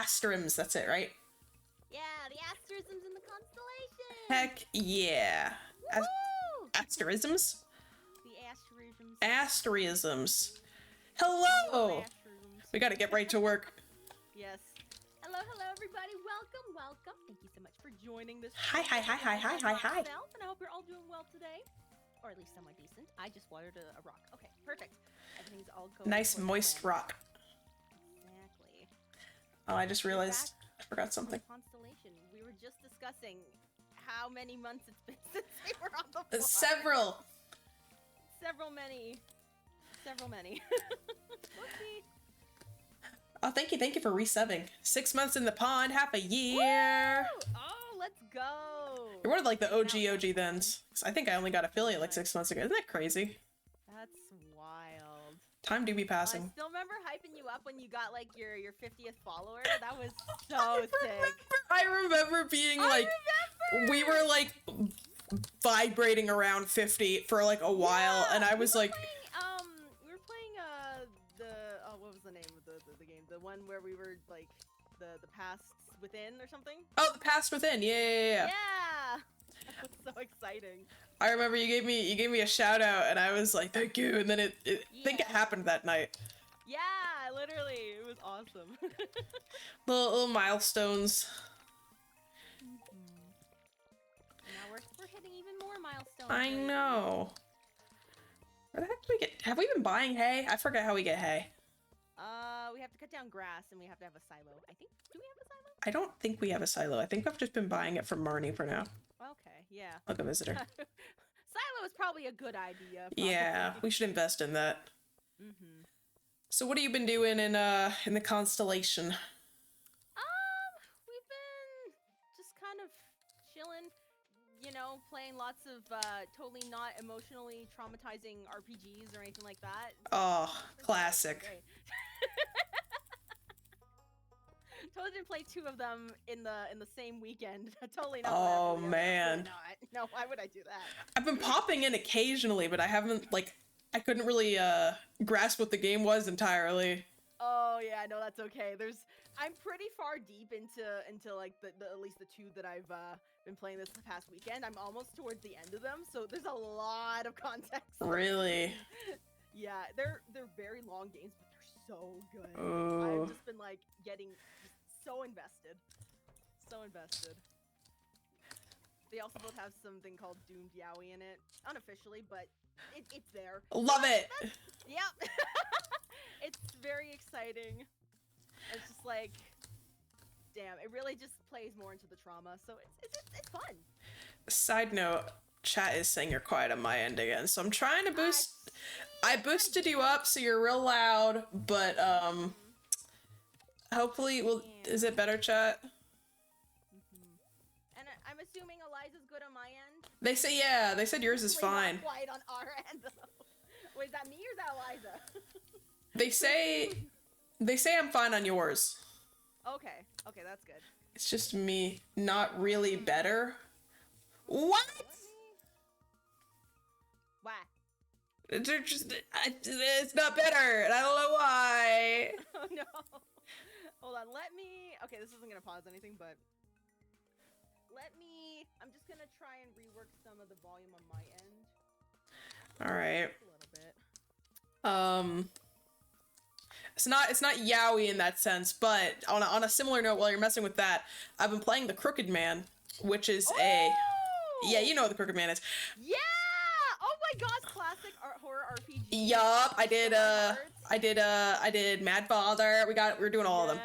asterisms. That's it, right? Yeah, the asterisms in the constellation. Heck yeah. Asterisms? The asterisms. Asterisms. Hello! Asterisms. We gotta get right to work. Yes. Hello, everybody. Welcome. Thank you so much for joining this. Hi. And I hope you're all doing well today. Or at least somewhat decent. I just watered a rock. Okay, perfect. Everything's all going. Nice moist rock. Exactly. Oh, I just realized I forgot something. Constellation. We were just discussing how many months it's been since we were on the floor. Several many. Whoopsie. Oh, thank you for resubbing. 6 months in the pond, half a year. Woo! Oh, let's go. You're one of like the OG thens. I think I only got affiliate like 6 months ago. Isn't that crazy? That's wild. Time do be passing. I still remember hyping you up when you got like your 50th follower. That was so sick. I remember being like, we were like vibrating around 50 for like a while, and I was like, we were playing what was the name of the game? The one where we were like the past within or something? Oh, the past within. Yeah. Yeah. That was so exciting. I remember you gave me a shout out, and I was like, thank you, and then I think it happened that night. Yeah, literally, it was awesome. little milestones. Now we're hitting even more milestones. I know. Where the heck do we get? Have we been buying hay? I forget how we get hay. We have to cut down grass, and we have to have a silo. I think. Do we have a silo? I don't think we have a silo. I think I've just been buying it from Marnie for now. Okay, yeah. Like a visitor. Silo is probably a good idea. Probably. Yeah, we should invest in that. Mm-hmm. So what have you been doing in the constellation? We've been just kind of chilling, you know, playing lots of totally not emotionally traumatizing RPGs or anything like that. Oh, classic. Totally didn't play 2 of them in the same weekend. Totally not. Oh man. Not. No, why would I do that? I've been popping in occasionally, but I haven't I couldn't really grasp what the game was entirely. Oh yeah, no, that's okay. I'm pretty far deep into like the at least the 2 that I've been playing this past weekend. I'm almost towards the end of them, so there's a lot of context. Really? Yeah, they're very long games, but they're so good. Oh. I've just been like getting so invested. They also both have something called Doomed Yowie in it, unofficially, but it's there. Love it. Yep. It's very exciting. It's just like, damn, it really just plays more into the trauma, so it's fun. Side note, chat is saying you're quiet on my end again, so I'm trying to boost. I boosted you up so you're real loud, but hopefully, is it better, chat? And I'm assuming Eliza's good on my end? They say, yeah, they said yours is fine. Not quiet on our end, though. Wait, is that me or is that Eliza? They say I'm fine on yours. Okay, that's good. It's just me not really better. What? Why? It's not better, and I don't know why. Oh no. Hold on, okay, this isn't gonna pause anything, but I'm just gonna try and rework some of the volume on my end. Alright. A little bit. It's not yaoi in that sense, but on a similar note, while you're messing with that, I've been playing the Crooked Man, which is yeah, you know what the Crooked Man is. Yeah! Oh my gosh, classic horror RPG. Yup, I did Mad Father. We're doing all of them.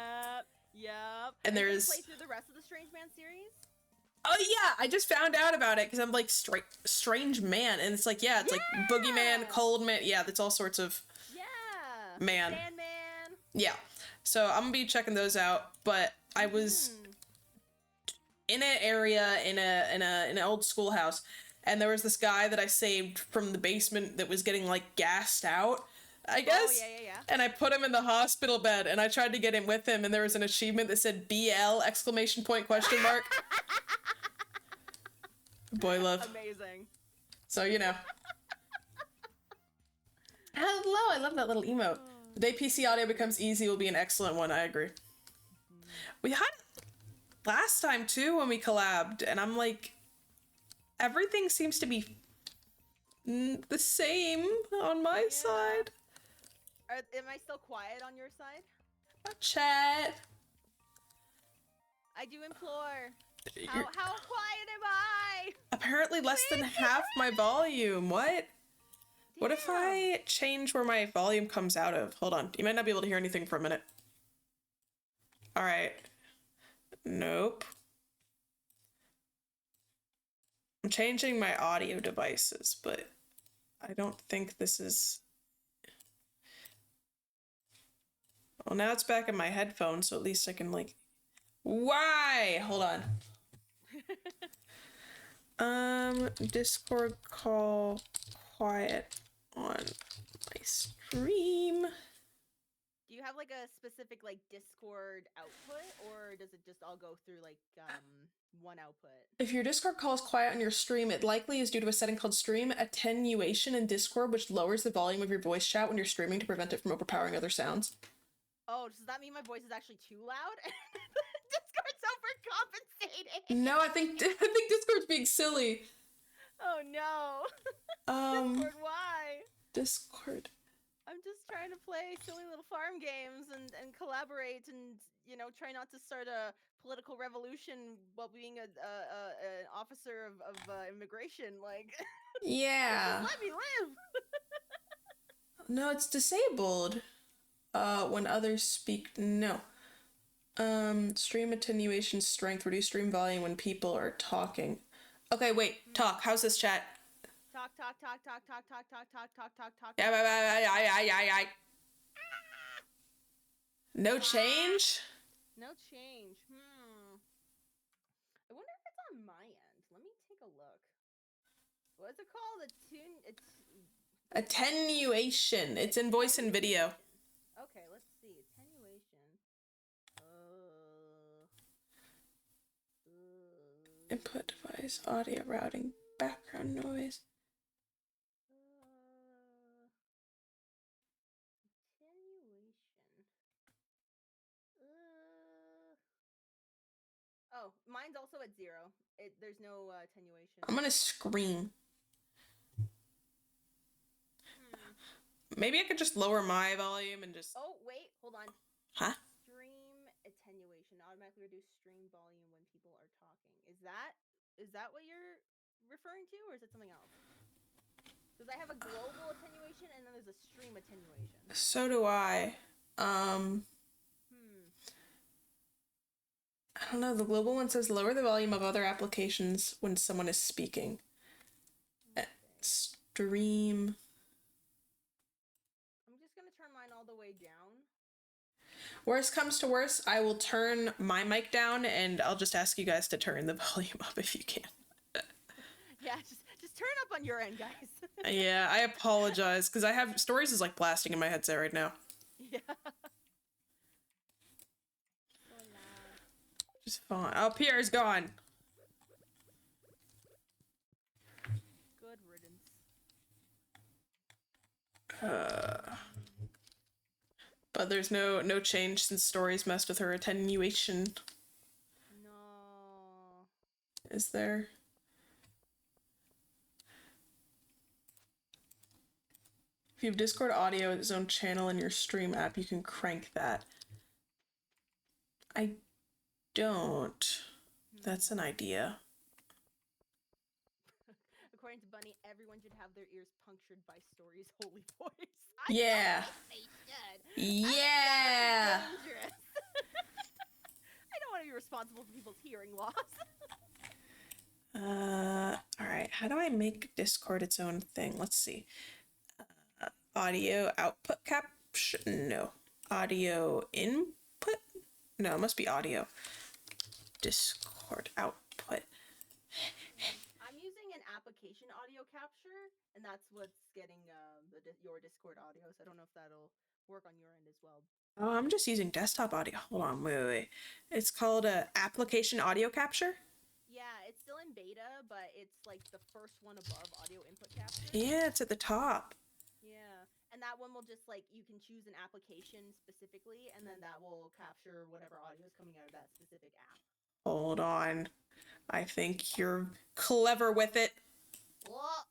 Yep. And there's play through the rest of the Strange Man series? Oh yeah, I just found out about it because I'm like Strange Man, and it's like it's like Boogeyman, Cold Man, that's all sorts of man. Sandman. Yeah, so I'm gonna be checking those out. But I was in an area in an old schoolhouse, and there was this guy that I saved from the basement that was getting like gassed out, I guess. Oh, yeah. And I put him in the hospital bed, and I tried to get him with him, and there was an achievement that said BL ! Boy love. Amazing. So, you know. Hello, I love that little emote. The day PC audio becomes easy will be an excellent one, I agree. We had it last time too when we collabed, and I'm like, everything seems to be the same on my side. Am I still quiet on your side? Chat. I do implore. How quiet am I? Apparently less than half my volume. What? Damn. What if I change where my volume comes out of? Hold on. You might not be able to hear anything for a minute. All right. Nope. I'm changing my audio devices, but I don't think this is... Well, now it's back in my headphones, so at least I can, like... Why? Hold on. Discord call quiet on my stream. Do you have like a specific like Discord output, or does it just all go through like one output? If your Discord call is quiet on your stream, it likely is due to a setting called stream attenuation in Discord, which lowers the volume of your voice chat when you're streaming to prevent it from overpowering other sounds. Oh, does that mean my voice is actually too loud? Discord's overcompensating. No, I think Discord's being silly. Oh no. Discord, why? Discord. I'm just trying to play silly little farm games and collaborate and, you know, try not to start a political revolution while being an officer of immigration. Like, Yeah. just let me live. No, it's disabled. When others speak, no. Stream attenuation strength, reduce stream volume when people are talking. Okay, wait, talk. How's this chat? Talk. Yeah. No change? No change. I wonder if it's on my end. Let me take a look. What's it called? Attenuation. It's in voice and video. Okay, let's see. Attenuation. Input device, audio routing, background noise. Oh, mine's also at 0. There's no attenuation. I'm gonna scream. Maybe I could just lower my volume and just... Oh, wait, hold on. Huh? Stream attenuation. Automatically reduce stream volume when people are talking. Is that what you're referring to, or is it something else? Because I have a global attenuation and then there's a stream attenuation. So do I. I don't know, the global one says lower the volume of other applications when someone is speaking. Okay. Stream. I'm just gonna turn mine all the way down. Worst comes to worst, I will turn my mic down and I'll just ask you guys to turn the volume up if you can. Yeah, just turn up on your end, guys. Yeah, I apologize, because I have stories is like blasting in my headset right now. Yeah. Just fine. Oh, Pierre's gone. Good riddance. But there's no change since stories messed with her attenuation. No. Is there? If you have Discord audio as its own channel in your stream app, you can crank that. I don't. That's an idea. According to Bunny, everyone should have their ears punctured by Story's holy voice. Yeah. They should. Yeah. Dangerous. I don't want to be responsible for people's hearing loss. Alright, how do I make Discord its own thing? Let's see. Audio output caption? No. Audio input? No, it must be audio. Discord output. I'm using an application audio capture, and that's what's getting your Discord audio, so I don't know if that'll work on your end as well. Oh, I'm just using desktop audio. Hold on, wait. It's called application audio capture? Yeah, it's still in beta, but it's like the first one above audio input capture. Yeah, it's at the top. Yeah, and and that one will just like you can choose an application specifically, and then that will capture whatever audio is coming out of that specific app. Hold on. I think you're clever with it. What?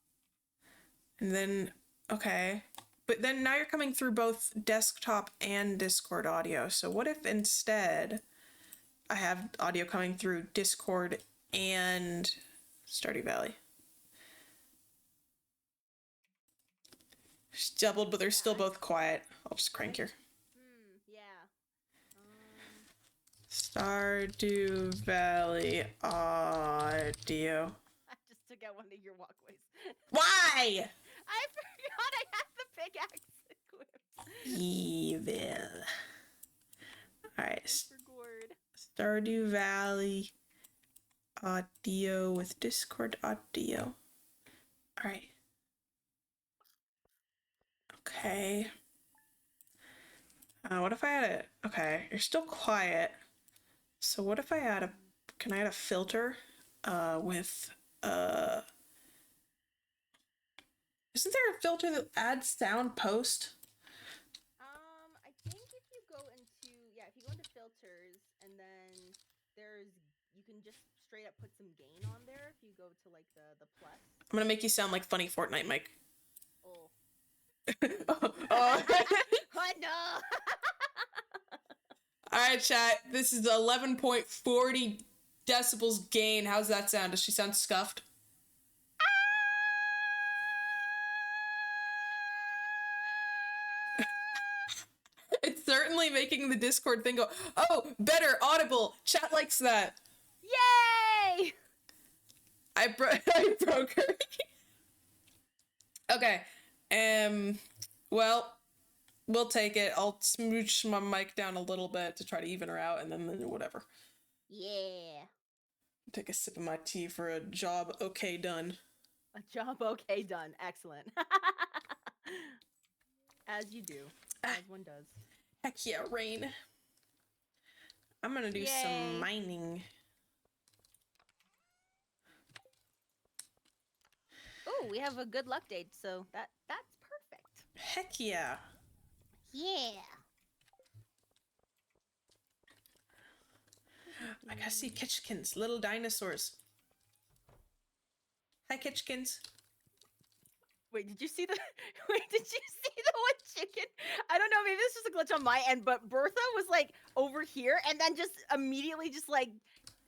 And then, okay. But then now you're coming through both desktop and Discord audio. So what if instead I have audio coming through Discord and Stardew Valley? It's doubled, but they're still both quiet. I'll just crank here. Yeah. Stardew Valley audio. I just took out one of your walkways. Why? I forgot I had the pickaxe equipped. Evil. Alright. For gourd. Stardew Valley audio with Discord audio. Alright. Okay. What if I had a... Okay, you're still quiet. So what if I add a... Can I add a filter? With... Isn't there a filter that adds sound post? I think if you go into... Yeah, if you go into filters, and then there's... You can just straight up put some gain on there if you go to, like, the plus. I'm gonna make you sound like funny Fortnite Mike. Oh. Oh. Oh, no! Alright, chat. This is 11.40 decibels gain. How's that sound? Does she sound scuffed? It's certainly making the Discord thing go, oh, better, audible. Chat likes that. Yay! I broke her. Okay. Well, we'll take it. I'll smooch my mic down a little bit to try to even her out, and then whatever. Yeah. Take a sip of my tea for a job okay done. A job okay done. Excellent. As you do. As one does. Heck yeah, rain. I'm gonna do some mining. Oh, we have a good luck date, so that's perfect. Heck yeah. Yeah. I gotta see Kitchkins, little dinosaurs. Hi, Kitchkins. Wait, did you see the one chicken? I don't know, maybe this is a glitch on my end, but Bertha was like over here and then just immediately just like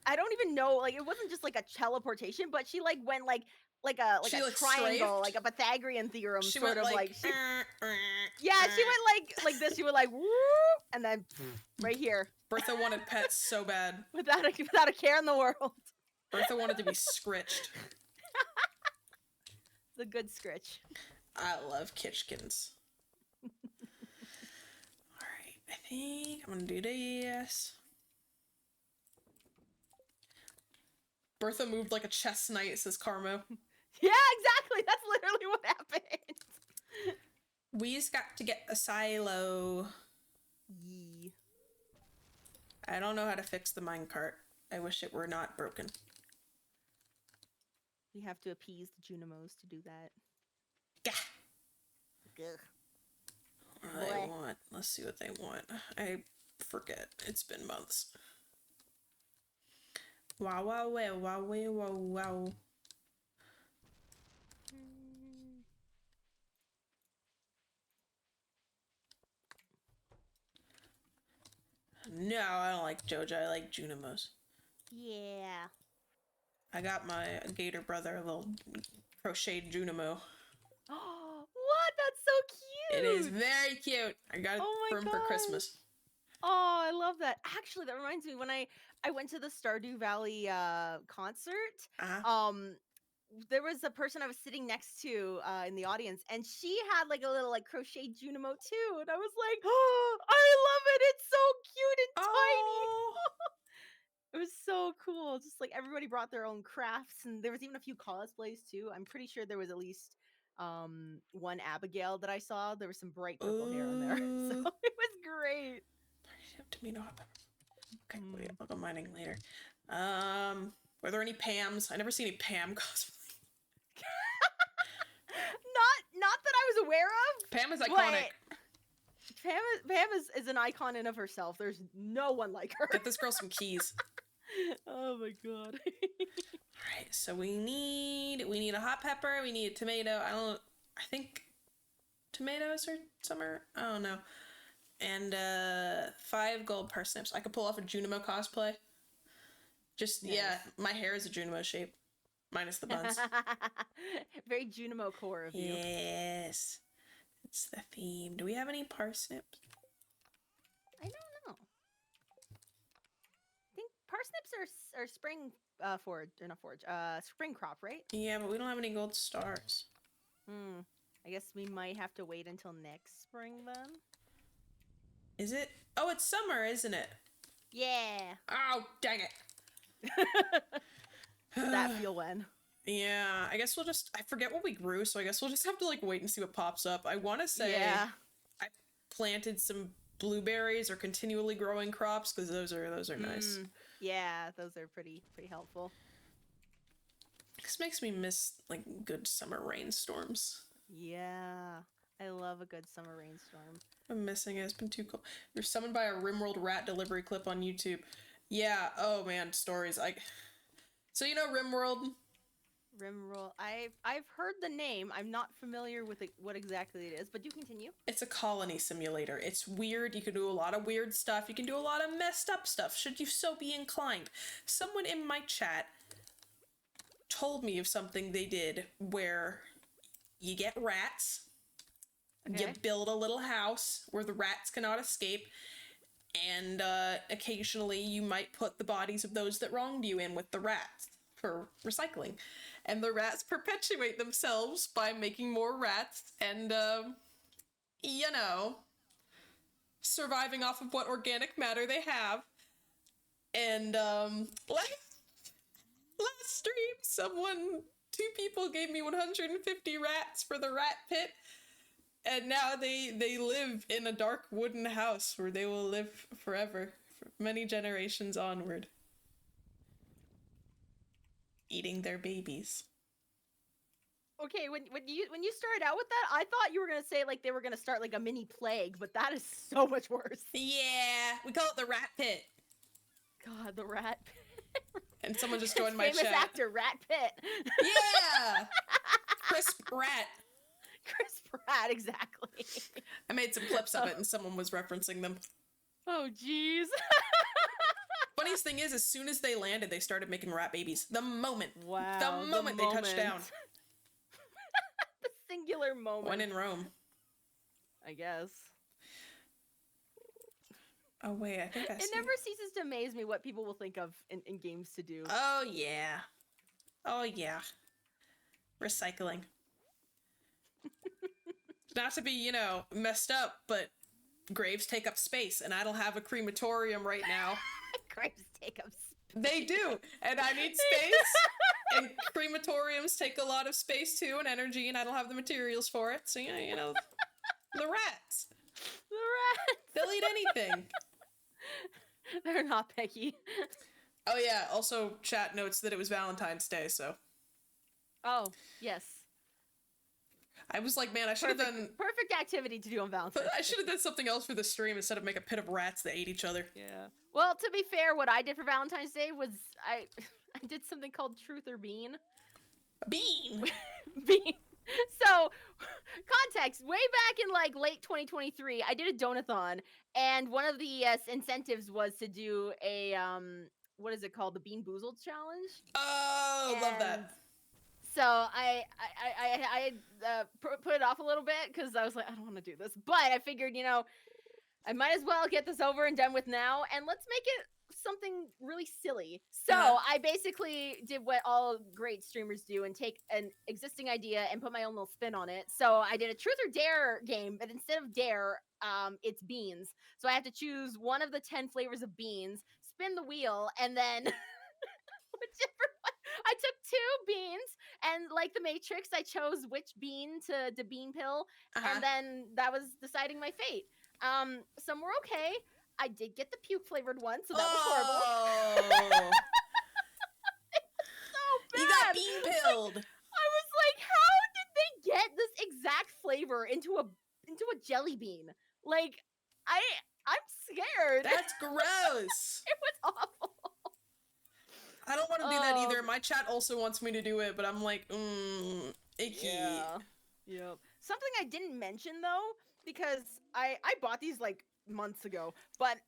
I don't even know, like it wasn't just like a teleportation, but she like went like a triangle, like a Pythagorean theorem She sort of like she, yeah, she went like this, she went like whoop, and then right here. Bertha wanted pets so bad. Without a care in the world. Bertha wanted to be scritched. The good scritch. I love Kitchkins. Alright, I think I'm gonna do this. Bertha moved like a chess knight, says Carmo. Yeah, exactly. That's literally what happened. We's got to get a silo. Yee. I don't know how to fix the minecart. I wish it were not broken. We have to appease the junimos to do that. Yeah. Ugh. What do they want? Let's see what they want. I forget. It's been months. Wow, wow, wow, wow, wow, wow. No, I don't like Joja. I like Junimos. Yeah. I got my gator brother a little crocheted Junimo. Oh, what? That's so cute. It is very cute. I got it for him for Christmas. Oh, I love that. Actually, that reminds me, when I went to the Stardew Valley concert, there was a person I was sitting next to in the audience, and she had like a little like crochet Junimo too, and I was like, oh, I love it. It's so cute and tiny. It was so cool. Just like everybody brought their own crafts, and there was even a few cosplays too. I'm pretty sure there was at least one Abigail that I saw. There was some bright purple hair on there, so it was great. Okay, wait, I'll go mining later. Were there any Pams? I never see any Pam cosplay. Not that I was aware of. Pam is iconic. Pam is an icon in of herself. There's no one like her. Get this girl some keys. Oh my god. All right, so we need a hot pepper. We need a tomato. I think tomatoes are summer. I don't know. And 5 gold parsnips. I could pull off a Junimo cosplay. Just nice. Yeah, my hair is a Junimo shape, minus the buns. Very Junimo core of you. Yes, it's the theme. Do we have any parsnips? I don't know. I think parsnips are spring forage, or not forage, spring crop, right? Yeah, but we don't have any gold stars. I guess we might have to wait until next spring then. Is it? Oh, it's summer, isn't it? Yeah. Oh, dang it. How'd that feel when? Yeah, I guess I forget what we grew, so I guess we'll just have to like wait and see what pops up. I want to say I planted some blueberries or continually growing crops because those are nice. Yeah, those are pretty helpful. This makes me miss like good summer rainstorms. Yeah, I love a good summer rainstorm. I'm missing it. It's been too cold. You're summoned by a Rimworld rat delivery clip on YouTube. Yeah. Oh man, stories. So you know Rimworld? Rimworld. I've heard the name. I'm not familiar with what exactly it is, but do continue. It's a colony simulator. It's weird. You can do a lot of weird stuff. You can do a lot of messed up stuff, should you so be inclined. Someone in my chat told me of something they did where you get rats, you build a little house where the rats cannot escape, and occasionally you might put the bodies of those that wronged you in with the rats for recycling. And the rats perpetuate themselves by making more rats and, you know, surviving off of what organic matter they have. And, last stream, 2 people gave me 150 rats for the rat pit. And now they live in a dark wooden house where they will live forever, for many generations onward. Eating their babies. Okay, when you started out with that, I thought you were gonna say like they were gonna start like a mini plague, but that is so much worse. Yeah, we call it the rat pit. God, the rat pit. And someone just joined my chat. Famous actor, Rat Pit. Yeah! Crisp Rat. Crisp Rat, exactly. I made some clips of it and someone was referencing them. Oh, jeez. Funniest thing is, as soon as they landed, they started making rat babies. The moment they touched down. The singular moment. When in Rome. I guess. Oh, wait, I think I see. It never ceases to amaze me what people will think of in games to do. Oh, yeah. Oh, yeah. Recycling. Not to be, you know, messed up, but graves take up space, and I don't have a crematorium right now. Graves take up space. They do, and I need space, and crematoriums take a lot of space too, and energy, and I don't have the materials for it, so, you know, the rats. The rats. They'll eat anything. They're not picky. Oh yeah, also chat notes that it was Valentine's Day, so. Oh, yes. I was like, man, I should have done... Perfect activity to do on Valentine's Day. I should have done something else for the stream instead of make a pit of rats that ate each other. Yeah. Well, to be fair, what I did for Valentine's Day was I did something called Truth or Bean. Bean? Bean. So, context, way back in like late 2023, I did a donathon, and one of the incentives was to do a, what is it called? The Bean Boozled Challenge. Oh, love that. So I put it off a little bit because I was like, I don't want to do this. But I figured, you know, I might as well get this over and done with now, and let's make it something really silly. So I basically did what all great streamers do and take an existing idea and put my own little spin on it. So I did a truth or dare game, but instead of dare, it's beans. So I have to choose one of the 10 flavors of beans, spin the wheel, and then whichever one. I took 2 beans, and like the Matrix, I chose which bean to bean pill, and then that was deciding my fate. Some were okay. I did get the puke flavored one, so that was horrible. So bad. You got bean pilled. I was like, how did they get this exact flavor into a jelly bean. Like, I'm scared. That's gross. It was awful. I don't want to do that either. My chat also wants me to do it, but I'm like, icky. Yeah. Yep. Something I didn't mention though, because I bought these like months ago, but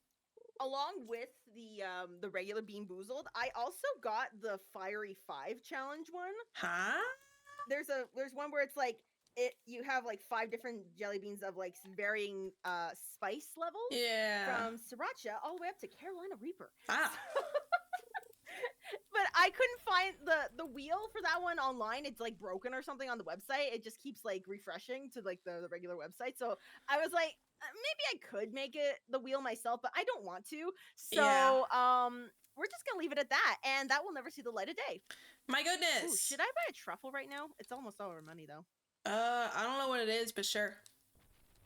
along with the regular Bean Boozled, I also got the Fiery 5 challenge one. Huh? There's one where it's like you have like 5 different jelly beans of like varying spice levels. Yeah. From Sriracha all the way up to Carolina Reaper. Ah. But I couldn't find the wheel for that one online. It's like broken or something on the website. It just keeps like refreshing to like the regular website. So I was like, maybe I could make it the wheel myself, but I don't want to. So we're just gonna leave it at that, and that will never see the light of day. My goodness. Ooh, should I buy a truffle right now? It's almost all our money though. I don't know what it is, but sure.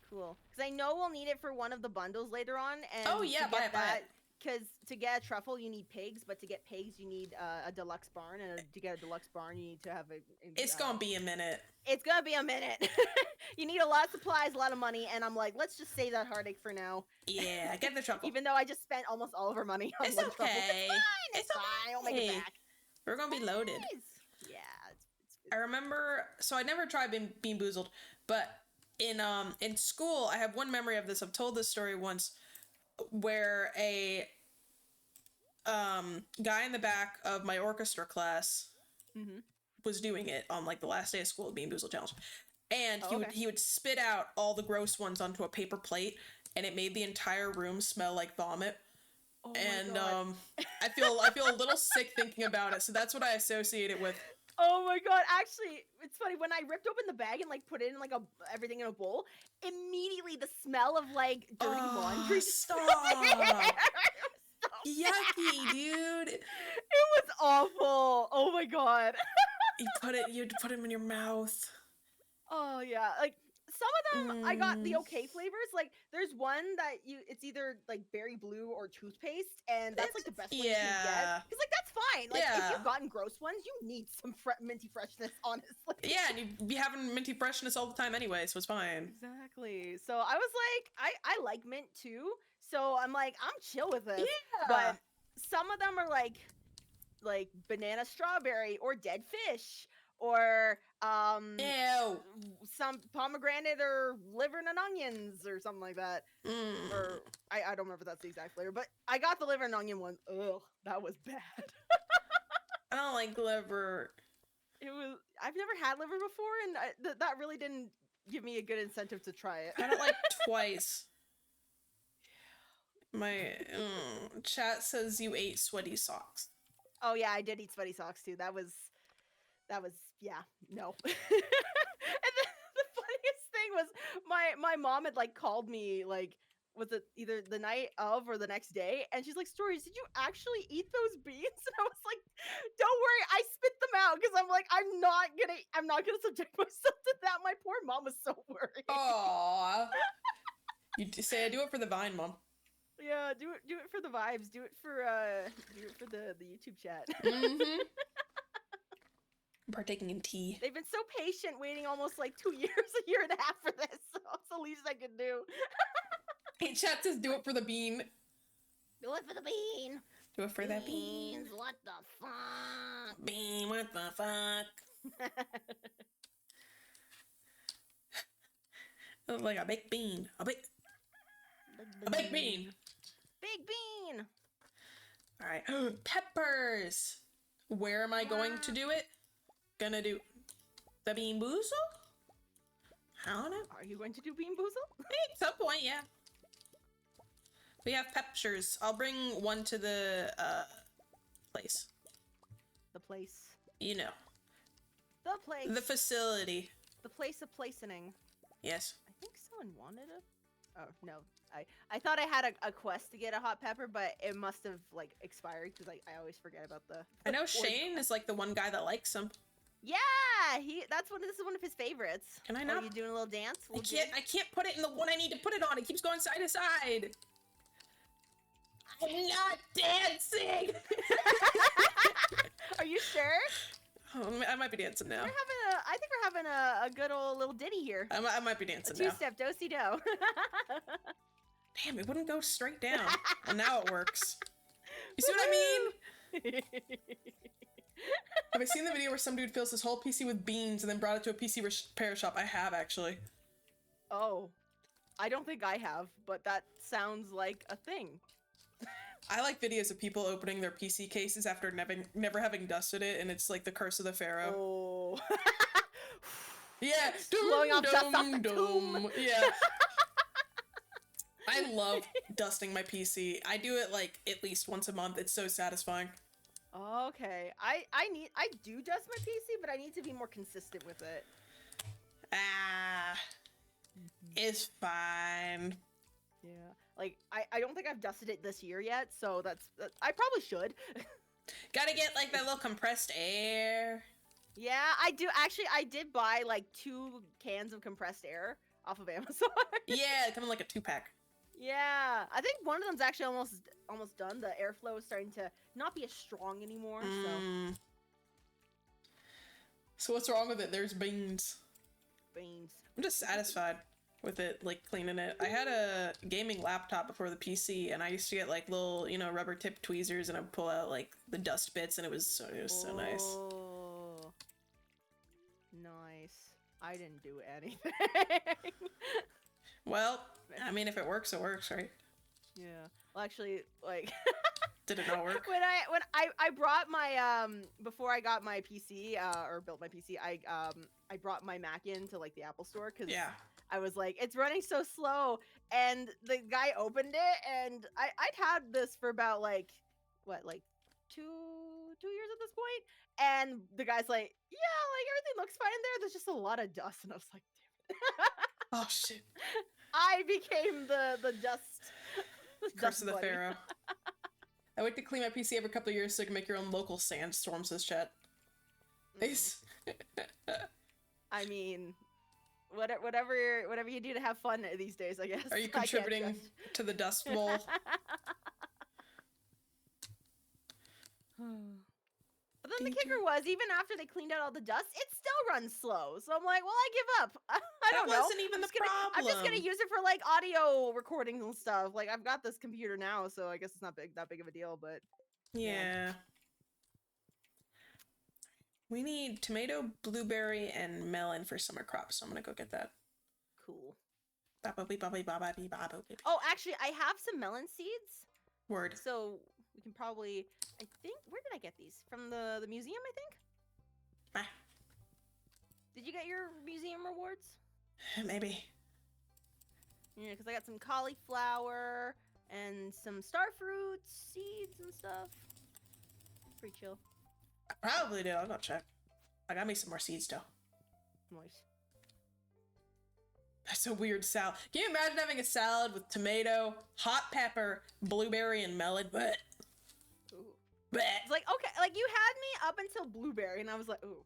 Cool, because I know we'll need it for one of the bundles later on. And oh yeah, buy it. Because to get a truffle, you need pigs, but to get pigs, you need a deluxe barn, and to get a deluxe barn, you need to have a it's gonna be a minute. It's gonna be a minute. You need a lot of supplies, a lot of money, and I'm like, let's just save that heartache for now. Yeah, get the truffle. Even though I just spent almost all of our money on it's one okay. truffle. It's fine. It's fine. I'll make it back. We're gonna be loaded. Nice. Yeah. I remember. So I never tried Bean Boozled, but in school, I have one memory of this. I've told this story once, where a guy in the back of my orchestra class was doing it on like the last day of school, Bean Boozled challenge, and he would spit out all the gross ones onto a paper plate, and it made the entire room smell like vomit. Oh and I feel a little sick thinking about it, so that's what I associate it with. Oh my god, actually, it's funny, when I ripped open the bag and like put it in like everything in a bowl, immediately the smell of like dirty laundry. Stop. Yucky, dude. It was awful. Oh my god. You had to put them in your mouth. Oh yeah, like some of them I got the okay flavors. Like there's one that it's either like berry blue or toothpaste, and that's like the best one you can get. Cause like that's fine. Like if you've gotten gross ones, you need some minty freshness, honestly. Yeah, and you'd be having minty freshness all the time anyway, so it's fine. Exactly. So I was like, I like mint too. So I'm like, I'm chill with this. Yeah. But some of them are like banana strawberry or dead fish or ew. Some pomegranate or liver and onions or something like that. Or I don't remember if that's the exact flavor, but I got the liver and onion one. Ugh, that was bad. I don't like liver. I've never had liver before, and that really didn't give me a good incentive to try it. I don't like twice. My chat says you ate sweaty socks. Oh yeah, I did eat sweaty socks too. That was yeah, no. And the funniest thing was my mom had like called me like, was it either the night of or the next day, and she's like, Stories, did you actually eat those beans? And I was like, don't worry, I spit them out, because I'm like, I'm not gonna subject myself to that. My poor mom was so worried. Aww. You say I do it for the Vine, Mom. Yeah, do it for the vibes. Do it for the YouTube chat. I'm partaking in tea. They've been so patient, waiting almost like 2 years, a year and a half for this. So it's the least I could do. Hey, chat says do it for the bean. Do it for the bean. Do it for that bean. What the fuck? Bean, what the fuck? Like a baked bean. A baked bean. Big bean. All right. Peppers. Where am I going to do it? Gonna do the Bean Boozle? I don't know. Are you going to do Bean Boozle? At some point, yeah. We have peppers. I'll bring one to the place. The place. You know. The place. The facility. The place of placening. Yes. I think someone wanted it. Oh no. I thought I had a quest to get a hot pepper, but it must have like expired because I always forget about the I know Shane is like the one guy that likes them. Yeah, this is one of his favorites. Can I not? Are you doing a little dance? I can't put it in the one I need to put it on. It keeps going side to side. I'm not dancing. Are you sure? I might be dancing now. I think we're having a good old little ditty here. I might be A dancing now. two-step do-si-do. Damn, it wouldn't go straight down. And now it works. You see what I mean? Have I seen the video where some dude fills his whole PC with beans and then brought it to a PC repair shop? I have, actually. Oh. I don't think I have, but that sounds like a thing. I like videos of people opening their PC cases after never having dusted it, and it's like the curse of the pharaoh. Oh. Yeah. Blowing off dust off the tomb. Yeah. I love dusting my PC. I do it like at least once a month. It's so satisfying. Okay. I do dust my PC, but I need to be more consistent with it. It's fine. Yeah. Like I don't think I've dusted it this year yet, so I probably should. Gotta get like that little compressed air. Yeah, I do. Actually, I did buy like 2 cans of compressed air off of Amazon. Yeah, coming like a 2-pack. Yeah, I think one of them's actually almost done. The airflow is starting to not be as strong anymore. So what's wrong with it? There's beans. Beans. I'm just satisfied with it, like cleaning it. I had a gaming laptop before the PC, and I used to get like little, rubber tip tweezers, and I'd pull out like the dust bits, and it was so nice. Oh, nice. I didn't do anything. Well, I mean, if it works, it works, right? Yeah. Well, actually, like. Did it not work? When I brought my before I got my PC or built my PC, I brought my Mac into like the Apple Store because I was like, it's running so slow, and the guy opened it, and I'd had this for about like two years at this point, and the guy's like, yeah, like everything looks fine in there. There's just a lot of dust, and I was like, damn it. Oh shit. I became the dust. Curse of the Pharaoh. I wait to clean my PC every couple of years so you can make your own local sandstorm, says chat. Nice. I mean, whatever you do to have fun these days, I guess. Are you contributing to the Dust Bowl? But then the kicker was, even after they cleaned out all the dust, it still runs slow. So I'm like, well, I give up. I don't know. That wasn't even the problem. I'm just gonna use it for like audio recordings and stuff. Like I've got this computer now, so I guess it's not that big of a deal. But yeah. We need tomato, blueberry, and melon for summer crops, so I'm gonna go get that. Cool. Oh, actually, I have some melon seeds. Word. So we can probably, I think, where did I get these? From the museum, I think? Ah. Did you get your museum rewards? Maybe. Yeah, because I got some cauliflower and some star fruits, seeds and stuff. Pretty chill. I probably do. I'll go check. I got me some more seeds, though. Nice. That's a weird salad. Can you imagine having a salad with tomato, hot pepper, blueberry, and melon? Blech. Ooh. Blech. It's like, okay, like you had me up until blueberry, and I was like, ooh.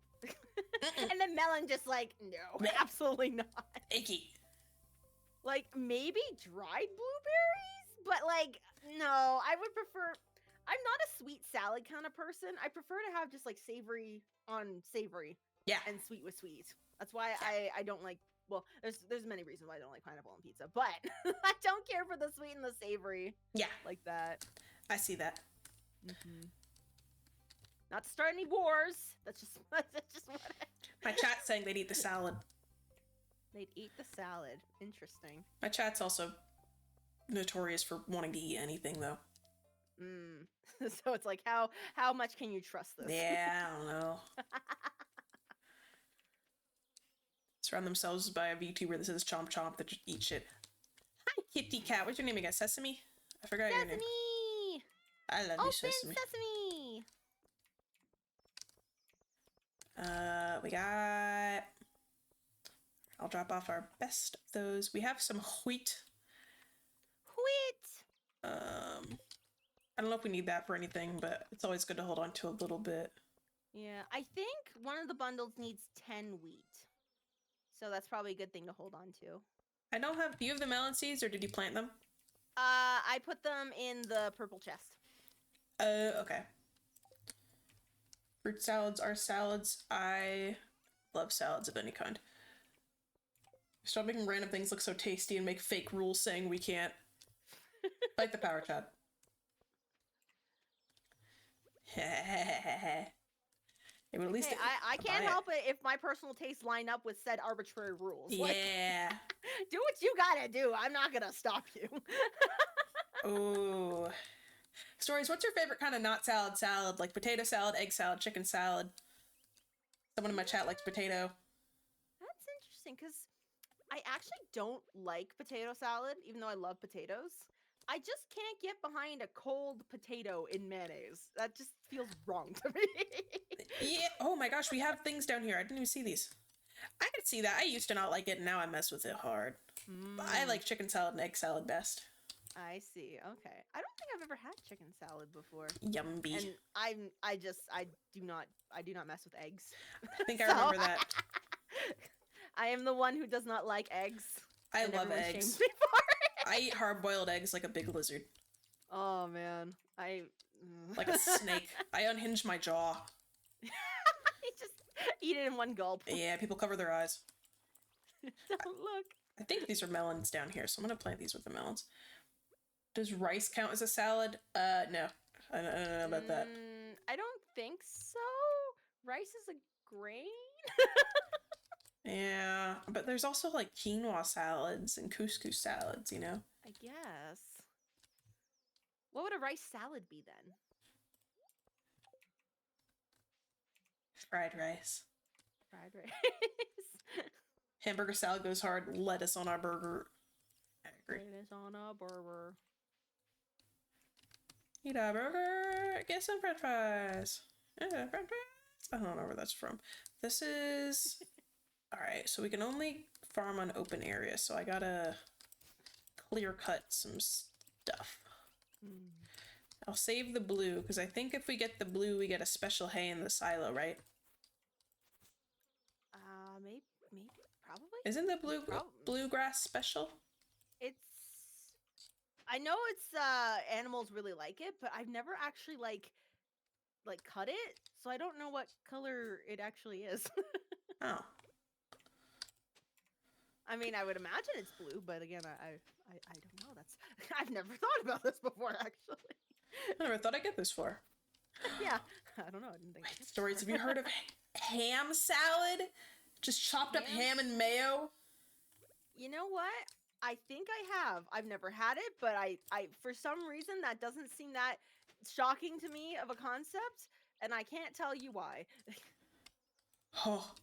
And then melon just like, no, absolutely not. Icky. Like, maybe dried blueberries? But like, no, I would prefer, I'm not a sweet salad kind of person. I prefer to have just like savory on savory. Yeah. And sweet with sweet. That's why I don't like, well, there's many reasons why I don't like pineapple on pizza, but I don't care for the sweet and the savory. Yeah. Like that. I see that. Mm-hmm. Not to start any wars. That's just what My chat's saying they'd eat the salad. They'd eat the salad. Interesting. My chat's also notorious for wanting to eat anything, though. So it's like, how much can you trust this? Yeah, I don't know. Surround themselves by a VTuber that says chomp chomp that just eat shit. Hi, kitty cat. What's your name again? Sesame? I forgot your name. Sesame! I love you, Sesame. Sesame! We got... I'll drop off our best of those. We have some wheat. Wheat! I don't know if we need that for anything, but it's always good to hold on to a little bit. Yeah, I think one of the bundles needs 10 wheat. So that's probably a good thing to hold on to. I don't have... Do you have the melon seeds, or did you plant them? I put them in the purple chest. Okay. Fruit salads are salads. I love salads of any kind. Stop making random things look so tasty and make fake rules saying we can't. Fight the power chat. Yeah, but at least Hey, I can't help it if my personal tastes line up with said arbitrary rules. Yeah. Like, do what you gotta do. I'm not gonna stop you. Ooh. Stories, what's your favorite kind of not salad salad? Like potato salad, egg salad, chicken salad? Someone in my chat likes potato. That's interesting, because I actually don't like potato salad, even though I love potatoes. I just can't get behind a cold potato in mayonnaise. That just feels wrong to me. Yeah. Oh my gosh, we have things down here. I didn't even see these. I could see that. I used to not like it, and now I mess with it hard. But I like chicken salad and egg salad best. I see. Okay. I don't think I've ever had chicken salad before. Yummy. And I do not mess with eggs. I think I remember that. I am the one who does not like eggs. I and love everyone eggs. shames me for it. I eat hard-boiled eggs like a big lizard. Oh man. Like a snake. I unhinge my jaw. You just eat it in one gulp. Yeah, people cover their eyes. Don't look. I think these are melons down here, so I'm gonna plant these with the melons. Does rice count as a salad? No. I don't know about that. I don't think so. Rice is a grain? Yeah, but there's also like quinoa salads and couscous salads, you know? I guess. What would a rice salad be then? Fried rice. Fried rice. Hamburger salad goes hard. Lettuce on our burger. I agree. Lettuce on a burger. Eat a burger. Get some french fries. French fries. I don't know where that's from. This is... Alright, so we can only farm on open areas, so I gotta clear cut some stuff. I'll save the blue, because I think if we get the blue, we get a special hay in the silo, right? Maybe, probably? Isn't the bluegrass special? I know it's, animals really like it, but I've never actually, like cut it, so I don't know what color it actually is. Oh. I mean, I would imagine it's blue, but again, I don't know. I've never thought about this before, actually. I never thought I'd get this far. Yeah, I don't know. I didn't think. Wait, Stories, have you heard of ham salad? Just chopped up ham and mayo? You know what? I think I have. I've never had it, but I for some reason that doesn't seem that shocking to me of a concept, and I can't tell you why. Oh.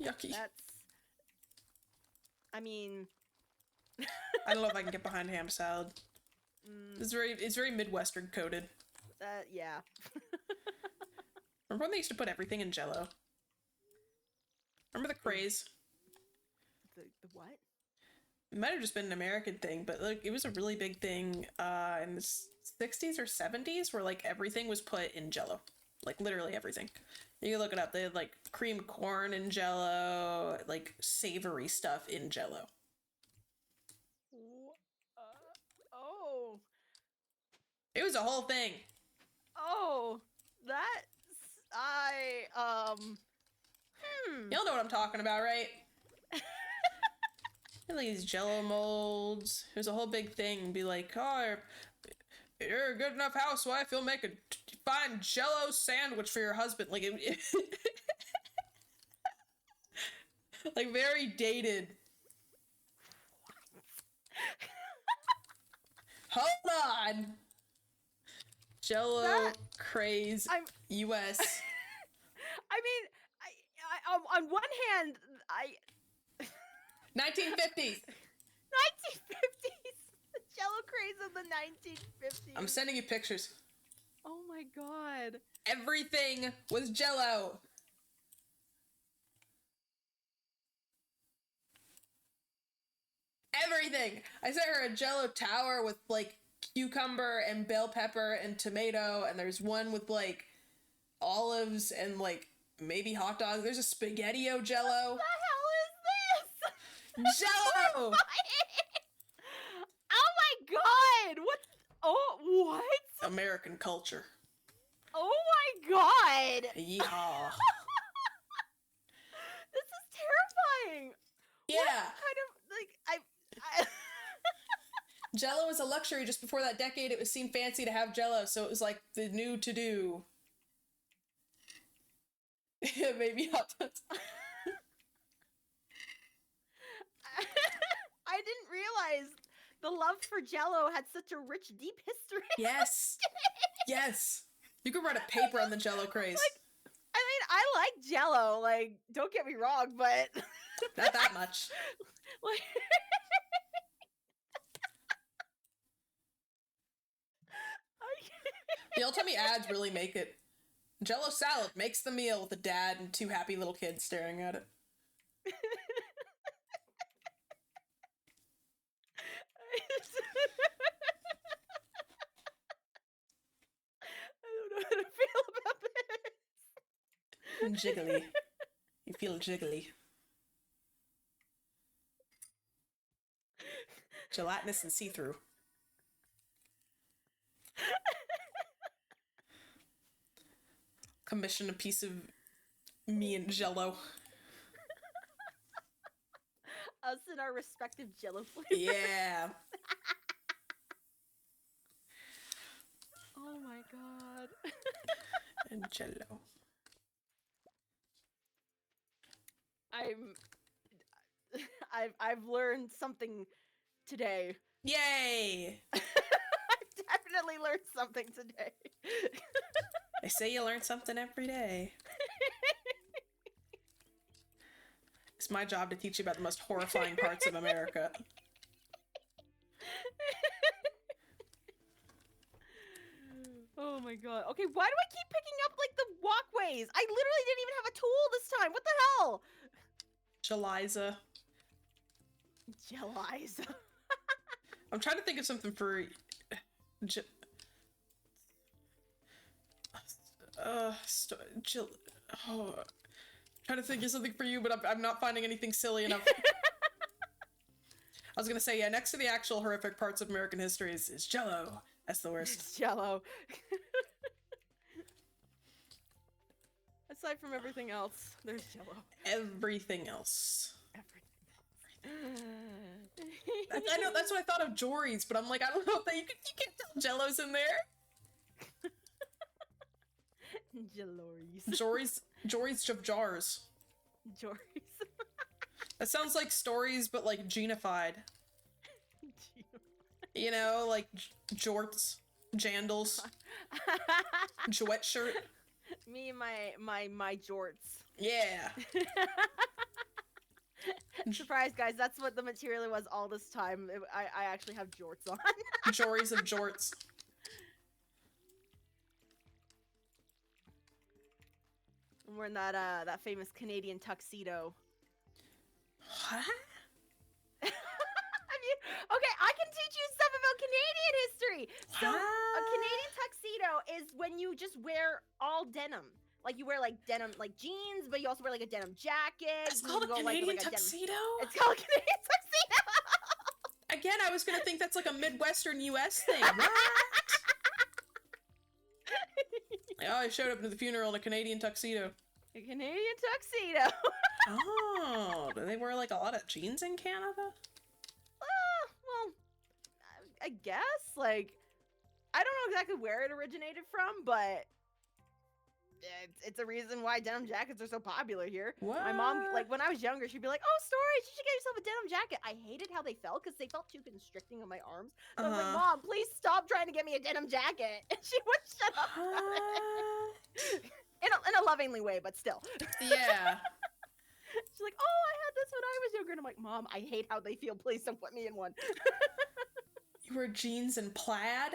Yucky. I mean... I don't know if I can get behind ham salad. It's very Midwestern coded. Yeah. Remember when they used to put everything in Jell-O? Remember the craze? The what? It might have just been an American thing, but like it was a really big thing in the 60s or 70s where like everything was put in Jell-O. Like literally everything. You can look it up. They had like creamed corn in Jell-O, like savory stuff in Jell-O. Oh. It was a whole thing. Oh, Y'all know what I'm talking about, right? Like these Jell-O molds. It was a whole big thing. Be like, oh, you're a good enough housewife, you'll make a fine Jell-O sandwich for your husband. Like, like very dated. Hold on. Jell-O craze US. I mean, I on one hand, 1950s. 1950s. The Jell-O craze of the 1950s. I'm sending you pictures. Oh my god. Everything was Jell-O. Everything. I sent her a Jell-O tower with like cucumber and bell pepper and tomato, and there's one with like olives and like maybe hot dogs. There's a spaghetti-o Jell-O. What the hell is this? Jell-O. Oh my god! What? Oh, what? American culture. Oh my god! Yeehaw. This is terrifying. Yeah. What kind of like I Jello was a luxury. Just before that decade, it was seen fancy to have Jello, so it was like the new to do. Maybe hot dogs. I didn't realize the love for Jello had such a rich, deep history. Yes. Yes. You could write a paper on the Jello craze. I mean, I like Jello. Like, don't get me wrong, but not that much. Like, The old timey ads really make it. Jello salad makes the meal with a dad and two happy little kids staring at it. I don't know how to feel about this. Jiggly. You feel jiggly. Gelatinous and see-through. Commission a piece of me and Jello. Us and our respective Jello flavors. Yeah. Oh my god. And Jello. I've learned something today. Yay! I've definitely learned something today. They say you learn something every day. It's my job to teach you about the most horrifying parts of America. Oh my god. Okay, why do I keep picking up, like, the walkways? I literally didn't even have a tool this time. What the hell? Jeliza. Jeliza. I'm trying to think of something for... trying to think of something for you, but I'm not finding anything silly enough. I was gonna say, yeah, next to the actual horrific parts of American history is Jello. That's the worst. It's Jello. Aside from everything else, there's Jello. Everything else. Everything else. I know, that's what I thought of Jory's, but I'm like, I don't know if you can't tell Jello's in there. Jalories. Jory's of jars. Jories. That sounds like stories, but like genified. You know, like jorts, jandals, Jouet shirt. Me and my jorts. Yeah. Surprise, guys! That's what the material was all this time. I actually have jorts on. Jories of jorts. I'm wearing that famous Canadian tuxedo. What? Okay, I can teach you stuff about Canadian history. So a Canadian tuxedo is when you just wear all denim. Like you wear like denim, like jeans, but you also wear like a denim jacket. It's called a Canadian tuxedo? It's called a Canadian tuxedo. Again, I was gonna think that's like a Midwestern US thing. What? Oh, I showed up to the funeral in a Canadian tuxedo. A Canadian tuxedo. Oh, do they wear like a lot of jeans in Canada? Well, I guess, like, I don't know exactly where it originated from, but it's a reason why denim jackets are so popular here. What? My mom, like, when I was younger, she'd be like, oh, Story, you should get yourself a denim jacket. I hated how they felt because they felt too constricting on my arms. So I was like, Mom, please stop trying to get me a denim jacket. And she would shut up about it. In a lovingly way, but still. Yeah. She's like, oh, I had this when I was younger. And I'm like, Mom, I hate how they feel. Please don't put me in one. You wear jeans and plaid?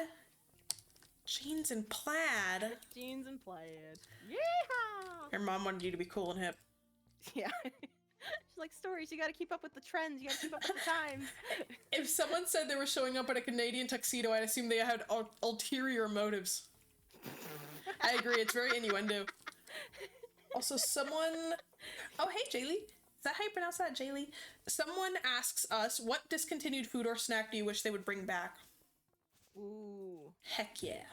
Jeans and plaid? Jeans and plaid. Yeehaw! Your mom wanted you to be cool and hip. Yeah. She's like, Stories, you gotta keep up with the trends. You gotta keep up with the times. If someone said they were showing up in a Canadian tuxedo, I'd assume they had ulterior motives. I agree, it's very innuendo. Also, someone... Oh, hey, Jaylee. Is that how you pronounce that, Jaylee? Someone asks us, what discontinued food or snack do you wish they would bring back? Ooh. Heck yeah.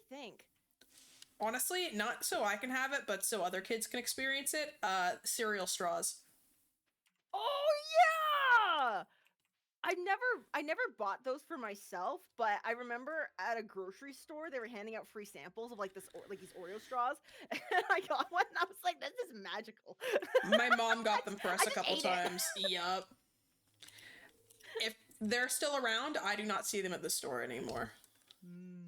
think? Honestly, not so I can have it, but so other kids can experience it. Cereal straws. Oh yeah! I never bought those for myself, but I remember at a grocery store they were handing out free samples of like these Oreo straws, and I got one and I was like, "This is magical." My mom got them for I us a just couple ate it. times. Yup. If they're still around, I do not see them at the store anymore.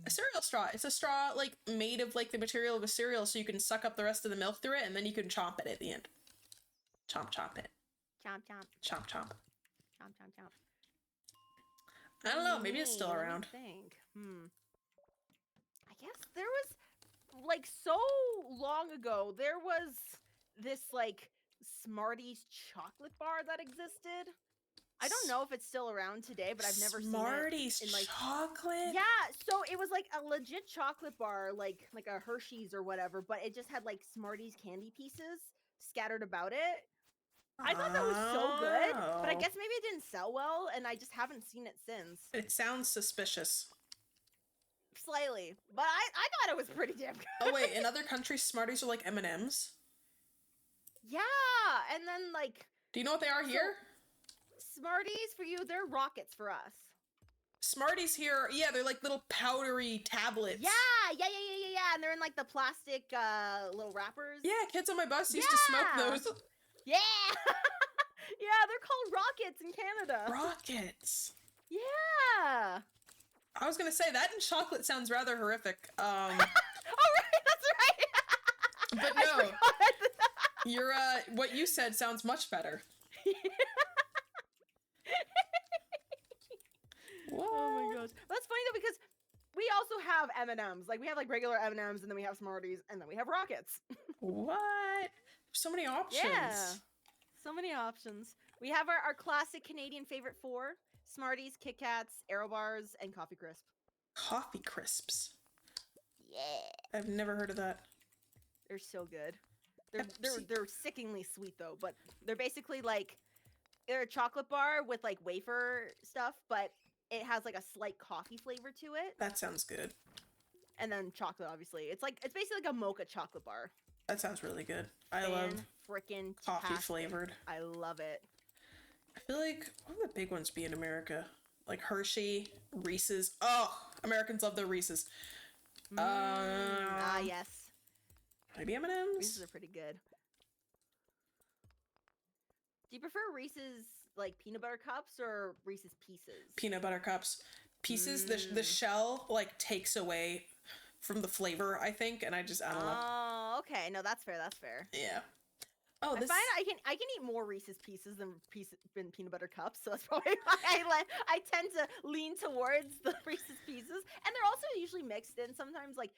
A cereal straw. It's a straw like made of like the material of a cereal, so you can suck up the rest of the milk through it, and then you can chomp it at the end. Chomp it. Chomp chomp Chomp. chomp chomp chomp. I don't know. Maybe it's still around. Let me think. I guess there was like so long ago. There was this like Smarties chocolate bar that existed. I don't know if it's still around today, but I've never Smarties seen it in like chocolate. yeah. So it was like a legit chocolate bar, like a Hershey's or whatever, but it just had like Smarties candy pieces scattered about it. I thought that was so good, but I guess maybe it didn't sell well, and I just haven't seen it since. It sounds suspicious. Slightly, but I thought it was pretty damn good. Oh wait, in other countries, Smarties are like M&Ms. Yeah, and then like. Do you know what they are here? Smarties for you, they're rockets for us. Smarties here, yeah, they're like little powdery tablets. Yeah, and they're in like the plastic little wrappers. Yeah, kids on my bus used to smoke those. Yeah, yeah, they're called rockets in Canada. Rockets. Yeah. I was gonna say that in chocolate sounds rather horrific. Oh right, that's right. But no, your what you said sounds much better. What? Oh my gosh, that's funny though because we also have M&Ms. Like we have like regular M&Ms, and then we have Smarties, and then we have rockets. What? So many options. Yeah, so many options. We have our classic Canadian favorite four: Smarties, Kit Kats, Aero Bars, and Coffee Crisp. Coffee Crisps. Yeah, I've never heard of that. they're so good. They're sickeningly sweet though, but they're basically like they're a chocolate bar with like wafer stuff, but it has like a slight coffee flavor to it. That sounds good. And then chocolate, obviously. It's basically like a mocha chocolate bar. That sounds really good. I love freaking coffee flavored. I love it. I feel like what would the big ones be in America? Like Hershey, Reese's. Oh, Americans love their Reese's. Yes. Maybe M&Ms. Reese's are pretty good. Do you prefer Reese's like peanut butter cups or Reese's Pieces? Peanut butter cups. Pieces. The shell like takes away from the flavor, I think, and I don't know. Oh, okay. No, that's fair. That's fair. Yeah. Oh, I find I can eat more Reese's Pieces than peanut butter cups, so that's probably why I tend to lean towards the Reese's Pieces, and they're also usually mixed in. Sometimes, like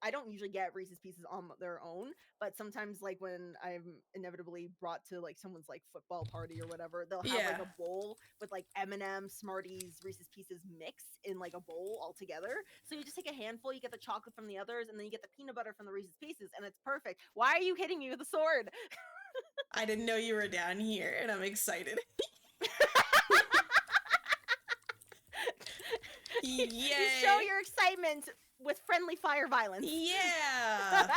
I don't usually get Reese's Pieces on their own, but sometimes, like when I'm inevitably brought to like someone's like football party or whatever, they'll have like a bowl with like M&M, Smarties, Reese's Pieces mixed in like a bowl all together. So you just take a handful, you get the chocolate from the others, and then you get the peanut butter from the Reese's Pieces, and it's perfect. Why are you hitting me with a sword? I didn't know you were down here, and I'm excited. Yay! You show your excitement with friendly fire violence. Yeah!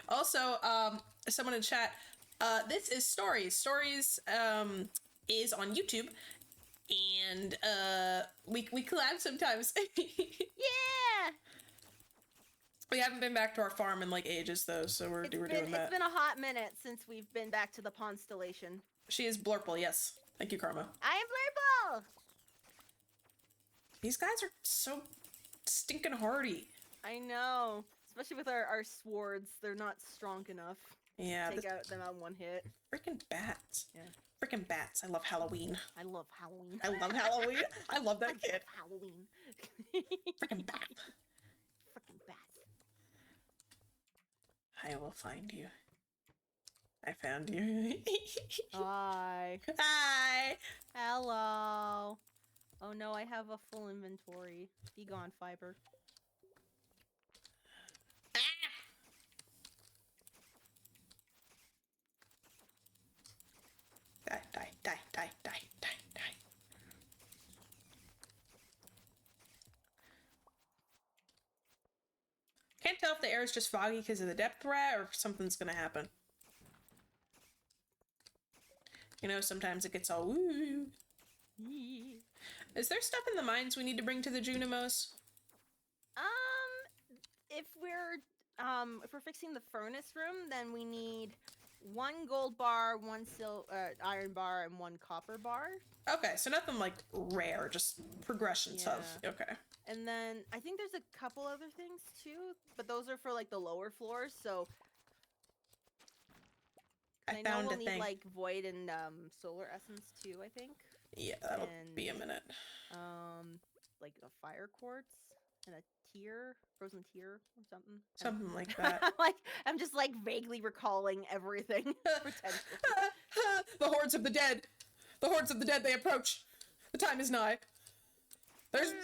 Also, someone in chat, this is Stories. Stories is on YouTube, and we collab sometimes. Yeah! We haven't been back to our farm in like ages though, so we're doing that. It's been a hot minute since we've been back to the Pondstellation. She is Blurple, yes. Thank you, Karma. I am Blurple! These guys are so stinking hardy. I know. Especially with our swords, they're not strong enough. Yeah. Take them out in one hit. Freaking bats. Yeah. Freaking bats. I love Halloween. I love Halloween. I love Halloween. I love that kid. Halloween. Freaking bat. Freaking bats. I will find you. I found you. Hi. Hi. Hello. Oh no, I have a full inventory. Be gone, Fiber. Die, die, die, die, die, die, die. if the air is just foggy because of the depth rat or if something's gonna happen. You know, sometimes it gets all woo. Is there stuff in the mines we need to bring to the Junimos? If we're fixing the furnace room, then we need 1 gold bar, 1 iron bar, and 1 copper bar. Okay, so nothing like rare, just progression stuff. Okay. And then I think there's a couple other things too, but those are for like the lower floors. So I found we'll a need thing. like void and solar essence too, I think. Yeah, that'll be a minute. Like a fire quartz and a tear, frozen tear or something. Something like that. I'm just like vaguely recalling everything. Potentially. The hordes of the dead. The hordes of the dead, they approach. The time is nigh. There's 4!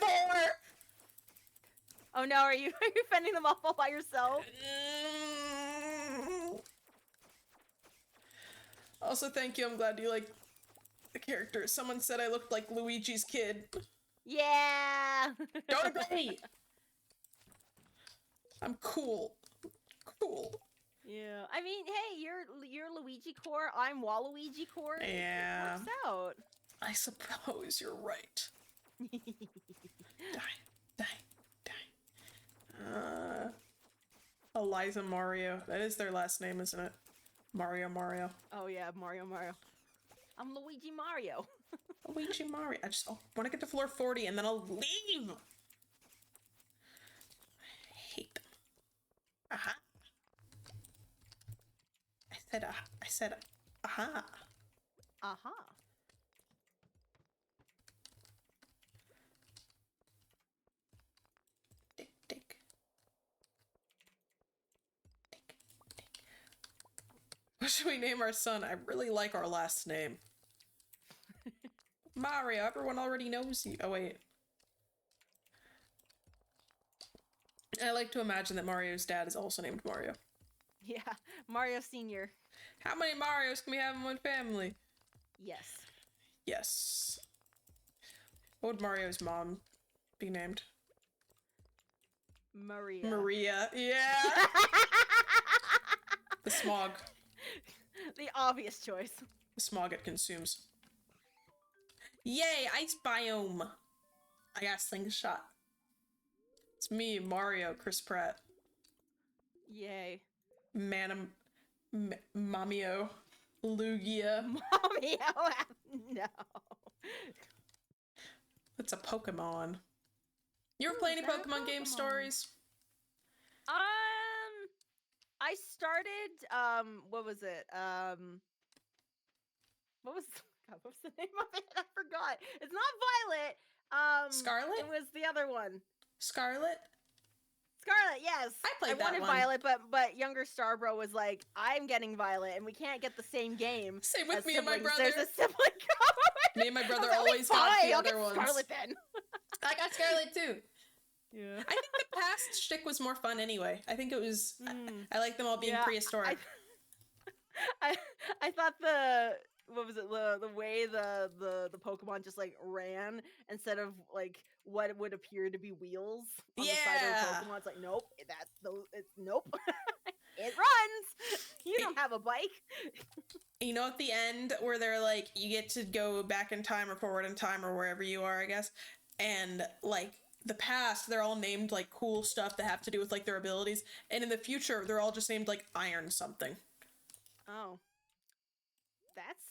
Oh no, are you fending them off all by yourself? Also, thank you. I'm glad you like the character. Someone said I looked like Luigi's kid. Yeah. Don't agree. I'm cool. Cool. Yeah. I mean, hey, you're Luigi core. I'm Waluigi core. Yeah. It works out. I suppose you're right. Die. Eliza Mario. That is their last name, isn't it? Mario. Oh yeah, Mario. I'm Luigi Mario. Luigi Mario. I want to get to floor 40 and then I'll leave. I hate them. Aha. I said, aha. Aha. Dick. What should we name our son? I really like our last name. Mario, everyone already knows you. Oh, wait. I like to imagine that Mario's dad is also named Mario. Yeah, Mario Senior. How many Marios can we have in one family? Yes. Yes. What would Mario's mom be named? Maria. Yeah. The smog. The obvious choice. The smog it consumes. Yay, ice biome. I got slingshot. It's me, Mario, Chris Pratt. Yay. Mamio. Lugia. Mamio. No. It's a Pokemon. You ever play any Pokemon game stories? I started, what was it? What was the name of it? I forgot. It's not Violet. Scarlet? It was the other one. Scarlet, yes. I played that wanted one. Violet, but younger Starbro was like, I'm getting Violet, and we can't get the same game. Same with me and my brother. There's a sibling comment. Me and my brother always got the other ones. Scarlet then. I got Scarlet too. Yeah. I think the past shtick was more fun anyway. I think it was. I like them all being prehistoric. I thought the way the Pokemon just like ran instead of like what would appear to be wheels on the side of the Pokemon. It's like nope, nope. It runs. You don't have a bike. You know, at the end where they're like, you get to go back in time or forward in time or wherever you are, I guess, and like the past, they're all named like cool stuff that have to do with like their abilities, and in the future, they're all just named like Iron something. Oh, that's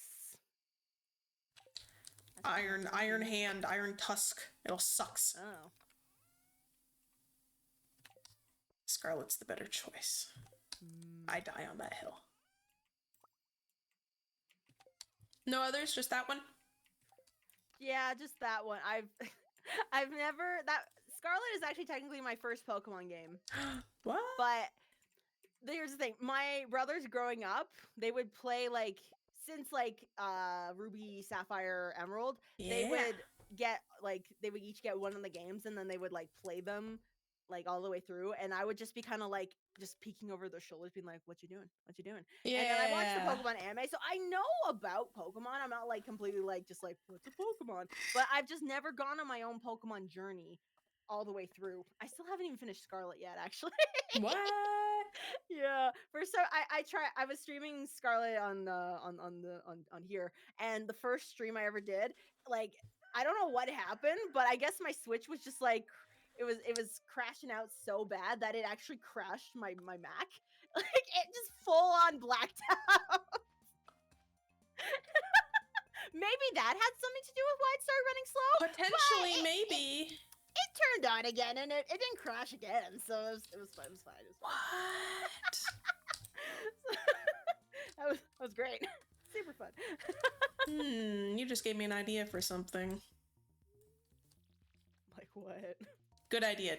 Iron Hand, Iron Tusk. It all sucks. Oh. Scarlet's the better choice. I die on that hill. No others, just that one? Yeah, just that one. I've never Scarlet is actually technically my first Pokemon game. What? But here's the thing. My brothers growing up, they would play like since like Ruby, Sapphire, Emerald, they would each get one of the games and then they would like play them like all the way through, and I would just be kind of like just peeking over their shoulders being like, what you doing, Yeah. And then I watched the Pokemon anime, so I know about Pokemon. I'm not like completely like just like what's a Pokemon, but I've just never gone on my own Pokemon journey. all the way through. I still haven't even finished Scarlet yet, actually. What? Yeah. First, I was streaming Scarlet on here, and the first stream I ever did, like, I don't know what happened, but I guess my Switch was just like, it was crashing out so bad that it actually crashed my Mac. Like, it just full on blacked out. Maybe that had something to do with why it started running slow. Potentially, maybe. It turned on again, and it didn't crash again, so it was fine. It was fine. What? That was great. Super fun. You just gave me an idea for something. Like what? Good idea.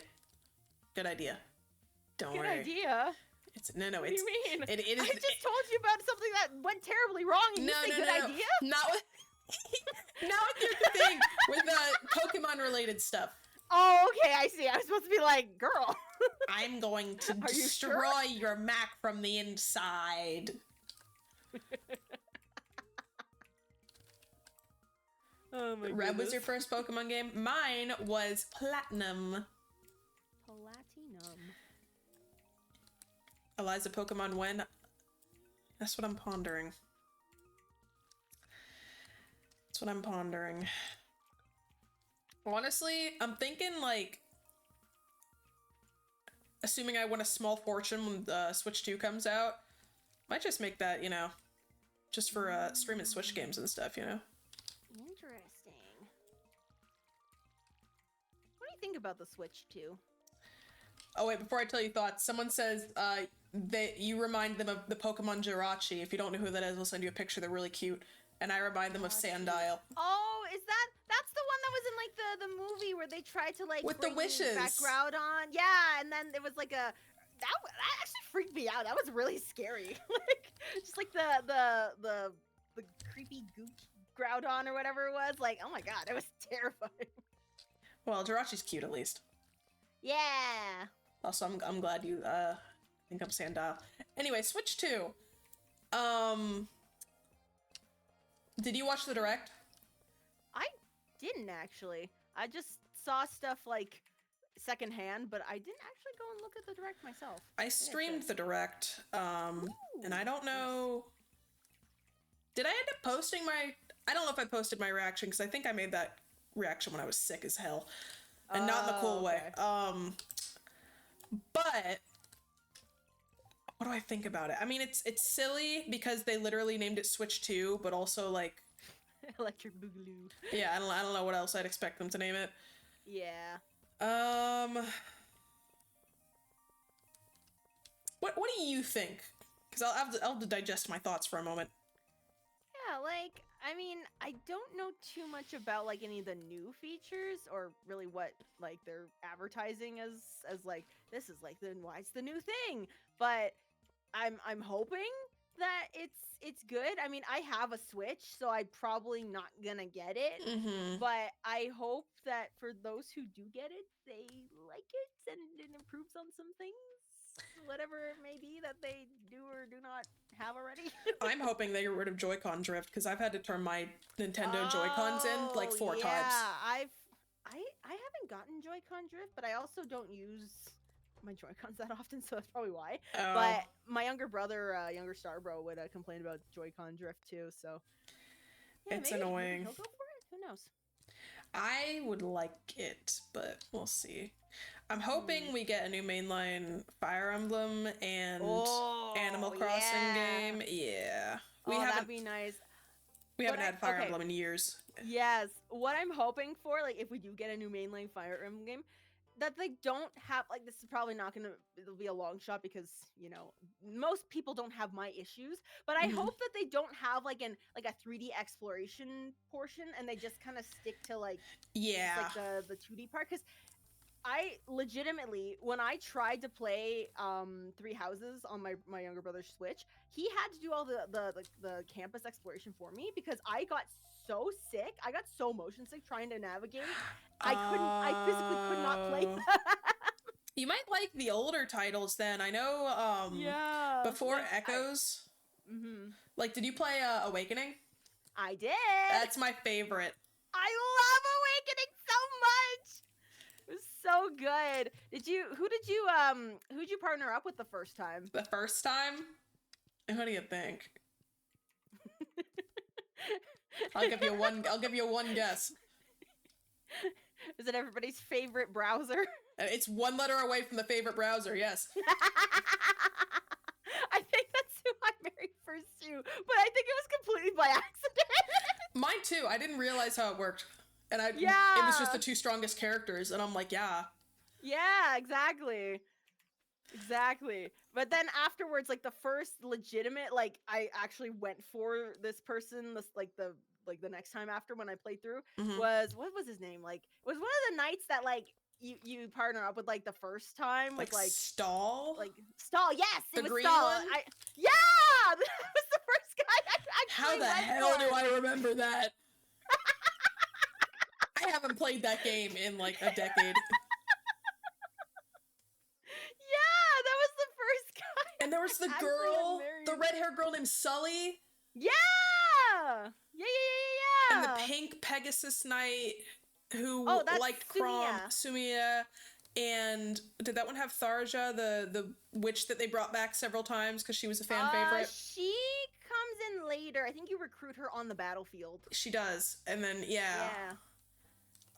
Good idea. Don't Good worry. idea. It's no. What It's do you mean? It is. I just told you about something that went terribly wrong, and you say good idea. Not with. Not with the thing with Pokemon related stuff. Oh, okay, I see. I was supposed to be like, girl. I'm going to Are you destroy your Mac from the inside. Oh my Red goodness. was your first Pokemon game? Mine was Platinum. Platinum. Eliza Pokemon when? That's what I'm pondering. That's what I'm pondering. Honestly, I'm thinking like, assuming I win a small fortune when Switch 2 comes out, might just make that, you know, just for streaming Switch games and stuff, you know? Interesting. What do you think about the Switch 2? Oh wait, before I tell you thoughts, someone says that you remind them of the Pokemon Jirachi. If you don't know who that is, I'll send you a picture. They're really cute. And I remind them of Sandile. Oh, that's the one that was in like the movie where they tried to like With the bring wishes. background on. Yeah, and then it was like that actually freaked me out. That was really scary. Like just like the creepy goop Groudon or whatever it was. Like, oh my god, it was terrifying. Well, Jirachi's cute at least. Yeah. Also, I'm glad you think I'm Sandile. Anyway, Switch 2. Did you watch the Direct? I didn't actually. I just saw stuff like secondhand, but I didn't actually go and look at the Direct myself. I streamed the Direct, and I don't know... Did I end up posting my... I don't know if I posted my reaction, because I think I made that reaction when I was sick as hell. And not in the cool way. But... What do I think about it? I mean, it's silly, because they literally named it Switch 2, but also, like... Electric Boogaloo. Yeah, I don't know what else I'd expect them to name it. Yeah. What do you think? Because I'll have to digest my thoughts for a moment. Yeah, like, I mean, I don't know too much about like any of the new features or really what like they're advertising as like this is like why it's the new thing. But I'm hoping that it's good. I mean, I have a Switch, so I'm probably not gonna get it. Mm-hmm. But I hope that for those who do get it, they like it and it improves on some things. Whatever it may be that they do or do not have already. I'm hoping they get rid of Joy-Con drift, because I've had to turn my Nintendo Joy-Cons in like 4 times. I haven't gotten Joy-Con drift, but I also don't use my Joy-Cons that often, so that's probably why. Oh. But my younger brother, younger Starbro, would complain about Joy-Con drift too, so yeah, It's maybe annoying. he'll go for it. Who knows? I would like it, but we'll see. I'm hoping we get a new mainline Fire Emblem and Animal Crossing game. Yeah. That'd be nice. We haven't had Fire Emblem in years. Yes. What I'm hoping for, like, if we do get a new mainline Fire Emblem game, that they don't have, like, this is probably not gonna, it'll be a long shot because, you know, most people don't have my issues, but I hope that they don't have, like, a 3D exploration portion, and they just kind of stick to, like, just, like, the 2D part, because I legitimately, when I tried to play 3 Houses on my younger brother's Switch, he had to do all the campus exploration for me because I got so sick. I got so motion sick trying to navigate. I physically could not play that. You might like the older titles then. I know before like, Echoes. Like, did you play Awakening? I did. That's my favorite. I love Awakening so much. It was so good. Who'd you partner up with the first time? The first time? Who do you think? I'll give you one guess. Is it everybody's favorite browser? It's one letter away from the favorite browser, yes. I think that's who I married first too, but I think it was completely by accident. Mine too. I didn't realize how it worked. And it was just the two strongest characters, and I'm like, yeah. Yeah, exactly. But then afterwards, like the first legitimate, like I actually went for this person, the next time after when I played through was, what was his name? Like, it was one of the knights that like you partner up with like the first time with like Stall? Like Stall, yes, the it was green Stall. one? Yeah, that was the first guy I How the hell do I remember that? I haven't played that game in like a decade. Yeah, that was the first guy. And there was the girl, the red-haired girl named Sully. Yeah! Yeah. And the pink Pegasus Knight who that's liked Sumiya. And did that one have Tharja, the witch that they brought back several times because she was a fan favorite? She comes in later. I think you recruit her on the battlefield. She does. And then, yeah.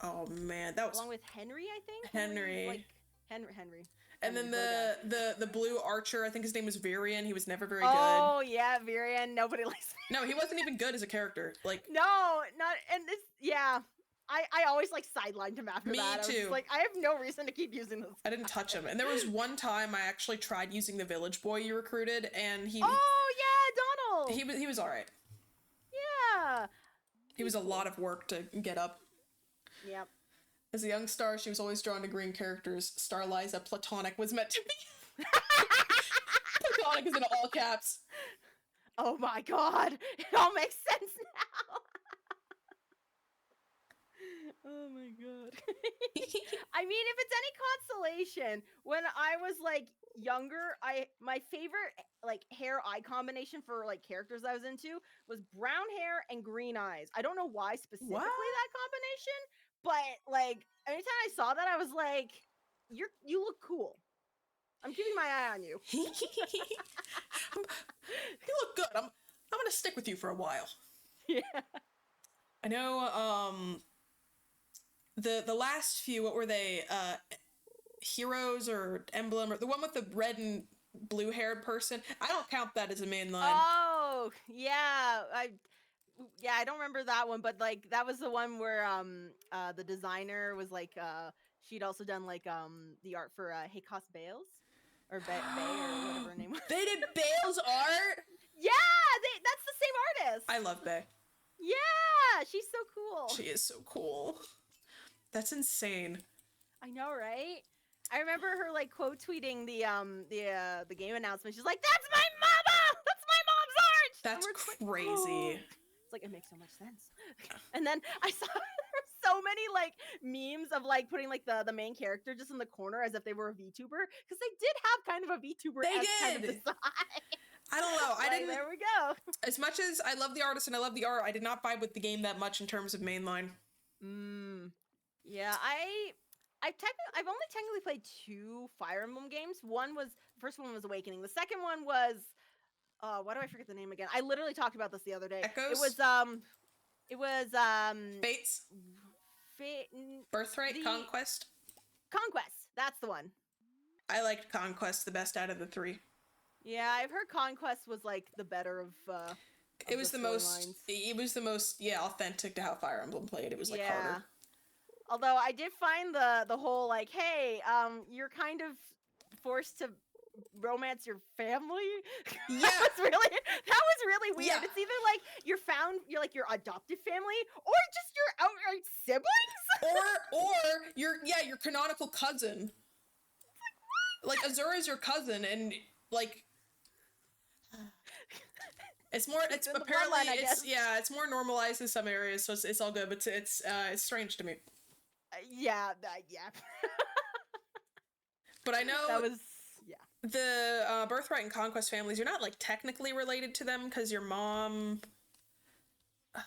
Oh, man. That was... Along with Henry, I think? Henry. Henry. And then the blue archer, I think his name was Virian. He was never very good. Oh, yeah, Virian. Nobody likes him. No, he wasn't even good as a character. Like, no, not... And this... Yeah. I always, like, sidelined him after that. Me too. I was just like, I have no reason to keep using this guy. I didn't touch him. And there was one time I actually tried using the village boy you recruited, and he... Oh, yeah, Donald! He was alright. Yeah. He was a lot of work to get up. Yep. As a young star, she was always drawn to green characters. Starliza Platonic was meant to be. Platonic is in all caps. Oh my god! It all makes sense now! Oh my god. I mean, if it's any consolation, when I was like younger, my favorite like hair eye combination for like characters I was into was brown hair and green eyes. I don't know why specifically that combination, but like anytime I saw that, I was like, you look cool. I'm keeping my eye on you. You look good. I'm gonna stick with you for a while. Yeah. I know, the last few, what were they? Heroes or Emblem, or the one with the red and blue haired person. I don't count that as a main line. Oh, yeah. I don't remember that one, but like that was the one where the designer was like she'd also done like the art for Haycos Bales or Bay or whatever her name was. They did Bale's art? Yeah, that's the same artist. I love Bay. Yeah, she's so cool. She is so cool. That's insane. I know, right? I remember her like quote tweeting the game announcement. She's like, "That's my mama! That's my mom's art!" That's crazy. Like, oh. It's like, it makes so much sense. And then I saw so many like memes of like putting like the main character just in the corner as if they were a VTuber, because they did have kind of a VTuber kind of design. I don't know. I didn't. There we go. As much as I love the artist and I love the art, I did not vibe with the game that much in terms of mainline. Yeah, I've only technically played 2 Fire Emblem games. First one was Awakening. The second one was why do I forget the name again? I literally talked about this the other day. Echoes? It was Fates? Birthright? Conquest? Conquest. That's the one. I liked Conquest the best out of the 3. Yeah, I've heard Conquest was like the better of it was the most authentic to how Fire Emblem played. It was like harder. Although I did find the whole like, hey, you're kind of forced to romance your family. Yeah, that was really weird. Yeah. It's either like you're your adopted family, or just your outright siblings, or your canonical cousin. Like Azura is your cousin, and like it's apparently it's more normalized in some areas, so it's all good, but it's strange to me. Yeah. But I know that was the Birthright and Conquest families. You're not like technically related to them because your mom.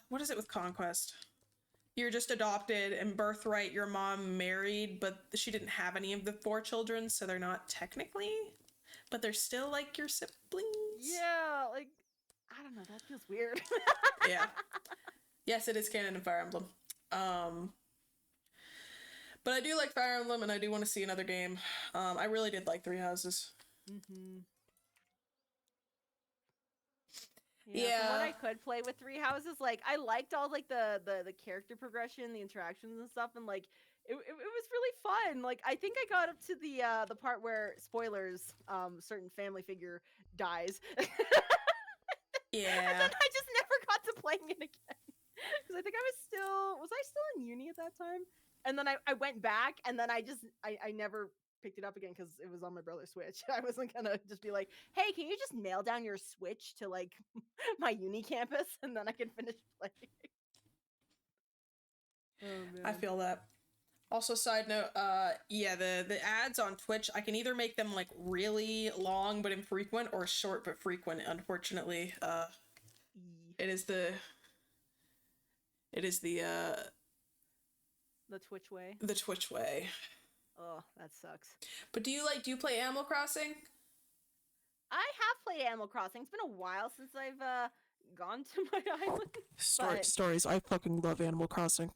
What is it with Conquest? you're just adopted, and birthright your mom married, but she didn't have any of the 4 children, so they're not technically, but they're still like your siblings. Yeah, like I don't know, that feels weird. Yeah. Yes, it is canon in Fire Emblem. But I do like Fire Emblem, and I do want to see another game. I really did like Three Houses. Mm-hmm. Yeah, from what I could play with Three Houses, like I liked all like the character progression, the interactions and stuff, and like it was really fun. Like I think I got up to the part where spoilers, certain family figure dies. Yeah. And then I just never got to playing it again. Because I think was I still in uni at that time? And then I went back and then I never picked it up again because it was on my brother's Switch. I wasn't gonna just be like, hey, can you just mail down your Switch to like my uni campus and then I can finish playing? Oh man. I feel that. Also, side note, yeah, the ads on Twitch, I can either make them like really long but infrequent or short but frequent. Unfortunately, it is the Twitch way. The Twitch way. Oh, that sucks. But do you play Animal Crossing? I have played Animal Crossing. It's been a while since I've gone to my island. Stories. I fucking love Animal Crossing.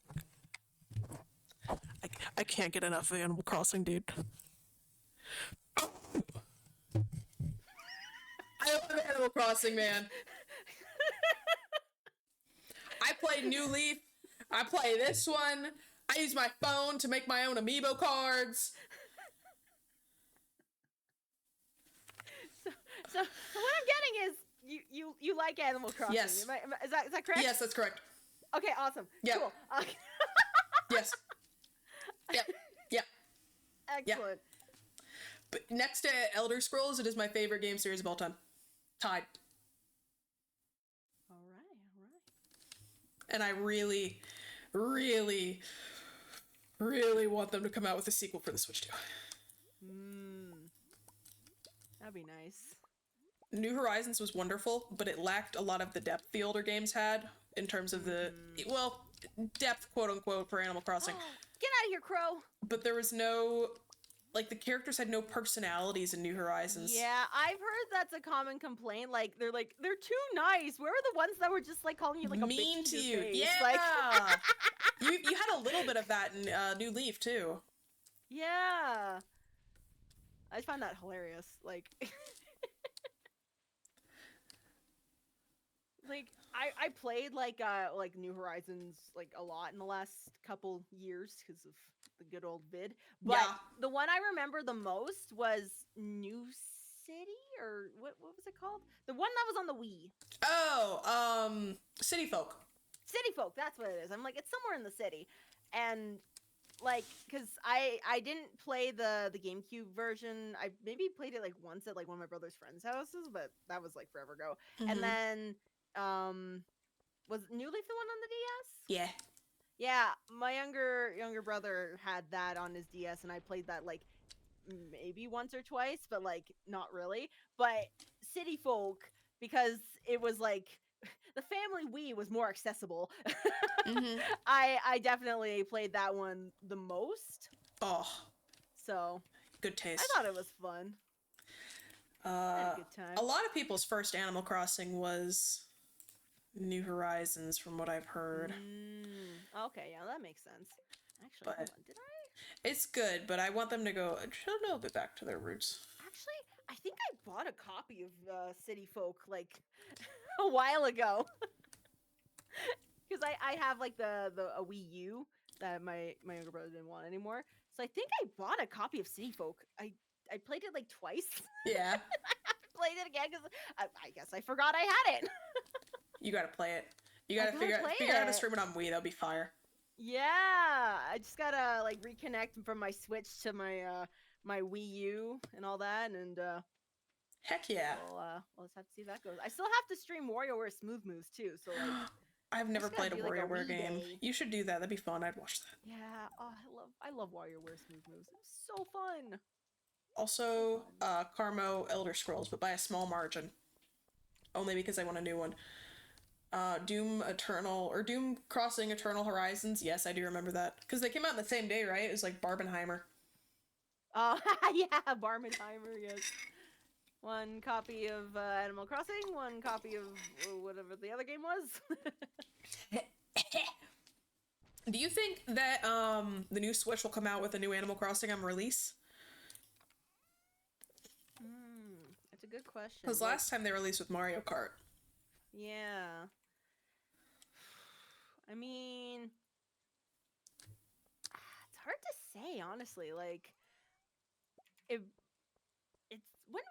I can't get enough of Animal Crossing, dude. I love Animal Crossing, man. I play New Leaf. I play this one. I use my phone to make my own amiibo cards. So what I'm getting is you like Animal Crossing. Yes. Is that correct? Yes, that's correct. Okay, awesome. Yep. Cool. Yes. Yeah. Excellent. But next to Elder Scrolls, it is my favorite game series of all time. Tied. All right. And I really, really, really want them to come out with a sequel for the Switch too. That'd be nice. New Horizons was wonderful, but it lacked a lot of the depth the older games had in terms of the, well, depth, quote unquote, for Animal Crossing. Get out of here, Crow! But there was no, like, the characters had no personalities in New Horizons. Yeah, I've heard that's a common complaint. Like, they're too nice. Where are the ones that were just, like, calling you, like, a mean bitch to your you? face? Yeah! Like... you had a little bit of that in New Leaf, too. Yeah. I find that hilarious. Like... Like I played like New Horizons like a lot in the last couple years because of the good old vid. But yeah. The one I remember the most was New City, or what was it called? The one that was on the Wii. Oh, City Folk. City Folk, that's what it is. I'm like, it's somewhere in the city, and like, cause I didn't play the GameCube version. I maybe played it like once at like one of my brother's friends' houses, but that was like forever ago. Mm-hmm. And then was New Leaf the one on the DS? Yeah, my younger brother had that on his DS, and I played that like maybe once or twice, but like not really. But City Folk, because it was like the family Wii was more accessible. Mm-hmm. I definitely played that one the most. Oh, so good taste. I thought it was fun. I had a good time. A lot of people's first Animal Crossing was New Horizons, from what I've heard. Okay, yeah, that makes sense. Actually, hold on, did I? It's good, but I want them to go a little bit back to their roots. Actually, I think I bought a copy of City Folk like a while ago. Because I have like a Wii U that my younger brother didn't want anymore. So I think I bought a copy of City Folk. I played it like twice. Yeah. I played it again because I guess I forgot I had it. You gotta play it. You gotta figure out how to stream it on Wii. That'll be fire. Yeah, I just gotta like reconnect from my Switch to my my Wii U and all that, and heck yeah. We'll just have to see how that goes. I still have to stream WarioWare Smooth Moves too, so like I've never played a WarioWare game. day. You should do that. That'd be fun. I'd watch that. Yeah, oh, I love WarioWare Smooth Moves. It's so fun. Also, Carmo Elder Scrolls, but by a small margin. Only because I want a new one. Doom Eternal or Doom Crossing Eternal Horizons. Yes, I do remember that because they came out on the same day, right? It was like Barbenheimer. Oh, yeah, Barbenheimer, yes. One copy of Animal Crossing, one copy of whatever the other game was. Do you think that the new Switch will come out with a new Animal Crossing on release? That's a good question. Because last time they released with Mario Kart. Yeah. I mean, it's hard to say, honestly. Like, it's when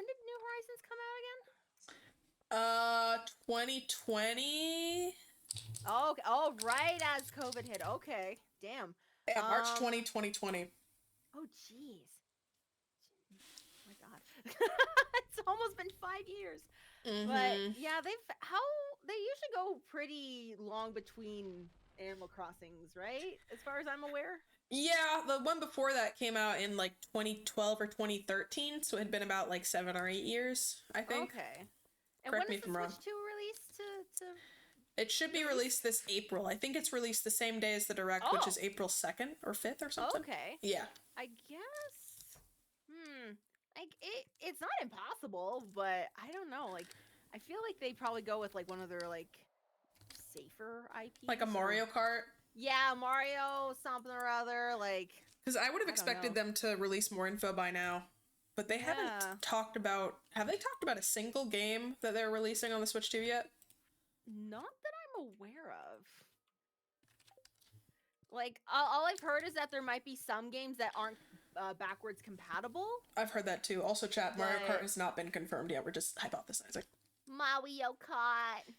did New Horizons come out again? 2020. Oh, okay. Oh, right as COVID hit. Okay, damn. Yeah, March 2020. Oh, jeez. Oh my God, it's almost been 5 years. But yeah, they usually go pretty long between Animal Crossings, right? As far as I'm aware. Yeah, the one before that came out in like 2012 or 2013, so it had been about like 7 or 8 years, I think. Okay. And Correct when me is if the I'm wrong. Switch 2 released to It should be released this April. I think it's released the same day as the Direct, which is April 2nd or 5th or something. Okay. Yeah. I guess. Like it's not impossible, but I don't know. Like I feel like they probably go with like one of their like safer IPs. Like a Mario Kart. Yeah, Mario something or other. Like because I would have expected them to release more info by now, but they haven't talked about. Have they talked about a single game that they're releasing on the Switch 2 yet? Not that I'm aware of. Like all I've heard is that there might be some games that aren't backwards compatible. I've heard that too. Also, chat, Mario Kart has not been confirmed yet. We're just hypothesizing. Mario Kart.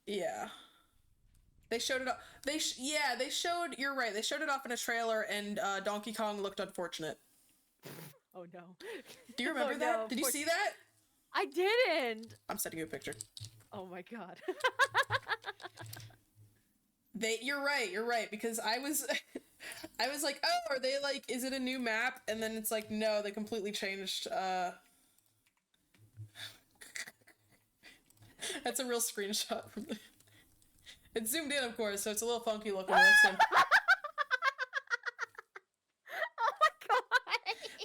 Yeah. They showed it off. They showed. You're right. They showed it off in a trailer, and Donkey Kong looked unfortunate. Oh no. Do you remember that? Did you see that? I didn't. I'm sending you a picture. Oh my God. You're right, because I was like, oh, are they like, is it a new map? And then it's like, no, they completely changed, that's a real screenshot from the... It's zoomed in, of course, so it's a little funky looking. That's him. Oh my God.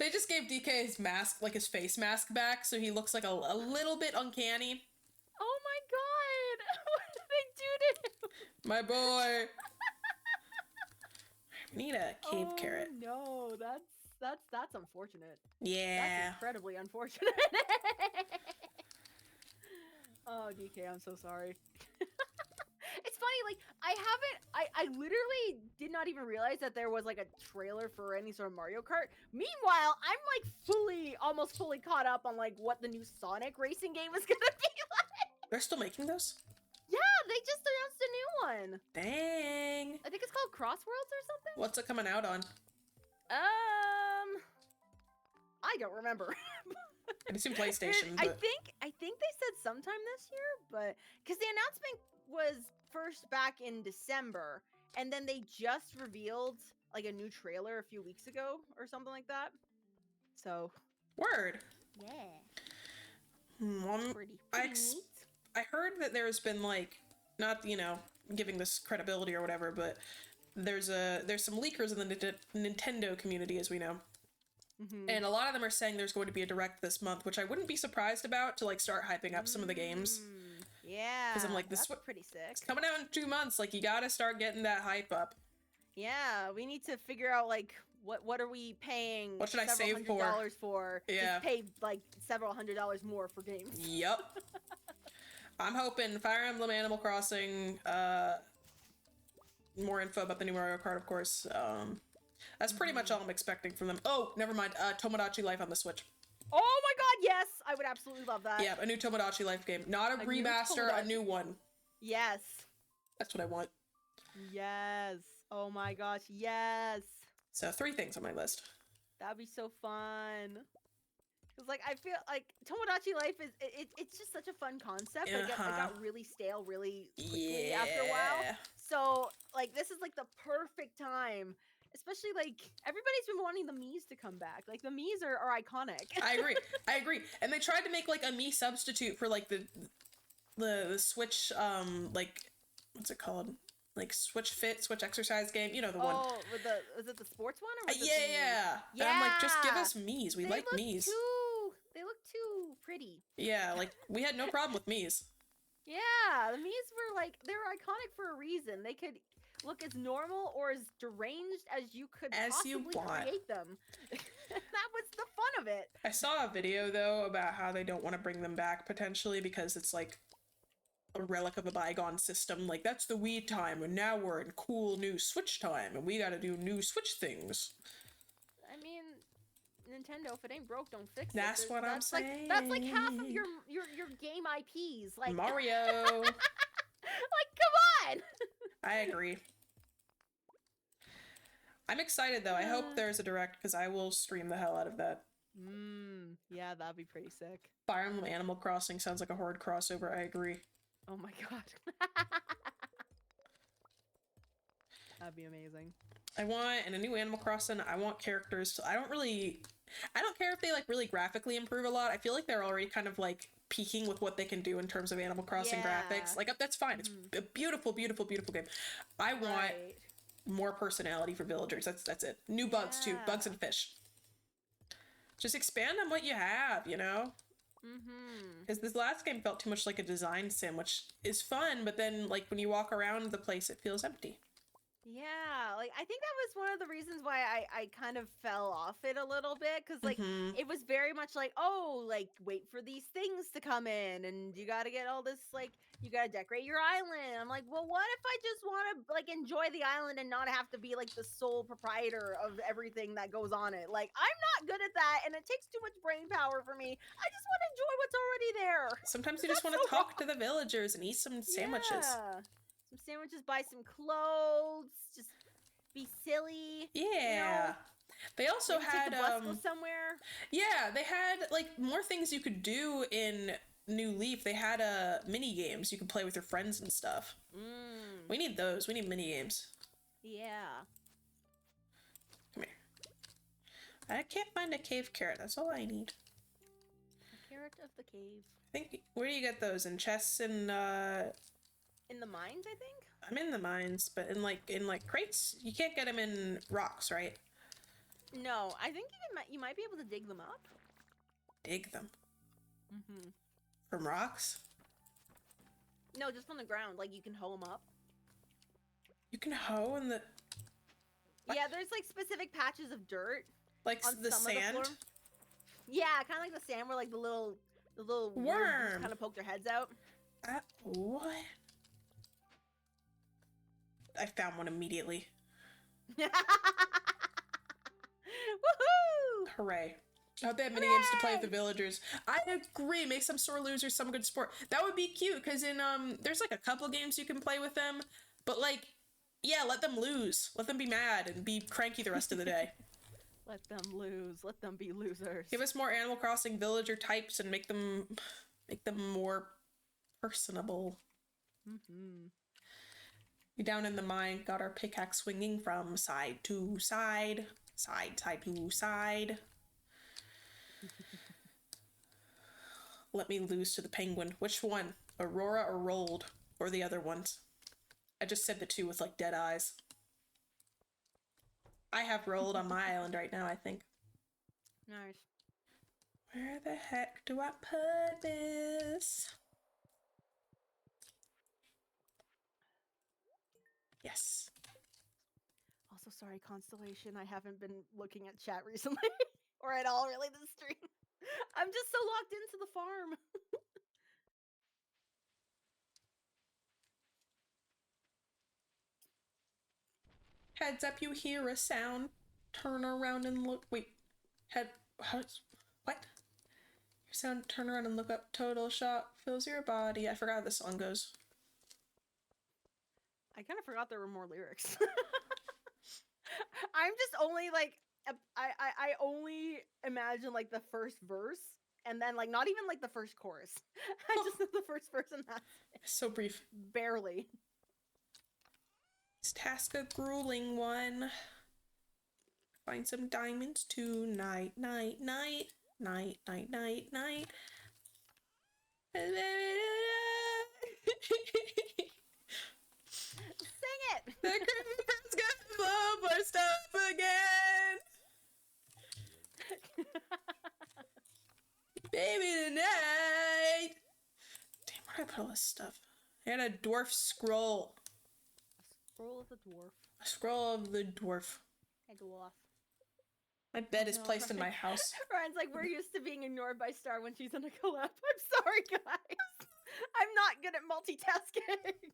They just gave DK his mask, like his face mask back, so he looks like a little bit uncanny. Oh my God. What did they do to him? My boy. We need a cave carrot. No, that's unfortunate. Yeah. That's incredibly unfortunate. Oh, DK, I'm so sorry. It's funny, like, I literally did not even realize that there was, like, a trailer for any sort of Mario Kart. Meanwhile, I'm, like, almost fully caught up on, like, what the new Sonic racing game is gonna be like. They're still making those? Yeah, they just announced a new one. Dang. I think it's called Crossworlds or something? What's it coming out on? I don't remember. I assume PlayStation, but... I think they said sometime this year, but because the announcement was first back in December, and then they just revealed like a new trailer a few weeks ago or something like that. So word. Yeah. Pretty neat. I heard that there's been like, not giving this credibility or whatever, but there's some leakers in the Nintendo community, as we know. And a lot of them are saying there's going to be a Direct this month, which I wouldn't be surprised about to like start hyping up some of the games. Yeah, because I'm like, this that's pretty sick. It's coming out in 2 months. Like, you gotta start getting that hype up. Yeah, we need to figure out like what are we paying? What should I save for? $100 for? Yeah, just pay like several $100s more for games. Yep. I'm hoping Fire Emblem, Animal Crossing, more info about the new Mario Kart, of course. That's pretty much all I'm expecting from them. Oh, never mind. Tomodachi Life on the Switch. Oh my God, yes! I would absolutely love that. Yeah, a new Tomodachi Life game. Not a remaster, a new one. Yes. That's what I want. Yes. Oh my gosh, yes. So 3 things on my list. That'd be so fun. Cause like I feel like Tomodachi Life is it's just such a fun concept. It got really stale really quickly after a while. So like this is like the perfect time. Especially, like, everybody's been wanting the Miis to come back. Like, the Miis are iconic. I agree. And they tried to make, like, a Mii substitute for, like, the the Switch like what's it called? Like Switch Fit, Switch Exercise game. You know the one. Oh, with the was it the sports one or was it Yeah, the... yeah. Yeah. And I'm like, just give us Mii's. We like Mii's. They look too pretty. Yeah, like we had no problem with Mii's. Yeah, the Mii's were like, they were iconic for a reason. They could look as normal or as deranged as you could possibly create them. That was the fun of it. I saw a video though about how they don't want to bring them back potentially because it's like a relic of a bygone system. Like that's the Wii time, and now we're in cool new Switch time, and we got to do new Switch things. I mean, Nintendo, if it ain't broke, don't fix it. That's what I'm saying. That's like half of your game IPs. Like Mario. like, come on. I agree. I'm excited though. I hope there's a direct because I will stream the hell out of that. Yeah, that'd be pretty sick. Fire Emblem Animal Crossing sounds like a horde crossover. I agree. Oh my god. That'd be amazing. I want, in a new Animal Crossing, I want characters. I don't care if they like really graphically improve a lot. I feel like they're already kind of like peaking with what they can do in terms of Animal Crossing graphics. Like that's fine. It's a beautiful, beautiful, beautiful game. I want more personality for villagers. That's it. New bugs too. Bugs and fish. Just expand on what you have, you know? Because this last game felt too much like a design sim, which is fun, but then like when you walk around the place, it feels empty. Yeah, like I think that was one of the reasons why I kind of fell off it a little bit, because like it was very much like, oh, like wait for these things to come in and you got to get all this, like you got to decorate your island. I'm like, well, what if I just want to like enjoy the island and not have to be like the sole proprietor of everything that goes on it? Like I'm not good at that, and it takes too much brain power for me. I just want to enjoy what's already there. Sometimes you just want to talk to the villagers and eat some sandwiches. Yeah. Some sandwiches, buy some clothes, just be silly. Yeah. You know? They also had take a bus, go somewhere. Yeah, they had like more things you could do in New Leaf. They had mini games you could play with your friends and stuff. We need those. We need mini games. Yeah. Come here. I can't find a cave carrot. That's all I need. A carrot of the cave. I think where do you get those? In chests and in the mines, I think? I'm in the mines, but in like crates? You can't get them in rocks, right? No, I think you might be able to dig them up. Dig them? From rocks? No, just on the ground. Like, you can hoe them up. You can hoe in the... What? Yeah, there's, like, specific patches of dirt. Like on the sand? Yeah, kind of like the sand where, like, the little worm kind of poke their heads out. What? I found one immediately. Woohoo! Hooray. I hope they have mini games to play with the villagers. I agree. Make some sore losers some good sport. That would be cute, because in, there's like a couple games you can play with them, but like, yeah, let them lose. Let them be mad and be cranky the rest of the day. Let them lose. Let them be losers. Give us more Animal Crossing villager types and make them more personable. We down in the mine, got our pickaxe swinging from side to side. Side to side. Let me lose to the penguin. Which one? Aurora or Rolled? Or the other ones? I just said the two with like dead eyes. I have Rolled on my island right now, I think. Nice. Where the heck do I put this? Yes. Also, sorry, Constellation. I haven't been looking at chat recently. Or at all, really, this stream. I'm just so locked into the farm. Heads up, you hear a sound. Turn around and look. Wait. What? Your sound, turn around and look up. Total shock fills your body. I forgot how this song goes. I kind of forgot there were more lyrics. I'm just only like, I only imagine like the first verse and then like not even like the first chorus. I just know the first verse and that's it. So brief. Barely. This task a grueling one. Find some diamonds tonight, night, night, night, night, night, night. Sing it. The creeper's gonna blow up our stuff again. Baby tonight. Damn, where did I put all this stuff? I had a dwarf scroll. A scroll of the dwarf. A scroll of the dwarf. A dwarf. My bed is No, placed in Ryan. my house. Ryan's like, we're used to being ignored by Star when she's in a collab. I'm sorry, guys. I'm not good at multitasking.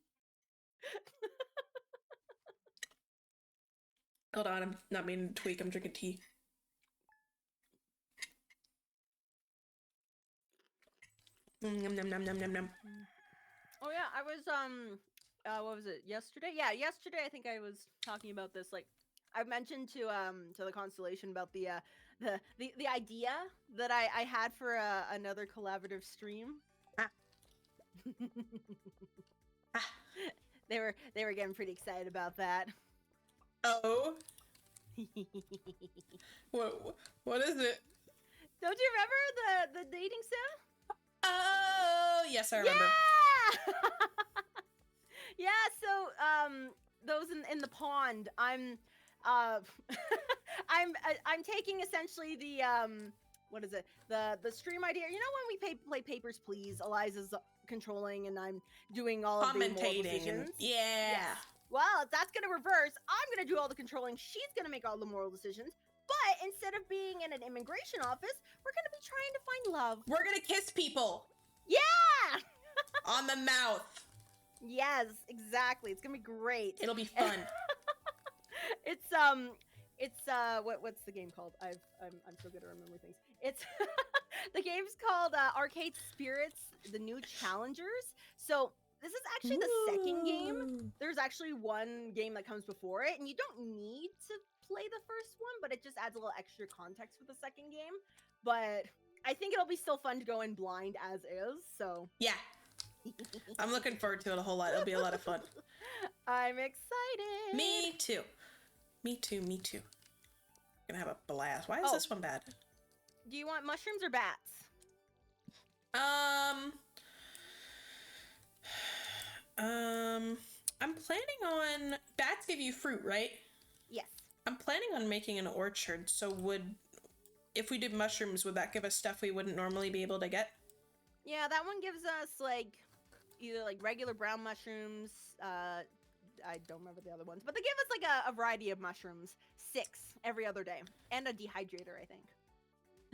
Hold on, I'm not meaning to tweak. I'm drinking tea. Nom nom nom nom nom nom. Oh yeah, I was what was it? Yesterday? Yeah, yesterday I think I was talking about this. Like, I mentioned to the Constellation about the idea that I had for another collaborative stream. Ah. Ah. They were getting pretty excited about that. Oh. What is it? Don't you remember the dating sim? Oh, yes, I remember. Yeah! Yeah, so those in the pond, I'm I'm taking essentially the what is it? The stream idea. You know when we play Papers, Please, Eliza's controlling and I'm doing all of the moral Commentating. decisions. Yeah. Yes. Well, if that's gonna reverse, I'm gonna do all the controlling. She's gonna make all the moral decisions. But instead of being in an immigration office, we're gonna be trying to find love. We're gonna kiss people. Yeah! On the mouth. Yes, exactly. It's gonna be great. It'll be fun. It's what's the game called? I'm so good at remembering things. It's the game's called Arcade Spirits: The New Challengers. So this is actually the second game. There's actually one game that comes before it, and you don't need to play the first one, but it just adds a little extra context for the second game. But I think it'll be still fun to go in blind as is. So Yeah. I'm looking forward to it a whole lot. It'll be a lot of fun. I'm excited. Me too. Me too. Me too. Gonna have a blast. Why is this one bad? Do you want mushrooms or bats? I'm planning on bats give you fruit, right? Yes. I'm planning on making an orchard. So if we did mushrooms, would that give us stuff we wouldn't normally be able to get? Yeah, that one gives us like either like regular brown mushrooms. I don't remember the other ones, but they give us like a variety of mushrooms, 6 every other day, and a dehydrator, I think.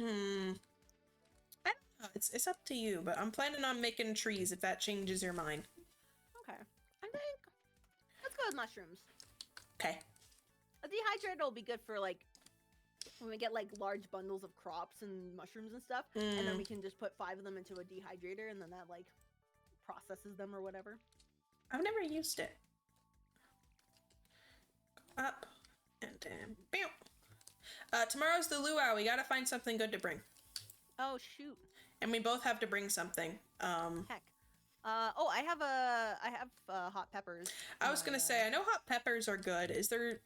I don't know. It's up to you, but I'm planning on making trees if that changes your mind. Okay, I think let's go with mushrooms. Okay. A dehydrator will be good for like when we get like large bundles of crops and mushrooms and stuff, and then we can just put 5 of them into a dehydrator, and then that like processes them or whatever. I've never used it. Up and then bam. Tomorrow's the luau. We gotta find something good to bring. Oh shoot. And we both have to bring something. Heck. I have hot peppers. I was gonna say, I know hot peppers are good. Is there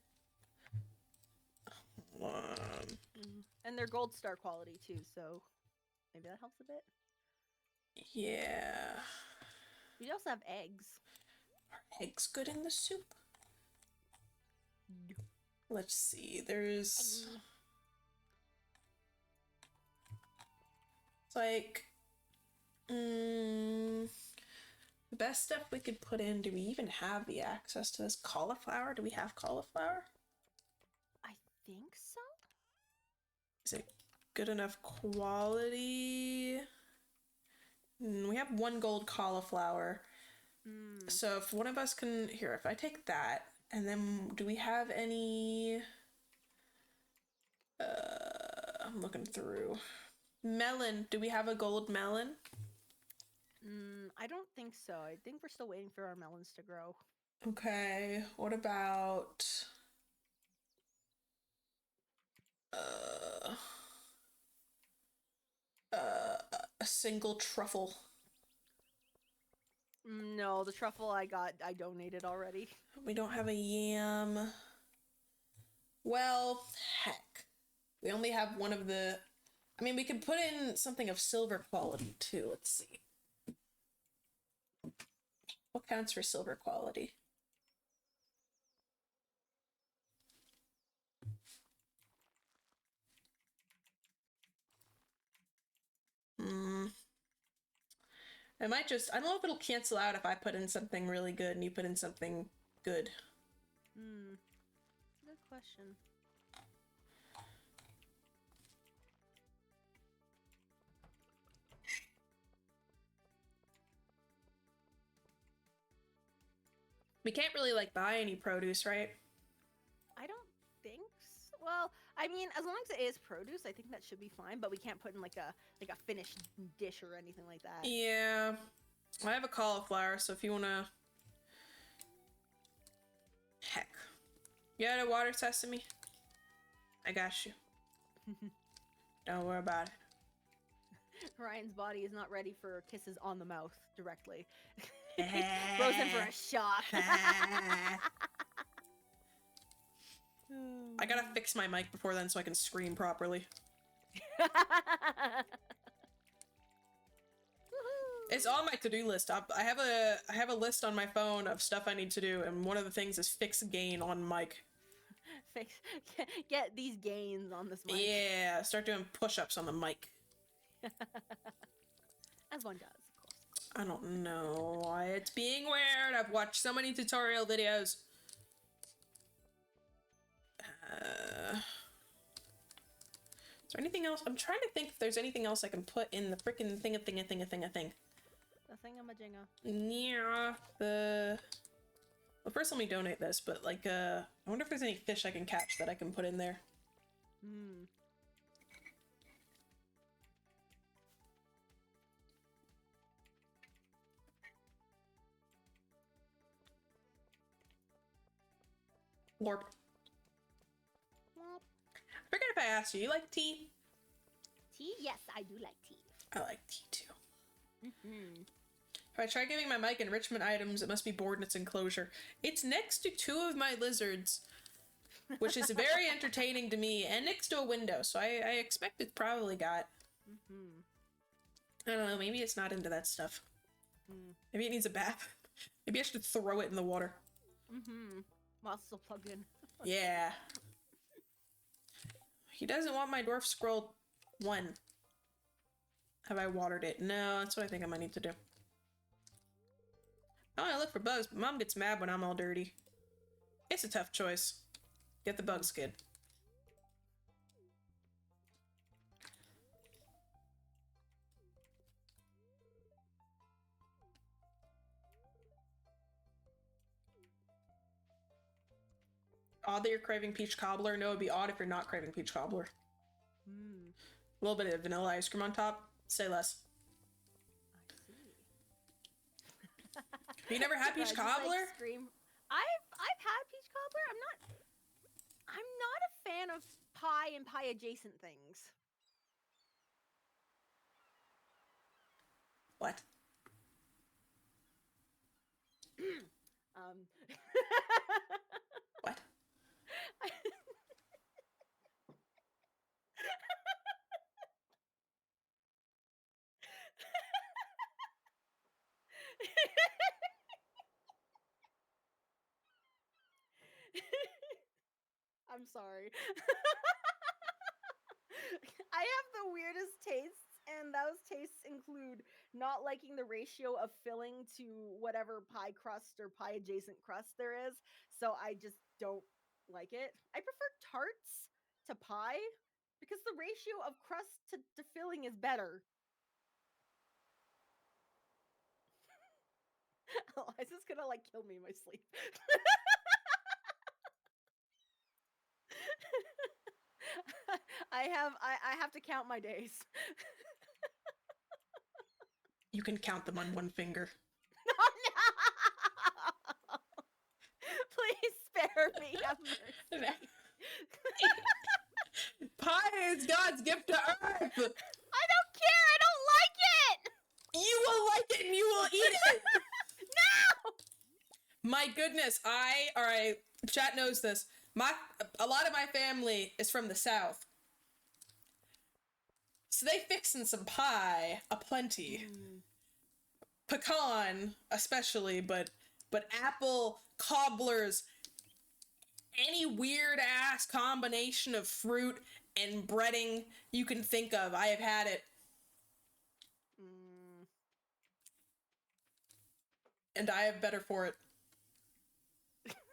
and they're gold star quality too, so maybe that helps a bit. Yeah. We also have eggs. Are eggs good in the soup? Let's see. There's it's like the best stuff we could put in. Do we even have the access to this? Cauliflower? Do we have cauliflower? I think so. Is it good enough quality? We have 1 gold cauliflower. So if one of us can... Here, if I take that, and then do we have any... I'm looking through. Melon. Do we have a gold melon? I don't think so. I think we're still waiting for our melons to grow. Okay. What about... a single truffle. No, the truffle I donated already. We don't have a yam. Well, heck. We only have one of the... I mean, we could put in something of silver quality, too. Let's see. What counts for silver quality? It might just, I don't know if it'll cancel out if I put in something really good and you put in something good. Good question. We can't really, like, buy any produce, right? I don't think so. Well, I mean, as long as it is produce, I think that should be fine. But we can't put in like a finished dish or anything like that. Yeah. I have a cauliflower, so if you wanna... Heck. You had a water sesame? I got you. Don't worry about it. Ryan's body is not ready for kisses on the mouth directly. Throws him for a shock. I gotta fix my mic before then so I can scream properly. It's on my to-do list. I have a list on my phone of stuff I need to do, and one of the things is fix gain on mic. Get these gains on this mic. Yeah, start doing push-ups on the mic. As one does, of course. I don't know why it's being weird. I've watched so many tutorial videos. Is there anything else? I'm trying to think if there's anything else I can put in the frickin' thing. The thingamajigga. Yeah, well, first let me donate this, but like, I wonder if there's any fish I can catch that I can put in there. Lorp. I forget if I asked you, you like tea? Tea? Yes, I do like tea. I like tea too. If I try giving my mic enrichment items, it must be bored in its enclosure. It's next to 2 of my lizards, which is very entertaining to me, and next to a window, so I expect it probably got... I don't know, maybe it's not into that stuff. Maybe it needs a bath. Maybe I should throw it in the water. While it's still plugged in. Yeah. He doesn't want my dwarf scroll 1. Have I watered it? No, that's what I think I might need to do. Oh, I look for bugs, but Mom gets mad when I'm all dirty. It's a tough choice. Get the bug skid. Odd that you're craving peach cobbler? No, it'd be odd if you're not craving peach cobbler. A little bit of vanilla ice cream on top. Say less. I see. You never had peach cobbler? Like, scream. I've had peach cobbler. I'm not a fan of pie and pie adjacent things. What? What? I'm sorry. I have the weirdest tastes, and those tastes include not liking the ratio of filling to whatever pie crust or pie adjacent crust there is, so I just don't like it. I prefer tarts to pie because the ratio of crust to filling is better. Eliza's gonna like kill me in my sleep. I have to count my days. You can count them on one finger. Oh, no! Please spare me. Have mercy. Pie is God's gift to earth! I don't care! I don't like it! You will like it and you will eat it! No! My goodness, alright, chat knows this. A lot of my family is from the South. So they fixin' some pie aplenty. pecan especially, but apple, cobblers, any weird ass combination of fruit and breading you can think of. I have had it. And I have better for it.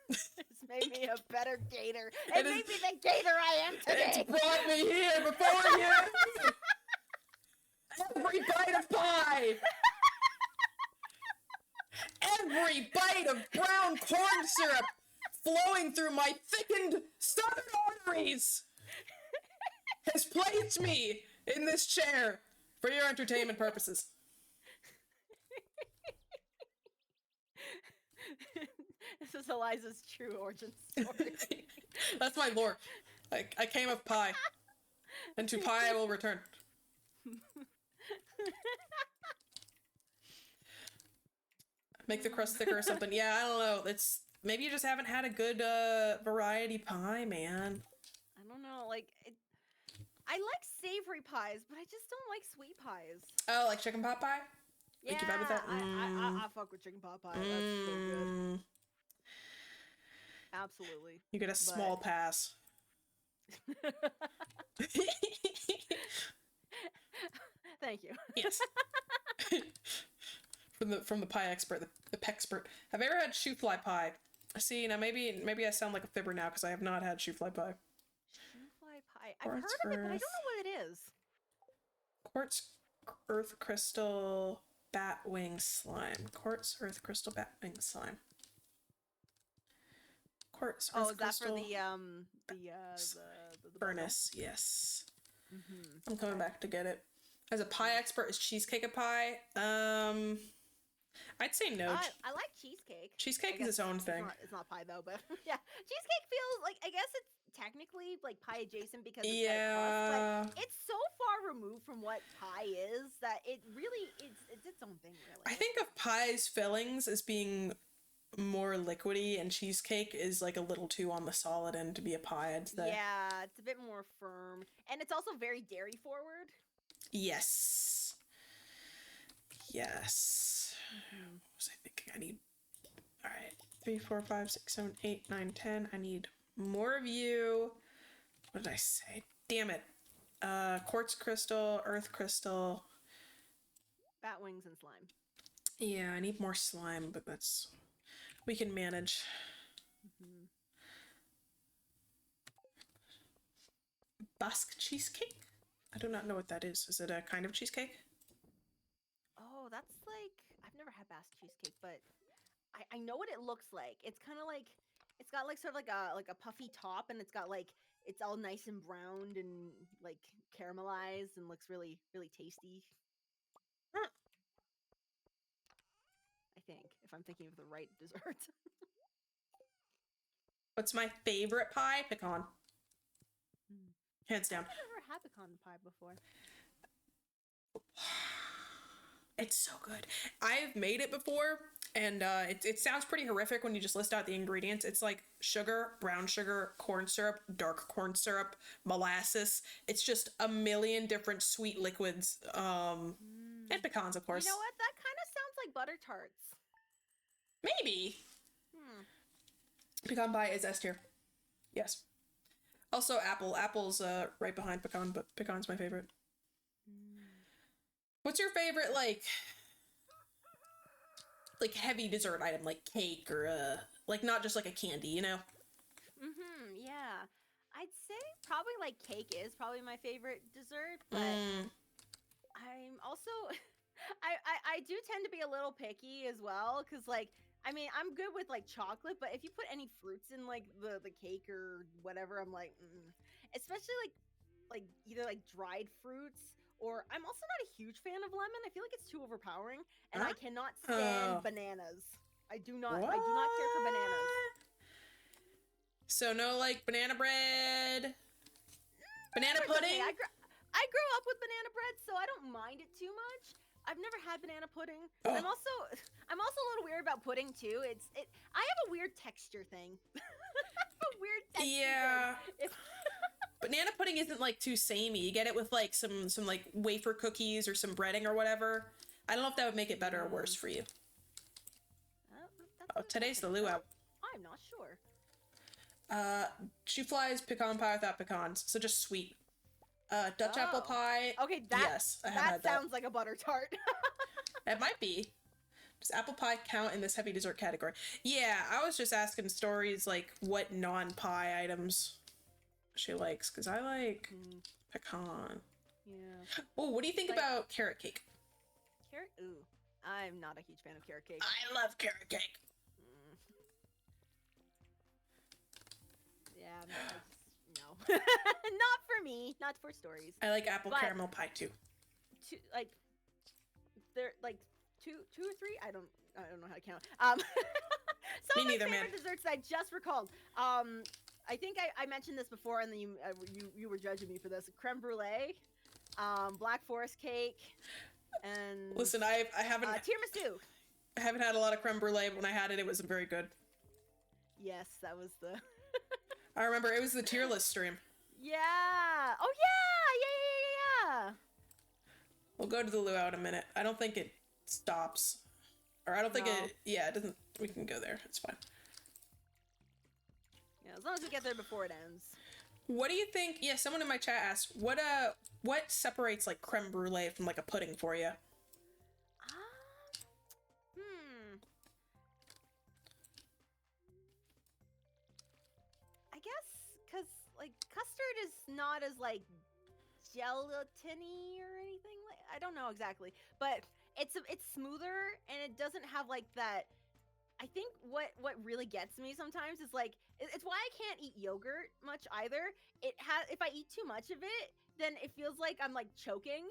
It's made me a better gator. It made me the gator I am today. It's brought me here before you. Every bite of pie. Every bite of brown corn syrup flowing through my thickened southern arteries has placed me in this chair for your entertainment purposes. This is Eliza's true origin story. That's my lore. I came of pie. And to pie I will return. Make the crust thicker or something. Yeah, I don't know. It's maybe you just haven't had a good variety pie, man. I don't know, like I like savory pies, but I just don't like sweet pies. Oh, like chicken pot pie? Yeah, Like you vibe with that? I fuck with chicken pot pie. That's so good. Absolutely. You get a small pass. Thank you. Yes. from the pie expert, the pexpert. Have you ever had shoe fly pie? See, now maybe I sound like a fibber now because I have not had shoe fly pie. Shoe fly pie. I've heard of it, but I don't know what it is. Quartz, earth crystal, bat wing slime. Quartz, earth crystal, bat wing slime. Quartz, earth crystal. Is that for the furnace? Yes. Mm-hmm. I'm coming back to get it. As a pie expert, is cheesecake a pie? I'd say no. I like cheesecake. Cheesecake is its own thing. It's not pie though, but yeah, cheesecake feels like, I guess it's technically like pie adjacent because it's got a crust, but it's so far removed from what pie is that it really it's its own thing. Really, I think of pie's fillings as being more liquidy, and cheesecake is like a little too on the solid end to be a pie. Yeah, it's a bit more firm, and it's also very dairy forward. Yes. Yes. What was I thinking? I need... Alright. 3, 4, 5, 6, 7, 8, 9, 10. I need more of you. What did I say? Damn it. Quartz crystal, earth crystal. Bat wings and slime. Yeah, I need more slime, but that's... We can manage. Basque cheesecake? I do not know what that is. Is it a kind of cheesecake? Oh, that's like... I've never had Basque cheesecake, but I know what it looks like. It's kind of like... It's got like sort of like a puffy top, and it's got like... It's all nice and browned and like caramelized and looks really, really tasty. Huh. I think, if I'm thinking of the right dessert. What's my favorite pie? Pecan. Hands down. I've never had pecan pie before. It's so good. I've made it before, and it sounds pretty horrific when you just list out the ingredients. It's like sugar, brown sugar, corn syrup, dark corn syrup, molasses. It's just a million different sweet liquids, and pecans, of course. You know what? That kind of sounds like butter tarts. Maybe. Pecan pie is S tier. Yes. Also, apple. Apple's right behind pecan, but pecan's my favorite. What's your favorite, like heavy dessert item, like cake or like not just like a candy, you know? Yeah. I'd say probably like cake is probably my favorite dessert, but I'm also I do tend to be a little picky as well, because like, I mean, I'm good with like chocolate, but if you put any fruits in like the cake or whatever, I'm like, especially like either like dried fruits, or I'm also not a huge fan of lemon. I feel like it's too overpowering, and I cannot stand bananas. I do not care for bananas. So no like banana bread, banana pudding. Okay. I grew up with banana bread, so I don't mind it too much. I've never had banana pudding. Oh. I'm also a little weird about pudding too. I have a weird texture thing. A weird texture. Yeah. Banana pudding isn't like too samey. You get it with like some like wafer cookies or some breading or whatever. I don't know if that would make it better or worse for you. Oh, today's the luau. I'm not sure. She flies pecan pie without pecans, so just sweet. Dutch apple pie. Okay, that yes, I have had that. sounds like a butter tart. It might be. Does apple pie count in this heavy dessert category? Yeah, I was just asking Stories like what non-pie items she likes, because I like pecan. Yeah. Oh, what do you think about carrot cake? Carrot? Ooh, I'm not a huge fan of carrot cake. I love carrot cake. Yeah, no. Not for me. Not for Stories. I like apple caramel pie too. They're like two or three. I don't know how to count. Some Me of my neither, favorite desserts I just recalled. I think I mentioned this before, and then you were judging me for this. Creme brulee, black forest cake, and listen, I haven't tiramisu. I haven't had a lot of creme brulee, but when I had it, it wasn't very good. Yes, that was the. I remember it was the tier list stream. Yeah. Oh yeah. We'll go to the luau in a minute. I don't think it stops, or I don't think it. Yeah, it doesn't. We can go there. It's fine. Yeah, as long as we get there before it ends. What do you think? Yeah, someone in my chat asked, what separates like creme brulee from like a pudding for you? I guess because like custard is not as like gelatiny or anything. Like I don't know exactly, but it's smoother and it doesn't have like that. I think what really gets me sometimes is like it's why I can't eat yogurt much either. It has if I eat too much of it, then it feels like I'm like choking.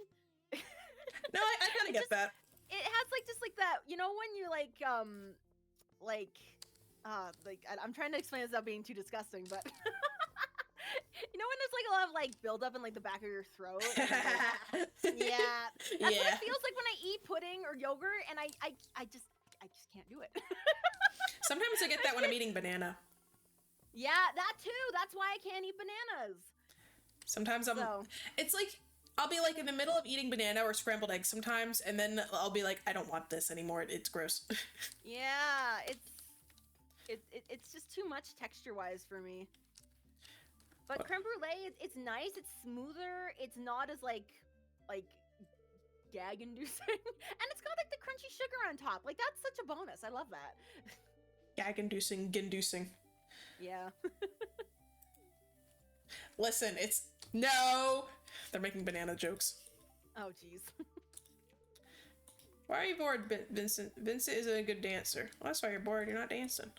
No, I kind of get that. It has like just like that, you know, when you're like I'm trying to explain this without being too disgusting, but you know when there's like a lot of like buildup in like the back of your throat. Yeah, that's what it feels like when I eat pudding or yogurt, and I just can't do it. Sometimes I get that when I'm eating banana. Yeah, that too. That's why I can't eat bananas. Sometimes it's like, I'll be like in the middle of eating banana or scrambled eggs sometimes, and then I'll be like, I don't want this anymore. It's gross. Yeah, it's just too much texture-wise for me. But creme brulee, it's nice. It's smoother. It's not as like gag-inducing, and it's got like the crunchy sugar on top. Like that's such a bonus. I love that. Gag-inducing, gin-inducing. Yeah. Listen, no. They're making banana jokes. Oh jeez. Why are you bored, Vincent? Vincent is a good dancer. Well, that's why you're bored. You're not dancing.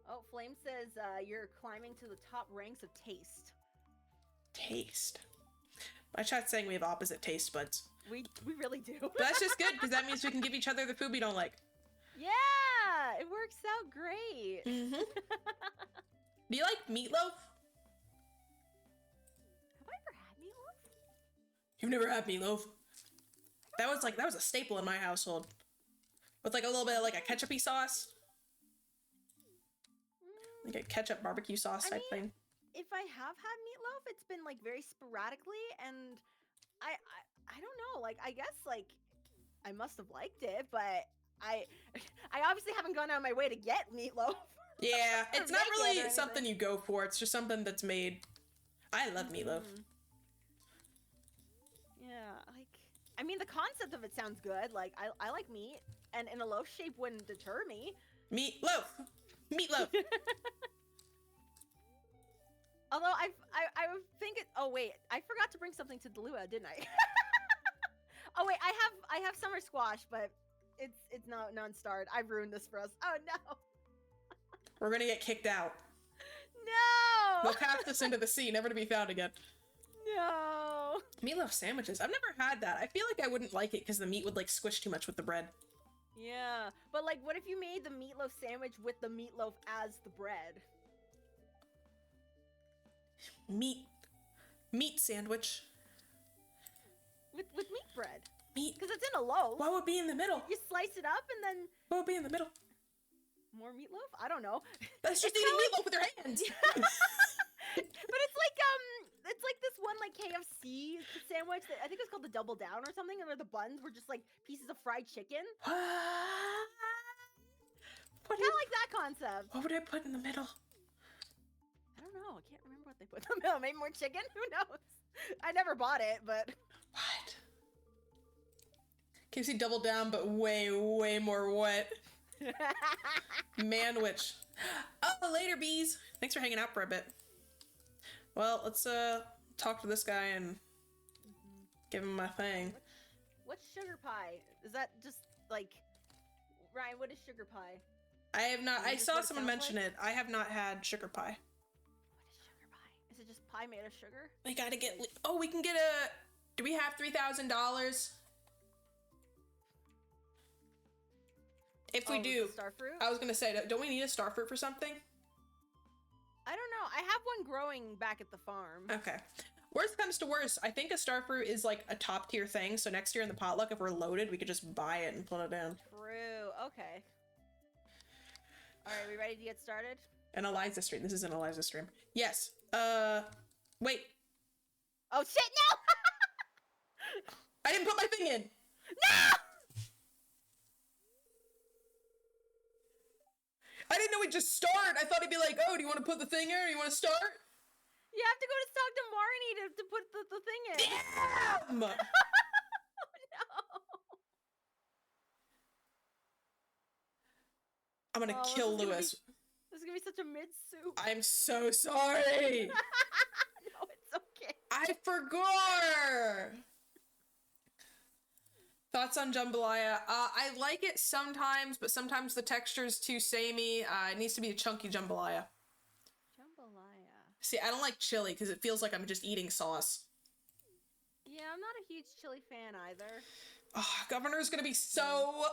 Oh, Flame says you're climbing to the top ranks of taste. Taste. My chat's saying we have opposite taste buds. We really do. But that's just good, because that means we can give each other the food we don't like. Yeah! It works out great. Mm-hmm. Do you like meatloaf? Have I ever had meatloaf? You've never had meatloaf? That was a staple in my household. With like a little bit of like a ketchup-y sauce. Like a ketchup barbecue sauce type thing. If I have had meatloaf, it's been like very sporadically, and I don't know. Like I guess like I must have liked it, but I obviously haven't gone out of my way to get meatloaf. Yeah, it's not really something you go for. It's just something that's made. I love meatloaf. Yeah, like I mean the concept of it sounds good. Like I like meat, and in a loaf shape wouldn't deter me. Meatloaf. Although I think it. Oh wait, I forgot to bring something to the luau, didn't I? Oh wait, I have summer squash, but it's not non-starred. I've ruined this for us. Oh no. We're gonna get kicked out. No. We'll cast this into the sea, never to be found again. No. Meatloaf sandwiches. I've never had that. I feel like I wouldn't like it because the meat would like squish too much with the bread. Yeah, but like, what if you made the meatloaf sandwich with the meatloaf as the bread? Meat sandwich. With meat bread. Meat. Because it's in a loaf. What would be in the middle? You slice it up and then... What would be in the middle? More meatloaf? I don't know. That's just eating meatloaf with your hands. But it's like this one like KFC sandwich that I think it's called the double down or something, and the buns were just like pieces of fried chicken. What? Kind of like that concept. What would I put in the middle? I don't know. I can't remember what they put in the middle. Maybe more chicken? Who knows? I never bought it, but... What? KFC double down, but way, way more wet. Manwich. Oh, later, bees. Thanks for hanging out for a bit. Well, let's talk to this guy and give him my thing. What's sugar pie? Is that just like... Ryan, what is sugar pie? I have not. I saw someone mention it. I have not had sugar pie. What is sugar pie? Is it just pie made of sugar? We gotta get. Oh, we can get a. Do we have $3,000? If we do, starfruit. I was gonna say, don't we need a starfruit for something? I don't know. I have one growing back at the farm. Okay. Worst comes to worst, I think a starfruit is like a top tier thing. So next year in the potluck, if we're loaded, we could just buy it and put it in. True. Okay. All right, we ready to get started? An Eliza stream. This is an Eliza stream. Yes. Wait. Oh shit! No! I didn't put my thing in. No! I didn't know we'd just start. I thought it'd be like, oh, do you want to put the thing in or you want to start? You have to go to talk to Marnie to put the thing in. Damn! No. I'm gonna kill Lewis. This is gonna be such a mid soup. I'm so sorry. No, it's okay. I forgot. Thoughts on jambalaya? I like it sometimes, but sometimes the texture's too samey. It needs to be a chunky jambalaya. Jambalaya. See, I don't like chili because it feels like I'm just eating sauce. Yeah, I'm not a huge chili fan either. Oh, Governor's gonna be so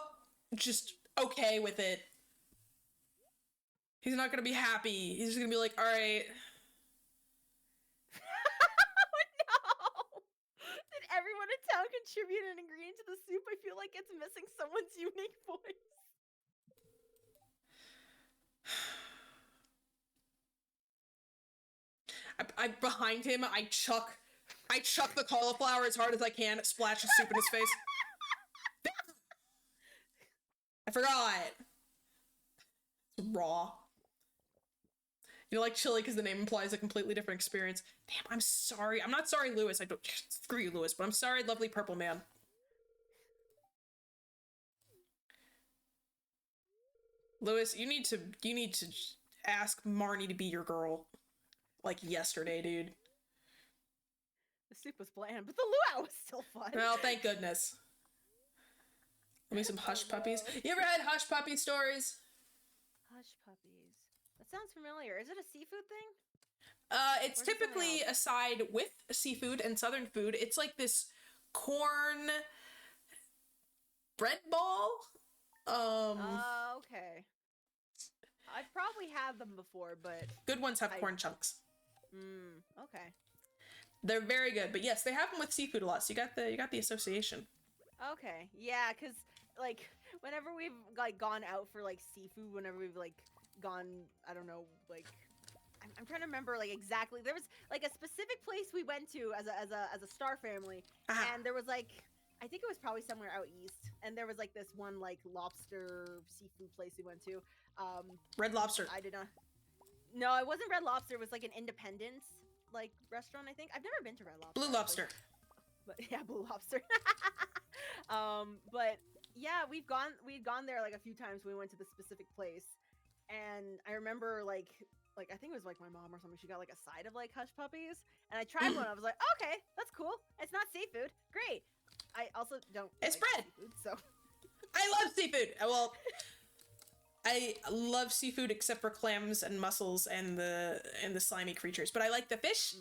just okay with it. He's not gonna be happy. He's just gonna be like, all right. No! Did everyone in town contribute an ingredient to the soup? I feel like it's missing someone's unique voice. I behind him, I chuck the cauliflower as hard as I can, splash the soup in his face. I forgot. It's raw. You know, like chili because the name implies a completely different experience. Damn, I'm sorry. I'm not sorry, Lewis. I don't screw you, Lewis, but I'm sorry, lovely purple man. Lewis, you need to ask Marnie to be your girl. Like yesterday, dude. The soup was bland, but the luau was still fun. Well, thank goodness. Let me some hush puppies. You ever had hush puppy stories? Hush puppies. That sounds familiar. Is it a seafood thing? It's typically a side with seafood and southern food. It's like this corn bread ball. Okay. I've probably had them before, but good ones have corn chunks. Okay. They're very good, but yes, they have them with seafood a lot. So you got the association. Okay. Yeah, cuz like whenever we've like gone out for like seafood, whenever we've like gone, I don't know, like I'm trying to remember like exactly. There was like a specific place we went to as a star family, and there was like I think it was probably somewhere out east, and there was like this one like lobster seafood place we went to. Red Lobster. I did not. No, it wasn't Red Lobster. It was like an Independence like restaurant. I think I've never been to Red Lobster. Blue Lobster. But yeah, Blue Lobster. But yeah, we'd gone there like a few times when we went to the specific place, and I remember like I think it was like my mom or something. She got like a side of like hush puppies, and I tried one. I was like, okay, that's cool. It's not seafood. Great. I also don't. It's like bread. Seafood, so. I love seafood. Well, I love seafood except for clams and mussels and the slimy creatures. But I like the fish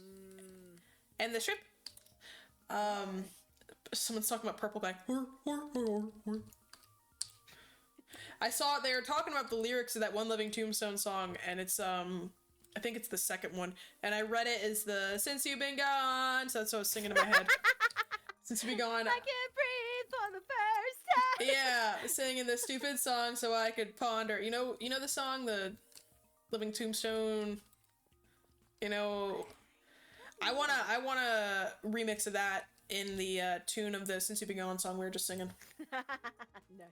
and the shrimp. Someone's talking about purple guy. I saw they were talking about the lyrics of that One Living Tombstone song, and it's I think it's the second one, and I read it as the Since You've Been Gone, so that's what I was singing in my head. Since you've been gone, I can't breathe for the first time. Yeah, singing this stupid song so I could ponder. You know the song, the Living Tombstone. You know, I wanna remix of that in the tune of the Since You've Been Gone song we were just singing. Nice.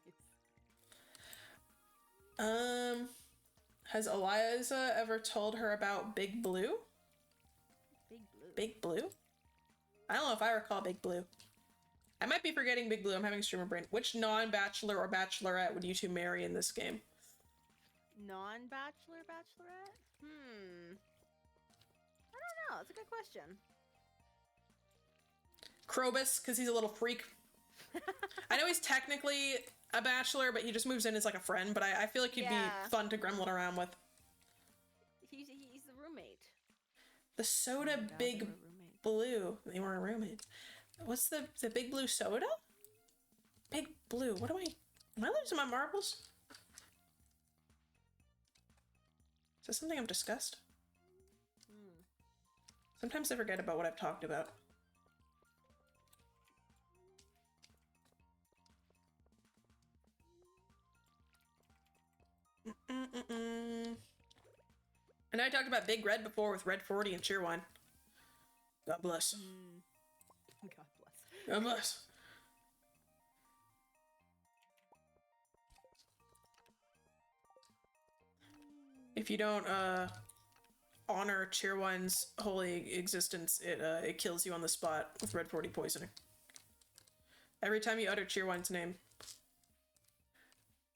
Has Eliza ever told her about Big Blue? Big Blue. Big Blue? I don't know if I recall Big Blue. I might be forgetting Big Blue. I'm having streamer brain. Which non-bachelor or bachelorette would you two marry in this game? Non-bachelor, bachelorette? I don't know. That's a good question. Krobus, because he's a little freak. I know he's technically a bachelor, but he just moves in as like a friend, but I feel like he'd be fun to gremlin around with. He's the roommate. The soda Big Blue. They were a roommate. What's the Big Blue soda? Big Blue. What am I losing my marbles? Is this something I've discussed? Sometimes I forget about what I've talked about. And I talked about Big Red before with Red 40 and Cheerwine. God bless. God bless. God bless. If you don't honor Cheerwine's holy existence, it kills you on the spot with Red 40 poisoning. Every time you utter Cheerwine's name,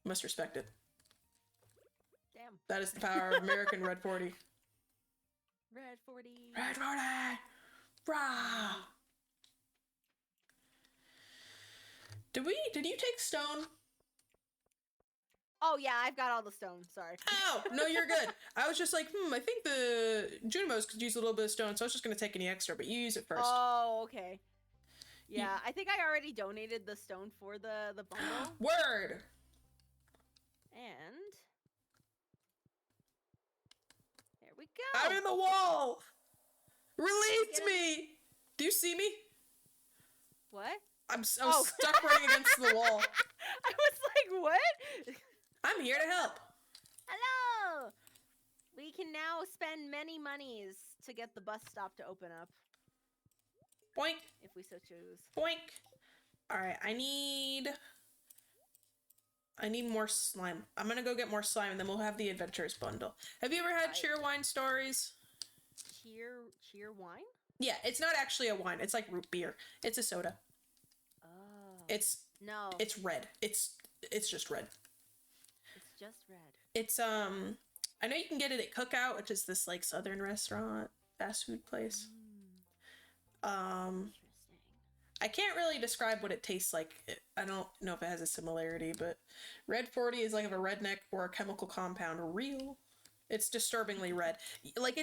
you must respect it. Damn. That is the power of American Red 40. Red 40. Red 40! Rah! Did you take stone? Oh yeah, I've got all the stone. Sorry. Oh, no, you're good. I was just like, I think the junimos could use a little bit of stone, so I was just gonna take any extra, but you use it first. Oh, okay. Yeah, I think I already donated the stone for the bundle. Word! And there we go. I'm in the wall! Release me! Do you see me? What? I'm stuck running against the wall. I was like, what? I'm here to help. Hello! We can now spend many monies to get the bus stop to open up. Boink. If we so choose. Boink. Alright, I need more slime. I'm gonna go get more slime and then we'll have the adventures bundle. Have you ever had Cheerwine stories? Cheer wine? Yeah, it's not actually a wine. It's like root beer. It's a soda. Oh. It's red. It's just red. It's just red. It's I know you can get it at Cookout, which is this like southern restaurant, fast food place. Interesting. I can't really describe what it tastes like. I don't know if it has a similarity, but Red 40 is like of a redneck or a chemical compound real. It's disturbingly red. Like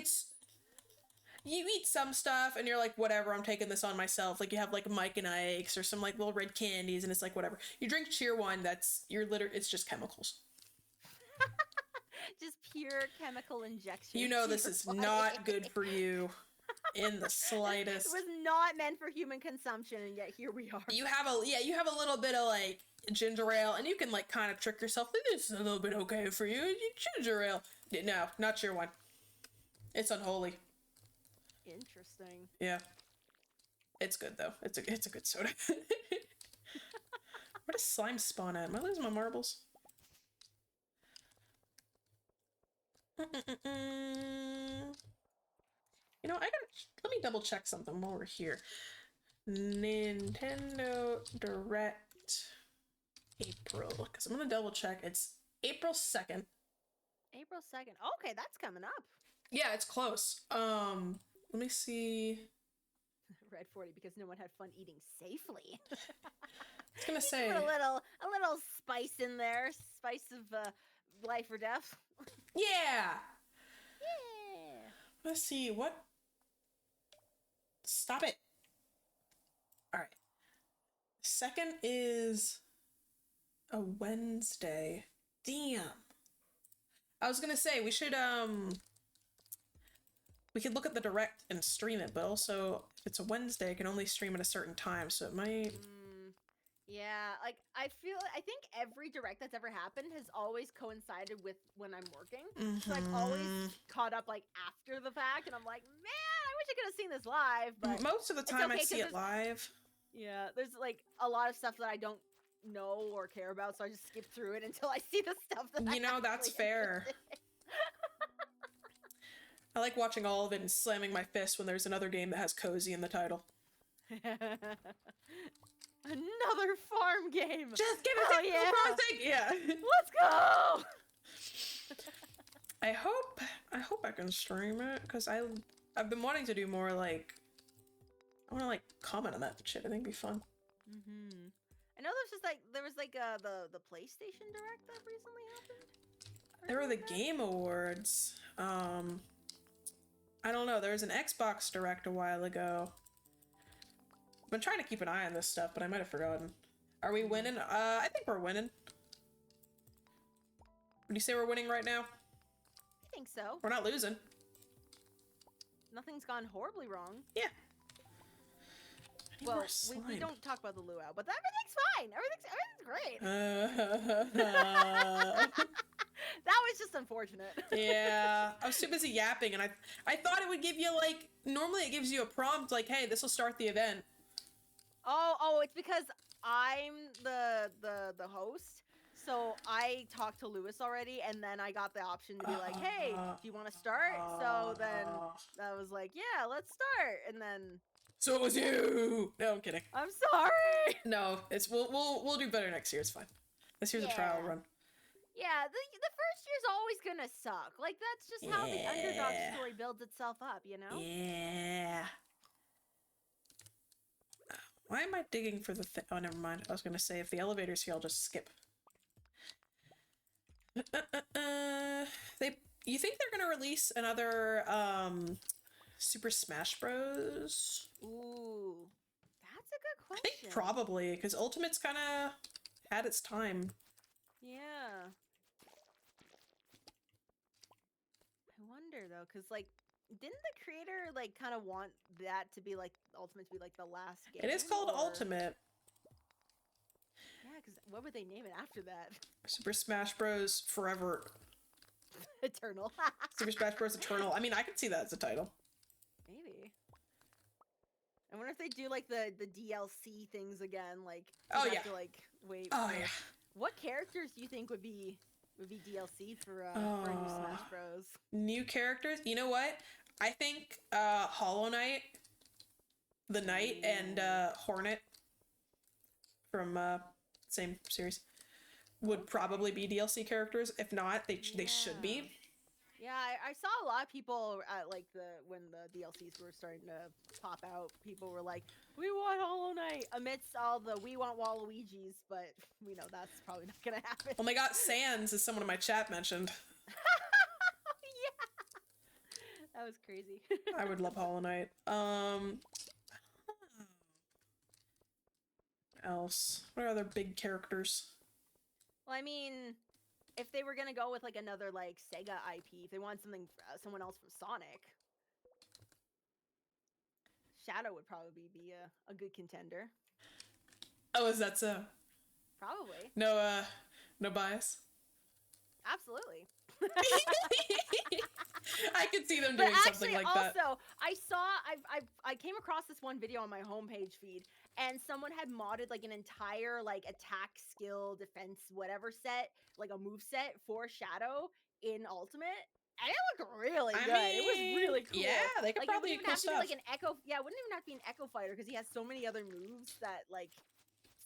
you eat some stuff and you're like, whatever, I'm taking this on myself. Like you have like Mike and Ike's or some like little red candies and it's like whatever. You drink Cheerwine, it's just chemicals. Just pure chemical injection. You know this is not good for you in the slightest. It was not meant for human consumption and yet here we are. You have a little bit of like ginger ale and you can like kind of trick yourself. This is a little bit okay for you. Ginger ale. No, not Cheerwine. It's unholy. Interesting. Yeah. It's good though. It's a good soda. Where does slime spawn at? Am I losing my marbles? You know, let me double check something while we're here. Nintendo Direct April, because I'm gonna double check. It's April 2nd. April 2nd. Okay, that's coming up. Yeah, it's close. Let me see. Red 40 because no one had fun eating safely. I was gonna say a little spice in there, spice of life or death. Yeah. Yeah. Let's see what. Stop it. All right. 2nd is a Wednesday. Damn. I was gonna say we should we could look at the direct and stream it, but also if it's a Wednesday, I can only stream at a certain time, so it might. Yeah, like I think every direct that's ever happened has always coincided with when I'm working. So I've always caught up like after the fact, and I'm like, man, I wish I could have seen this live. But most of the time I see it live. Yeah, there's like a lot of stuff that I don't know or care about, so I just skip through it until I see the stuff that You know, that's fair. I like watching all of it and slamming my fist when there's another game that has cozy in the title. Another farm game. Just give Oh, it to yeah. Crossing! Yeah. Let's go! I hope I can stream it, because I've been wanting to do more, like, I want to, like, comment on that shit. I think it'd be fun. Mm-hmm. I know there was like the PlayStation Direct that recently happened. There were the Game Awards. I don't know. There was an Xbox Direct a while ago. I've been trying to keep an eye on this stuff, but I might have forgotten. Are we winning? I think we're winning. Would you say we're winning right now? I think so. We're not losing. Nothing's gone horribly wrong. Yeah. Well, we don't talk about the luau, but everything's fine. Everything's great. That was just unfortunate. Yeah, I was too busy yapping, and I thought it would give you, like, normally it gives you a prompt like, hey, this will start the event. Oh, it's because I'm the host. So I talked to Lewis already, and then I got the option to be like, hey, do you want to start? So then I was like, yeah, let's start. And then so it was you. No, I'm kidding. I'm sorry. No, we'll do better next year. It's fine. This year's a trial run. Yeah, the first year's always gonna suck. Like, that's just how the underdog story builds itself up, you know? Yeah. Why am I digging for the thing? Oh, never mind. I was gonna say, if the elevator's here, I'll just skip. You think they're gonna release another, Super Smash Bros? Ooh, that's a good question. I think probably, because Ultimate's kind of had its time. Yeah. I wonder though, because like, didn't the creator like kind of want that to be like Ultimate to be like the last game? It is called Ultimate. Yeah, because what would they name it after that? Super Smash Bros. Forever. Eternal. Super Smash Bros. Eternal. I mean, I could see that as a title. Maybe. I wonder if they do like the DLC things again. Like, oh you yeah. have to, like, wait. Oh for... yeah. What characters do you think would be DLC for a new Smash Bros? New characters? You know what? I think Hollow Knight, the Knight, and Hornet from same series would probably be DLC characters. If not, they should be. Yeah, I saw a lot of people at like when the DLCs were starting to pop out. People were like, "We want Hollow Knight," amidst all the "We want Waluigi's," but we know that's probably not gonna happen. Oh my God, Sans is someone in my chat mentioned. Yeah, that was crazy. I would love Hollow Knight. Else? What are other big characters? Well, I mean, if they were gonna go with like another like Sega IP, if they want something, someone else from Sonic, Shadow would probably be a good contender. Oh, is that so? Probably. No bias? Absolutely. I could see them doing something like that. Also, I came across this one video on my homepage feed, and someone had modded like an entire like attack, skill, defense, whatever set, like a move set for Shadow in Ultimate. And it looked really good. It was really cool. Yeah, they could like, probably it wouldn't even cool have to stuff. be like an Echo. Yeah, it wouldn't even have to be an Echo Fighter because he has so many other moves that like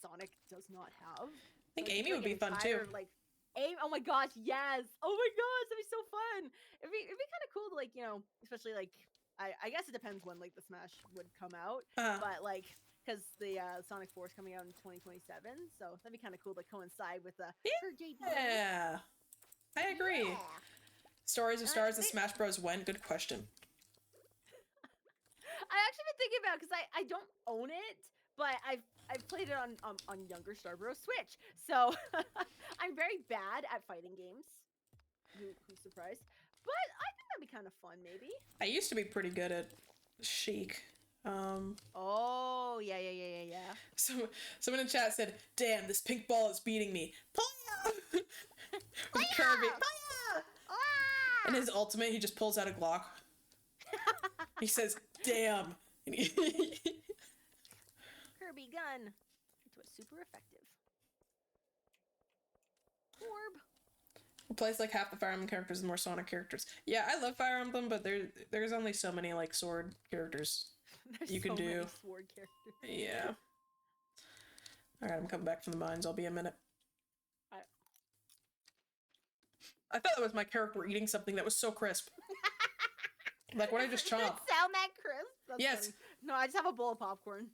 Sonic does not have. I think So Amy would be fun too. like, Amy, oh my gosh, yes! Oh my gosh, that'd be so fun. It'd be kind of cool to like, you know, especially like I guess it depends when like the Smash would come out, but like because the Sonic 4 is coming out in 2027, so that'd be kind of cool to coincide with the her debut. Yeah, I agree. Yeah. Stories of Stars and Smash Bros. When? Good question. I actually been thinking about because I don't own it, but I've played it on younger Star Bros Switch, so I'm very bad at fighting games. Who's surprised? But I think that'd be kind of fun, maybe. I used to be pretty good at Sheik. Oh yeah. So someone in chat said, "Damn, this pink ball is beating me." Playa! With Kirby. Playa! Ah! And his ultimate, he just pulls out a Glock. He says, "Damn." Kirby gun. It was super effective. Orb. It plays like half the Fire Emblem characters and more Sonic characters. Yeah, I love Fire Emblem, but there's only so many like sword characters you can do. Many sword characters. Yeah. Alright, I'm coming back from the mines. I'll be a minute. I thought that was my character eating something that was so crisp. Like what I just chomped. Does it sound that crisp? That's yes. Funny. No, I just have a bowl of popcorn.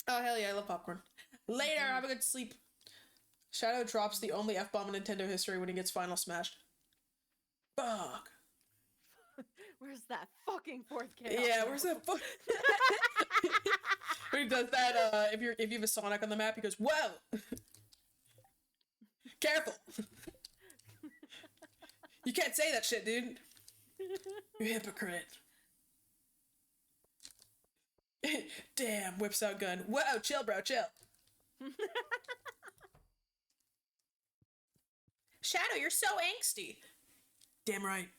Oh, hell yeah, I love popcorn. Later, have a good sleep. Shadow drops the only F-bomb in Nintendo history when he gets final smashed. Fuck. Where's that fucking fourth chaos? Yeah, where's that fuck? When he does that, if you have a Sonic on the map, he goes, whoa! Careful! You can't say that shit, dude. You hypocrite. Damn, whips out gun. Whoa, chill, bro, chill. Shadow, you're so angsty. Damn right.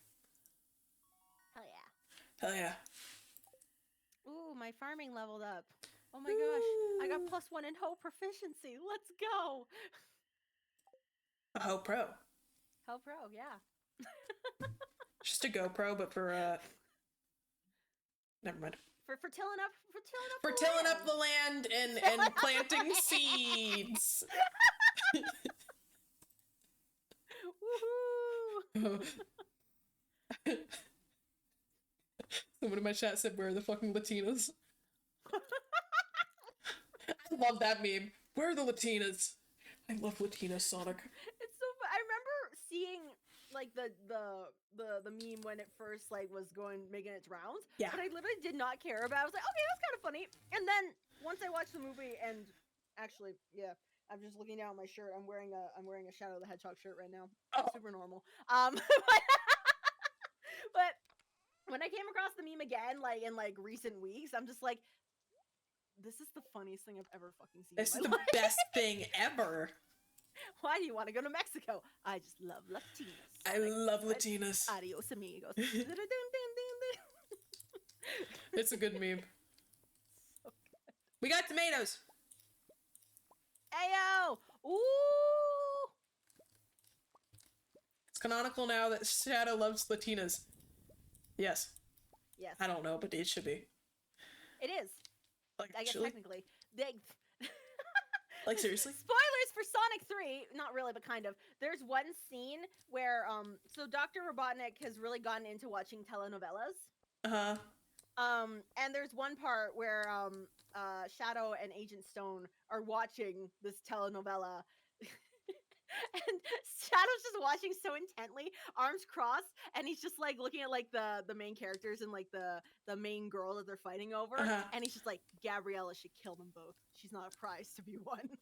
Hell yeah. Hell yeah. Ooh, my farming leveled up. Oh my gosh, I got +1 in hoe proficiency. Let's go. A hoe pro. Hoe pro, yeah. Just a GoPro, but for never mind. For tilling up the land and planting seeds. Woohoo! Someone in my chat said, "Where are the fucking Latinas?" I love that meme. Where are the Latinas? I love Latina Sonic. It's so fun. I remember seeing like the meme when it first like was making its rounds. Yeah. But I literally did not care about it. I was like, okay, that's kind of funny. And then once I watched the movie, and actually, yeah, I'm just looking down at my shirt. I'm wearing a Shadow the Hedgehog shirt right now. Oh. Super normal. But when I came across the meme again, like in like recent weeks, I'm just like, this is the funniest thing I've ever fucking seen. This is the best thing ever. Why do you want to go to Mexico? I just love Latinas. I love Latinas. Adios, amigos. It's a good meme. So good. We got tomatoes. Ayo! Ooh! It's canonical now that Shadow loves Latinas. Yes. Yes. I don't know, but it should be. It is. Like, I guess actually? technically. Like, seriously? Spoilers for Sonic 3. Not really, but kind of. There's one scene where, so Dr. Robotnik has really gotten into watching telenovelas. Uh-huh. And there's one part where, Shadow and Agent Stone are watching this telenovela. And Shadow's just watching so intently, arms crossed, and he's just like looking at like the main characters and like the main girl that they're fighting over, and he's just like, Gabriella should kill them both. She's not a prize to be won.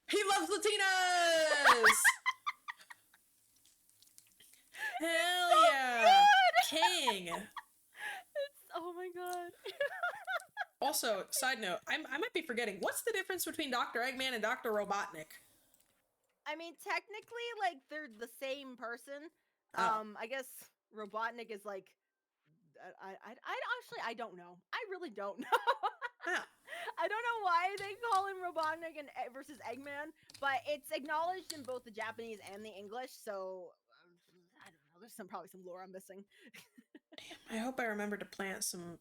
He loves Latinas! Hell So yeah! good! King! Oh my god. Also, side note, I might be forgetting, what's the difference between Dr. Eggman and Dr. Robotnik? I mean, technically, like, they're the same person. Oh. I guess Robotnik is like, I actually, I don't know. I really don't know. Oh. I don't know why they call him Robotnik and versus Eggman, but it's acknowledged in both the Japanese and the English, so I don't know. There's probably some lore I'm missing. Damn, I hope I remember to plant some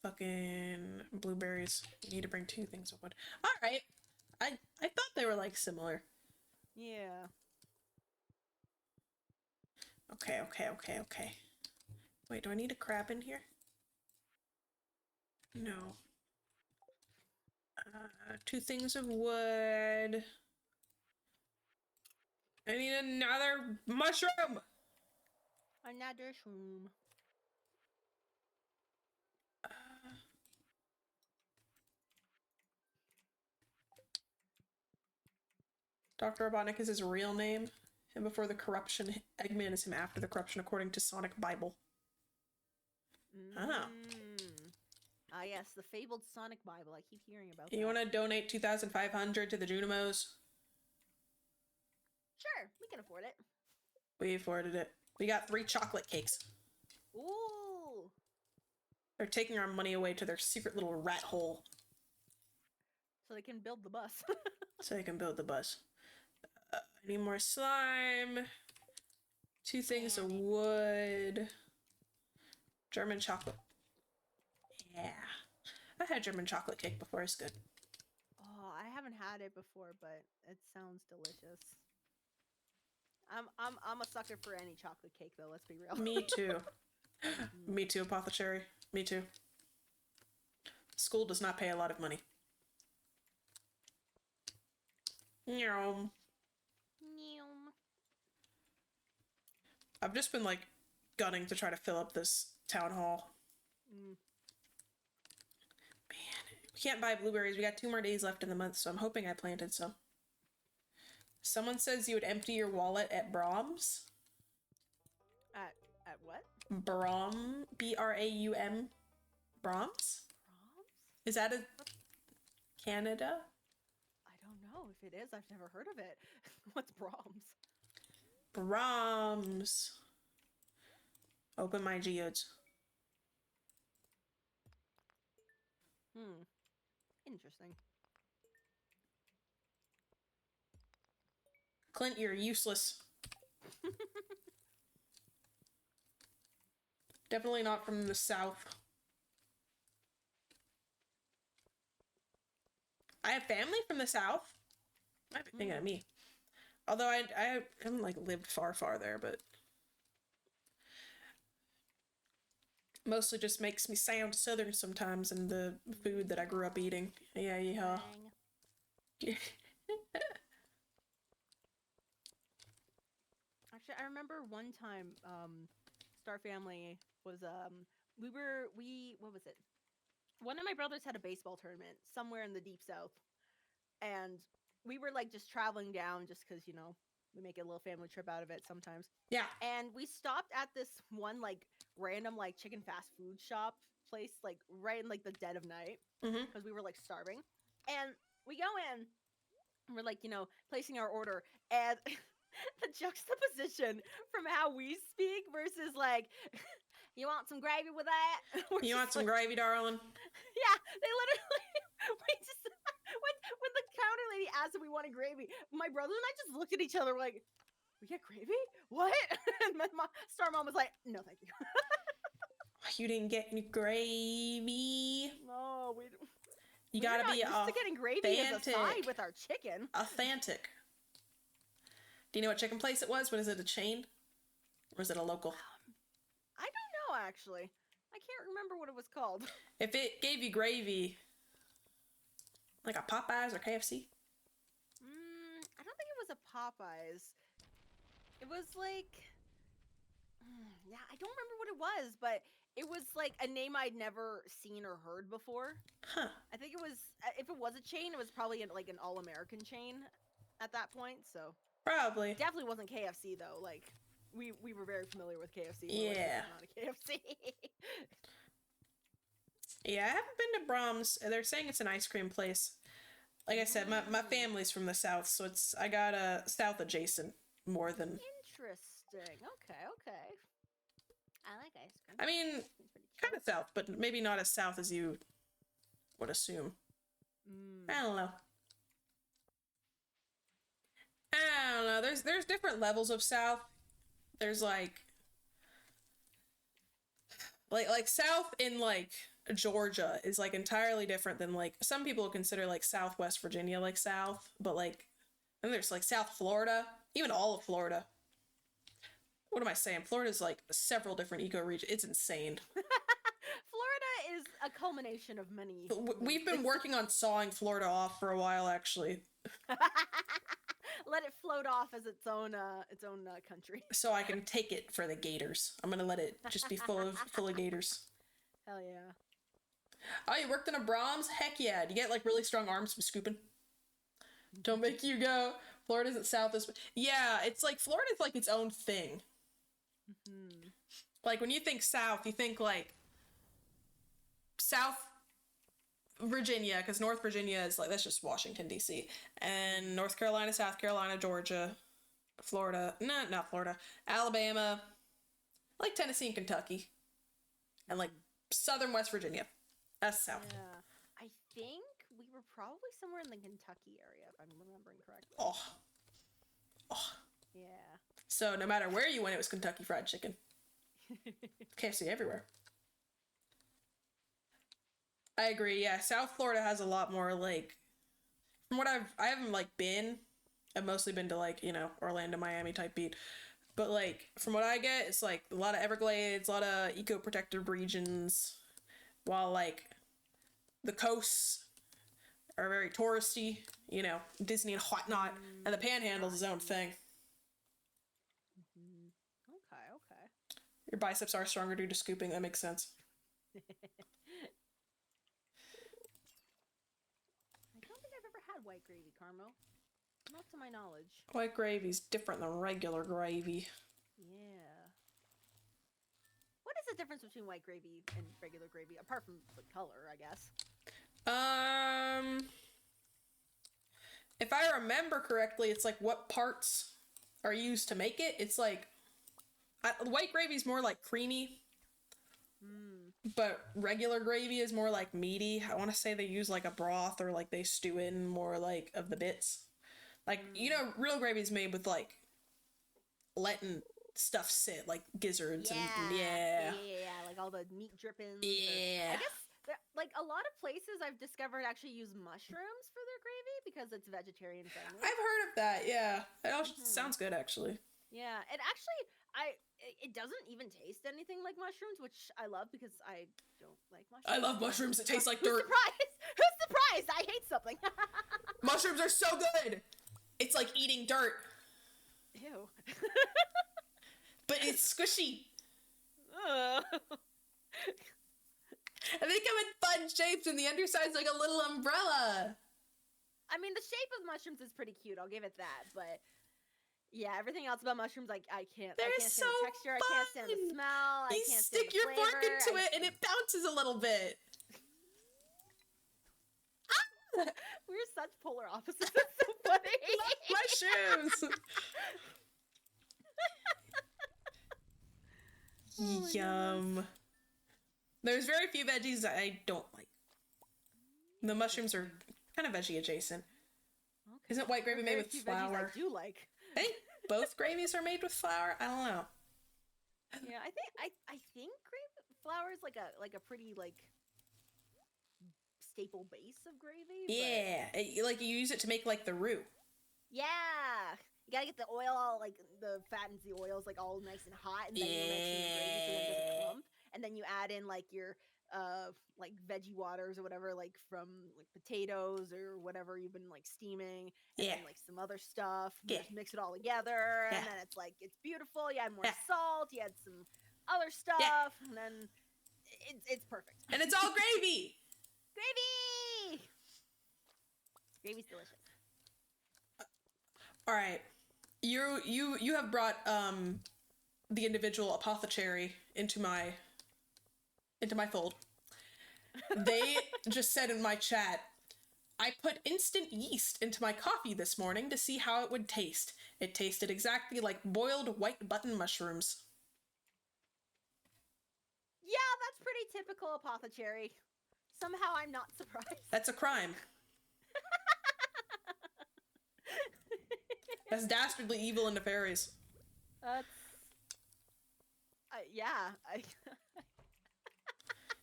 fucking blueberries. You need to bring 2 things of wood. Alright. I thought they were, like, similar. Yeah. Okay. Wait, do I need a crab in here? No. 2 things of wood. I need another mushroom! Another shroom. Dr. Robotnik is his real name. Him before the corruption. Eggman is him after the corruption, according to Sonic Bible. Ah. Ah, yes, the fabled Sonic Bible. I keep hearing about that. You want to donate 2,500 to the Junimos? Sure, we can afford it. We afforded it. We got 3 chocolate cakes. Ooh. They're taking our money away to their secret little rat hole. so they can build the bus. So they can build the bus. I need more slime. 2 things of wood. German chocolate. Yeah. I've had German chocolate cake before. It's good. Oh, I haven't had it before, but it sounds delicious. I'm a sucker for any chocolate cake though, let's be real. Me too. Me too, Apothecary. Me too. School does not pay a lot of money. Meow. I've just been like gunning to try to fill up this town hall. Man, we can't buy blueberries. We got 2 more days left in the month, so I'm hoping I planted some. Someone says you would empty your wallet at Brahms. At what? Braum, B-R-A-U-M. Brahms? Brahms? Is that a Canada? I don't know if it is. I've never heard of it. What's Brahms? Brahms. Open my geodes. Interesting. Clint, you're useless. Definitely not from the south. I have family from the south. Might be thinking of me. Although I haven't like lived far there, but mostly just makes me sound southern sometimes in the food that I grew up eating. Yeah. Actually, I remember one time, Star Family was, what was it? One of my brothers had a baseball tournament somewhere in the deep south, and we were like just traveling down just because, you know, we make a little family trip out of it sometimes. Yeah. And we stopped at this one like random like chicken fast food shop place, like right in like the dead of night, because we were like starving. And we go in, and we're like, you know, placing our order, and the juxtaposition from how we speak versus like, you want some gravy with that? You want some gravy, darling? Yeah, they literally, we just, when the counter lady asked if we wanted gravy, my brother and I just looked at each other like, we get gravy? What? And my Star Mom was like, no, thank you. You didn't get any gravy. No, we don't. You gotta be used to getting gravy as a side with our chicken. Authentic. Do you know what chicken place it was? What is it, a chain? Or is it a local? I don't know, actually. I can't remember what it was called. If it gave you gravy, like a Popeyes or KFC? I don't think it was a Popeyes. It was like, yeah, I don't remember what it was, but it was like a name I'd never seen or heard before. Huh. I think it was, if it was a chain, it was probably like an all-American chain at that point, so. Probably. Definitely wasn't KFC, though. Like, we were very familiar with KFC. Yeah. Not a KFC. Yeah, I haven't been to Brahms. They're saying it's an ice cream place. Like I said, my family's from the south, so I got a south adjacent more than. Interesting. Okay. I like ice cream. I mean, kind of south, but maybe not as south as you would assume. I don't know. There's different levels of south. There's like south in like Georgia is like entirely different than like some people consider like Southwest Virginia like south, but like then there's like South Florida, even all of Florida. What am I saying? Florida's like several different ecoregions. It's insane. Florida is a culmination of many. We've been working on sawing Florida off for a while, actually. Let it float off as its own country. So I can take it for the gators. I'm gonna let it just be full of gators. Hell yeah. Oh, you worked in a Brahms? Heck yeah. Do you get like really strong arms from scooping? Don't make you go. Florida isn't south as. Yeah, it's like Florida's like its own thing. Like when you think south, you think like South Virginia, because North Virginia is like, that's just Washington, D.C. And North Carolina, South Carolina, Georgia, Florida, not Florida, Alabama, like Tennessee and Kentucky, and like southern West Virginia. That's south. Yeah. I think we were were probably somewhere in the Kentucky area, if I'm remembering correctly. Oh. Oh. Yeah. So no matter where you went, it was Kentucky Fried Chicken. KFC everywhere. I agree. Yeah, South Florida has a lot more like. From what I haven't like been. I've mostly been to like, you know, Orlando, Miami type beat. But like from what I get, it's like a lot of Everglades, a lot of eco-protected regions, while like the coasts are very touristy, you know, Disney and whatnot, and the Panhandle's its own thing. Okay. Your biceps are stronger due to scooping. That makes sense. I don't think I've ever had white gravy, Carmo. Not to my knowledge. White gravy's different than regular gravy. Yeah. What is the difference between white gravy and regular gravy, apart from the color, I guess? If I remember correctly, it's like what parts are used to make it. It's like white gravy's more like creamy, but regular gravy is more like meaty. I want to say they use like a broth or like they stew in more like of the bits. Like, you know, real gravy is made with like letting stuff sit, like gizzards and yeah, like all the meat drippings. Yeah. I guess like a lot of places I've discovered actually use mushrooms for their gravy because it's vegetarian friendly. I've heard of that. Yeah, it all sounds good actually. Yeah, it actually it doesn't even taste anything like mushrooms, which I love because I don't like mushrooms. I love mushrooms. It tastes like dirt. Who's surprised? I hate something. Mushrooms are so good. It's like eating dirt. Ew. But it's squishy. And they come in fun shapes, and the underside's like a little umbrella. I mean, the shape of mushrooms is pretty cute. I'll give it that. But yeah, everything else about mushrooms, like I can't stand so the texture. fun. I can't stand the smell. You I can't stick stand the your fork flavor. into it, and it bounces a little bit. We're such polar opposites. It's so funny. Mushrooms. Oh Yum. There's very few veggies that I don't like. The mushrooms are kind of veggie adjacent. Okay. Isn't white gravy made with flour? I do like. I think both gravies are made with flour. I don't know. Yeah, I think flour is like a pretty like staple base of gravy. Yeah, like you use it to make like the roux. Yeah, you gotta get the oil all like the fat and the oils like all nice and hot, and then you mix in the gravy so it doesn't clump, and then you add in like your like veggie waters or whatever, like from like potatoes or whatever you've been like steaming, and then like some other stuff. You just mix it all together, and then it's like it's beautiful. You add more salt, you add some other stuff, and then it's perfect. And it's all gravy. Gravy. Gravy's delicious. All right, you have brought the individual apothecary into my fold. They just said in my chat, I put instant yeast into my coffee this morning to see how it would taste. It tasted exactly like boiled white button mushrooms. Yeah, that's pretty typical apothecary. Somehow I'm not surprised. That's a crime. That's dastardly evil and nefarious. That's... yeah.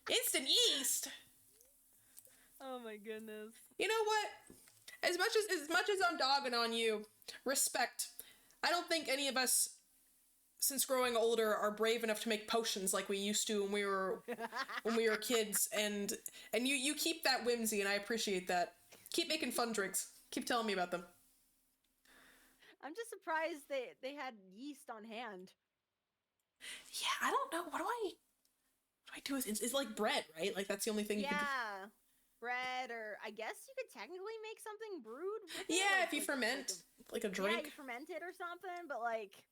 Instant yeast? Oh my goodness. You know what? As much as I'm dogging on you, respect. I don't think any of us, since growing older, are brave enough to make potions like we used to when we were kids, and you keep that whimsy, and I appreciate that. Keep making fun drinks. Keep telling me about them. I'm just surprised they had yeast on hand. Yeah, I don't know. What do I do with it? It's like bread, right? Like that's the only thing you can do. Bread, or I guess you could technically make something brewed with it. Yeah, like, if you ferment like a drink. Yeah, you ferment it or something, but like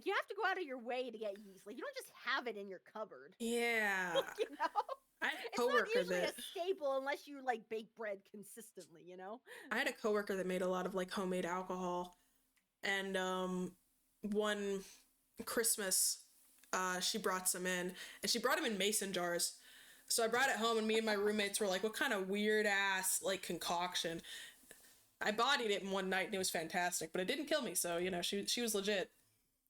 you have to go out of your way to get yeast. Like you don't just have it in your cupboard. Yeah. You know? I had a It's coworker not usually that a staple unless you like bake bread consistently, you know? I had a coworker that made a lot of like homemade alcohol, and one Christmas she brought some in, and she brought them in mason jars. So I brought it home, and me and my roommates were like, what kind of weird ass, like, concoction? I bodied it in one night, and it was fantastic, but it didn't kill me, so, you know, she was legit.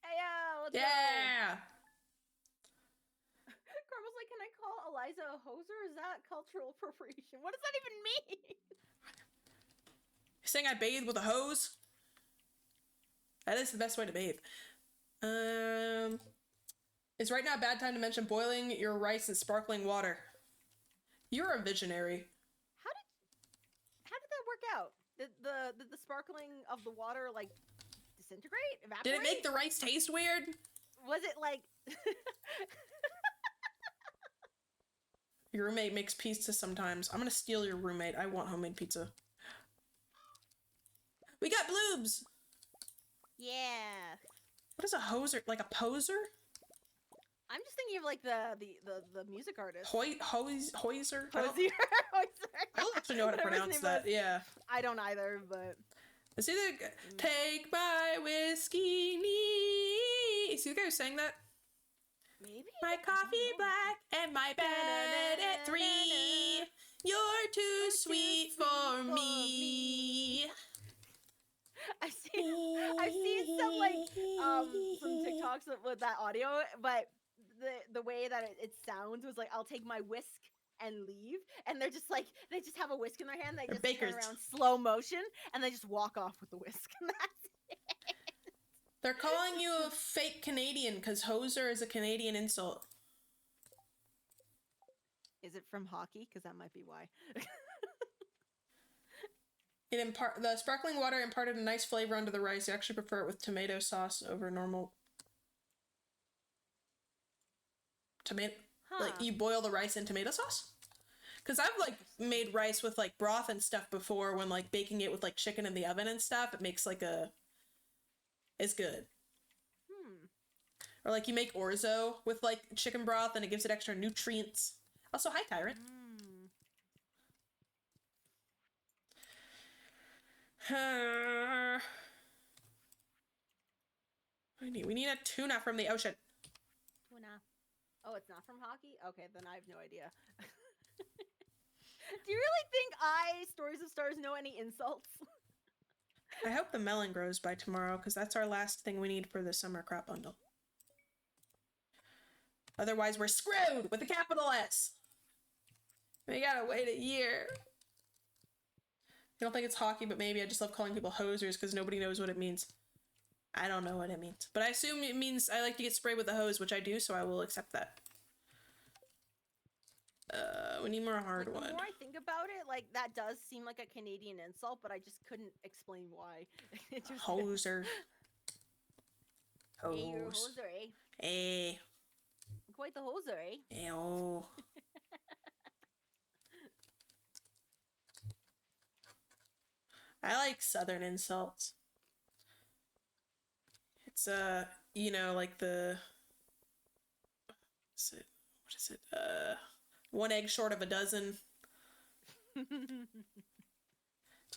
Hey, let's Yeah! go. Carmel's like, can I call Eliza a hoser? Is that cultural appropriation? What does that even mean? Saying I bathe with a hose? That is the best way to bathe. Is right now a bad time to mention boiling your rice in sparkling water? You're a visionary. How did that work out? Did the sparkling of the water like disintegrate? Evaporate? Did it make the rice taste weird? Was it like Your roommate makes pizza sometimes. I'm gonna steal your roommate. I want homemade pizza. We got bloobs! Yeah. What is a hoser? Like a poser? I'm just thinking of like the music artist. Hoiser? Hosier. I don't actually know how to pronounce that. Yeah. I don't either, but Is he the take my whiskey knee? Is he the guy who sang that? maybe My coffee black and my bed at 3. You're too sweet for me. I've seen some like some TikToks with that audio, but the way that it sounds was like, I'll take my whisk and leave, and they're just like, they just have a whisk in their hand, they They're just bakers. turn around slow motion, and they just walk off with the whisk, and that's it. They're calling you a fake Canadian because hoser is a Canadian insult. Is it from hockey? Because that might be why. The sparkling water imparted a nice flavor onto the rice. I actually prefer it with tomato sauce over normal tomato. Huh. Like, you boil the rice in tomato sauce? Because I've, like, made rice with, like, broth and stuff before when, like, baking it with, like, chicken in the oven and stuff. It makes, like, it's good. Or, like, you make orzo with, like, chicken broth and it gives it extra nutrients. Also, hi, Tyrant. We need a tuna from the ocean. Tuna. Oh, it's not from hockey? Okay, then I have no idea. Do you really think Stories of Stars, know any insults? I hope the melon grows by tomorrow, because that's our last thing we need for the summer crop bundle. Otherwise, we're screwed with a capital S. We gotta wait a year. I don't think it's hockey, but maybe I just love calling people hosers because nobody knows what it means. I don't know what it means. But I assume it means I like to get sprayed with a hose, which I do, so I will accept that. We need more hardwood. Like, the more I think about it, like, that does seem like a Canadian insult, but I just couldn't explain why. It just... Hoser. Hose. Hey, you're a hoser, eh? Hey. Quite the hoser, eh? Ew. I like southern insults. It's, you know, like the... What is it? One egg short of a dozen.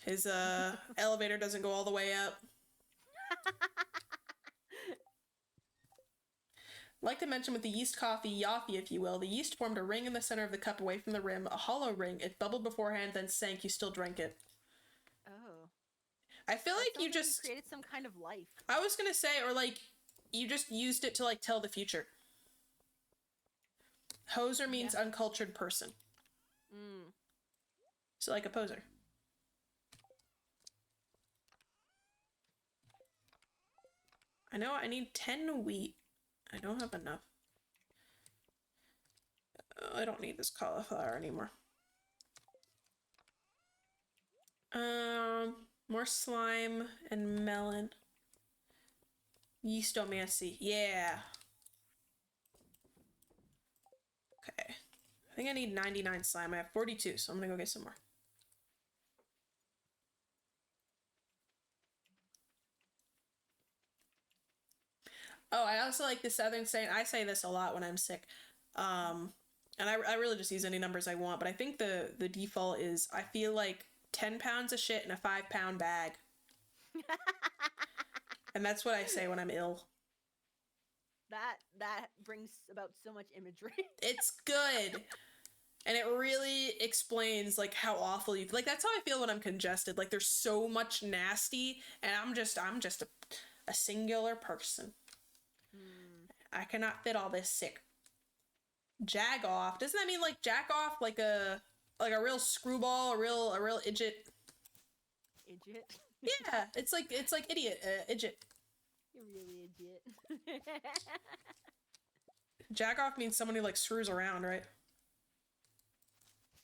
His, elevator doesn't go all the way up. Like to mention with the yeast coffee, Yaffe, if you will, the yeast formed a ring in the center of the cup away from the rim, a hollow ring. It bubbled beforehand, then sank. You still drank it. Oh. I feel like you just... created some kind of life. I was gonna say, or like, you just used it to, like, tell the future. Hoser means uncultured person. So, like, a poser. I know I need 10 wheat. I don't have enough. I don't need this cauliflower anymore. More slime and melon. Yeastomancy. Yeah. Okay. I think I need 99 slime. I have 42, so I'm gonna go get some more. Oh, I also like the southern saying. I say this a lot when I'm sick. And I really just use any numbers I want, but I think the default is I feel like 10 pounds of shit in a 5-pound bag. And that's what I say when I'm ill. That brings about so much imagery. It's good. and it really explains like how awful you like. That's how I feel when I'm congested. Like there's so much nasty, and I'm just a singular person. I cannot fit all this sick. Jag off. Doesn't that mean like jack off, like a real screwball, a real idiot? Idiot. Yeah, it's like idiot, idiot. You're really idiot. Jack off means someone who like screws around, right?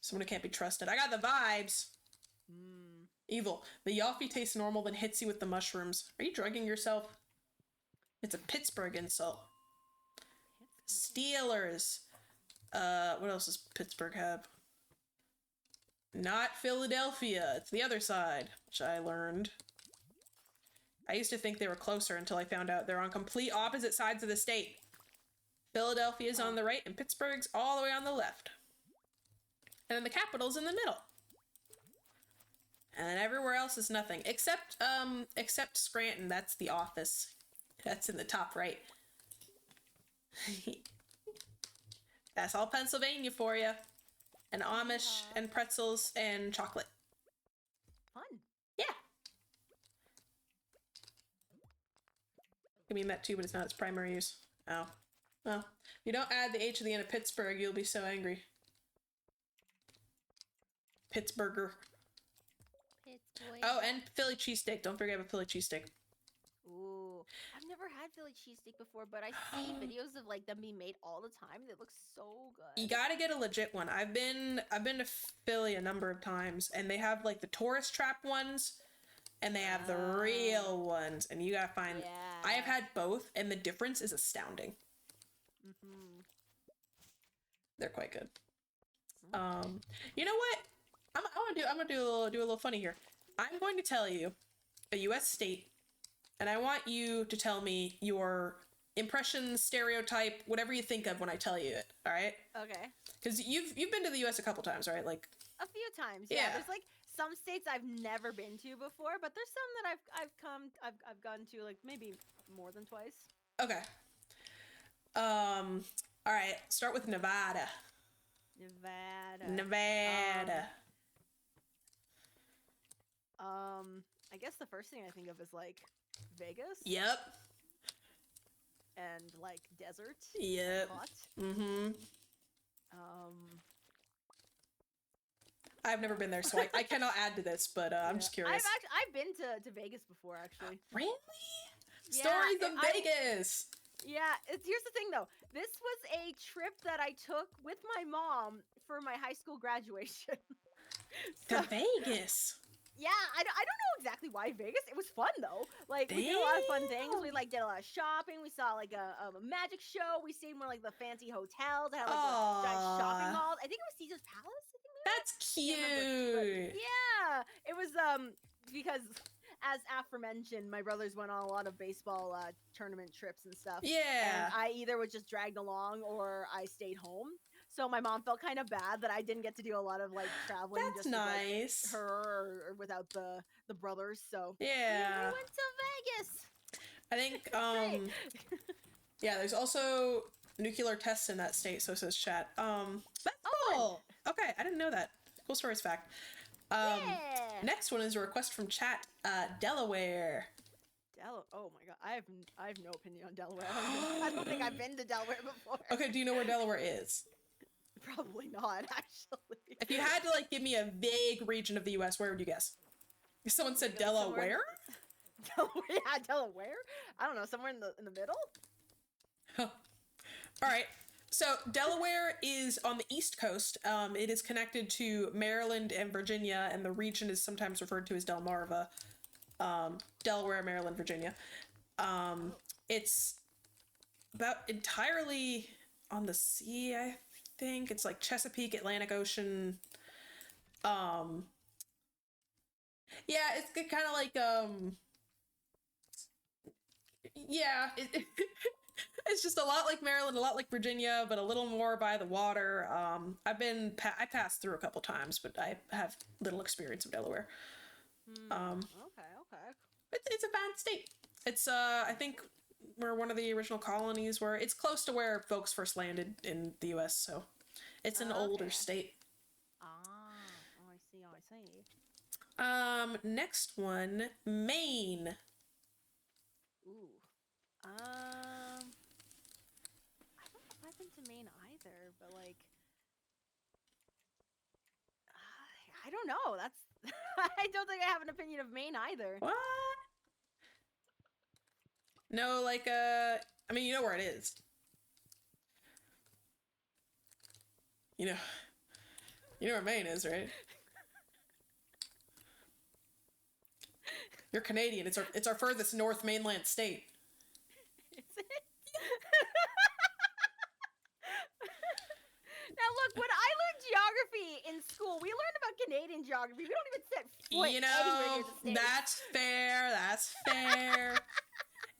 Someone who can't be trusted. I got the vibes. Evil. The Yoffie tastes normal, then hits you with the mushrooms. Are you drugging yourself? It's a Pittsburgh insult. Steelers. What else does Pittsburgh have? Not Philadelphia. It's the other side, which I learned. I used to think they were closer until I found out they're on complete opposite sides of the state. Philadelphia's on the right and Pittsburgh's all the way on the left. And then the capital's in the middle. And then everywhere else is nothing. Except Scranton. That's the office. That's in the top right. That's all Pennsylvania for you. And Amish and pretzels and chocolate. Fun. Yeah. I mean that too, but it's not its primary use. Oh. Well, if you don't add the H at the end of Pittsburgh, you'll be so angry. Pittsburgher. Oh, and Philly cheesesteak. Don't forget about Philly cheesesteak. Ooh, I've never had Philly cheesesteak before, but I see videos of like them being made all the time. They look so good. You gotta get a legit one. I've been to Philly a number of times, and they have like the tourist trap ones, and they have the real ones, and you gotta find. Yeah. I have had both, and the difference is astounding. They're quite good. You know what? I'm gonna do a little funny here. I'm going to tell you a U.S. state, and I want you to tell me your impression, stereotype, whatever you think of when I tell you it. All right? Okay. Because you've been to the U.S. a couple times, right? Like a few times. Yeah. There's like some states I've never been to before, but there's some that I've gone to like maybe more than twice. Okay. All right. Start with Nevada. Nevada. I guess the first thing I think of is like Vegas. Yep. And like desert. Yep. Hot. I've never been there, so I cannot add to this, but I'm just curious. I've been to Vegas before, actually. Really? Yeah, Stories of Vegas. Yeah, here's the thing though. This was a trip that I took with my mom for my high school graduation. To Vegas. Yeah, I don't know exactly why Vegas. It was fun though. Like we did a lot of fun things. We like did a lot of shopping. We saw like a magic show. We stayed in one of, like the fancy hotels that had like the giant shopping malls. I think it was Caesar's Palace. I think maybe. That's cute. Yeah, it was because as aforementioned, my brothers went on a lot of baseball tournament trips and stuff. Yeah. And I either was just dragged along or I stayed home. So my mom felt kind of bad that I didn't get to do a lot of like traveling. That's just nice. With, like, her or without the brothers. So yeah, we went to Vegas. I think yeah. There's also nuclear tests in that state. So says chat. That's cool. Okay, I didn't know that. Cool stories fact. Yeah. Next one is a request from chat. Delaware. Oh my god, I have no opinion on Delaware. I don't think I've been to Delaware before. Okay, do you know where Delaware is? Probably not, actually. If you had to like give me a vague region of the U.S., where would you guess? If someone said Delaware. Delaware, yeah, Delaware. I don't know, somewhere in the middle. Huh. All right. So Delaware is on the East Coast. It is connected to Maryland and Virginia, and the region is sometimes referred to as Delmarva. Delaware, Maryland, Virginia. It's about entirely on the sea, I think. It's like Chesapeake, Atlantic Ocean. Yeah, it's kind of like, yeah, it's just a lot like Maryland, a lot like Virginia, but a little more by the water. I passed through a couple times, but I have little experience of Delaware. Okay. It's a fun state. It's I think where one of the original colonies were. It's close to where folks first landed in the U.S., so It's an older Okay. state. Ah, oh, I see. Oh, I see. Next one, Maine. Ooh. I don't know if I've been to Maine either, but like, I don't know. That's I don't think I have an opinion of Maine either. What? No, like, I mean, you know where it is. You know where Maine is, right? You're Canadian. It's our furthest north mainland state. Is it? Now look, when I learned geography in school, we learned about Canadian geography. We don't even set foot You anywhere know, near the States. that's fair. That's fair.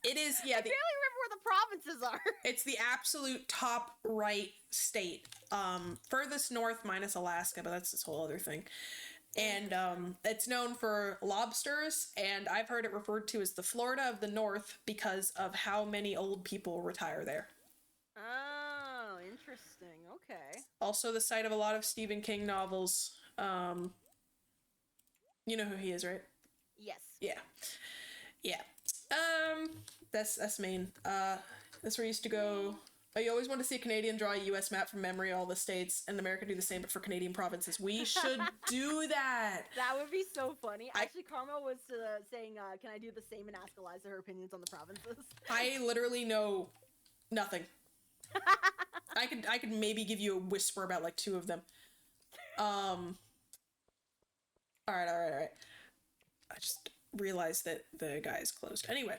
It is, yeah. I barely remember where the provinces are. It's the absolute top right state. Furthest north minus Alaska, but that's this whole other thing. And it's known for lobsters, and I've heard it referred to as the Florida of the North because of how many old people retire there. Oh, interesting. Okay. Also the site of a lot of Stephen King novels. You know who he is, right? Yes. Yeah. Yeah. That's Maine. That's where I used to go. You always want to see a Canadian draw a US map from memory, all the states, and America do the same, but for Canadian provinces. We should do that. That would be so funny. I- Actually, Karma was saying, can I do the same and ask Eliza her opinions on the provinces? I literally know nothing. I could maybe give you a whisper about like 2 of them. All right. I just realized that the guy is closed. Anyway,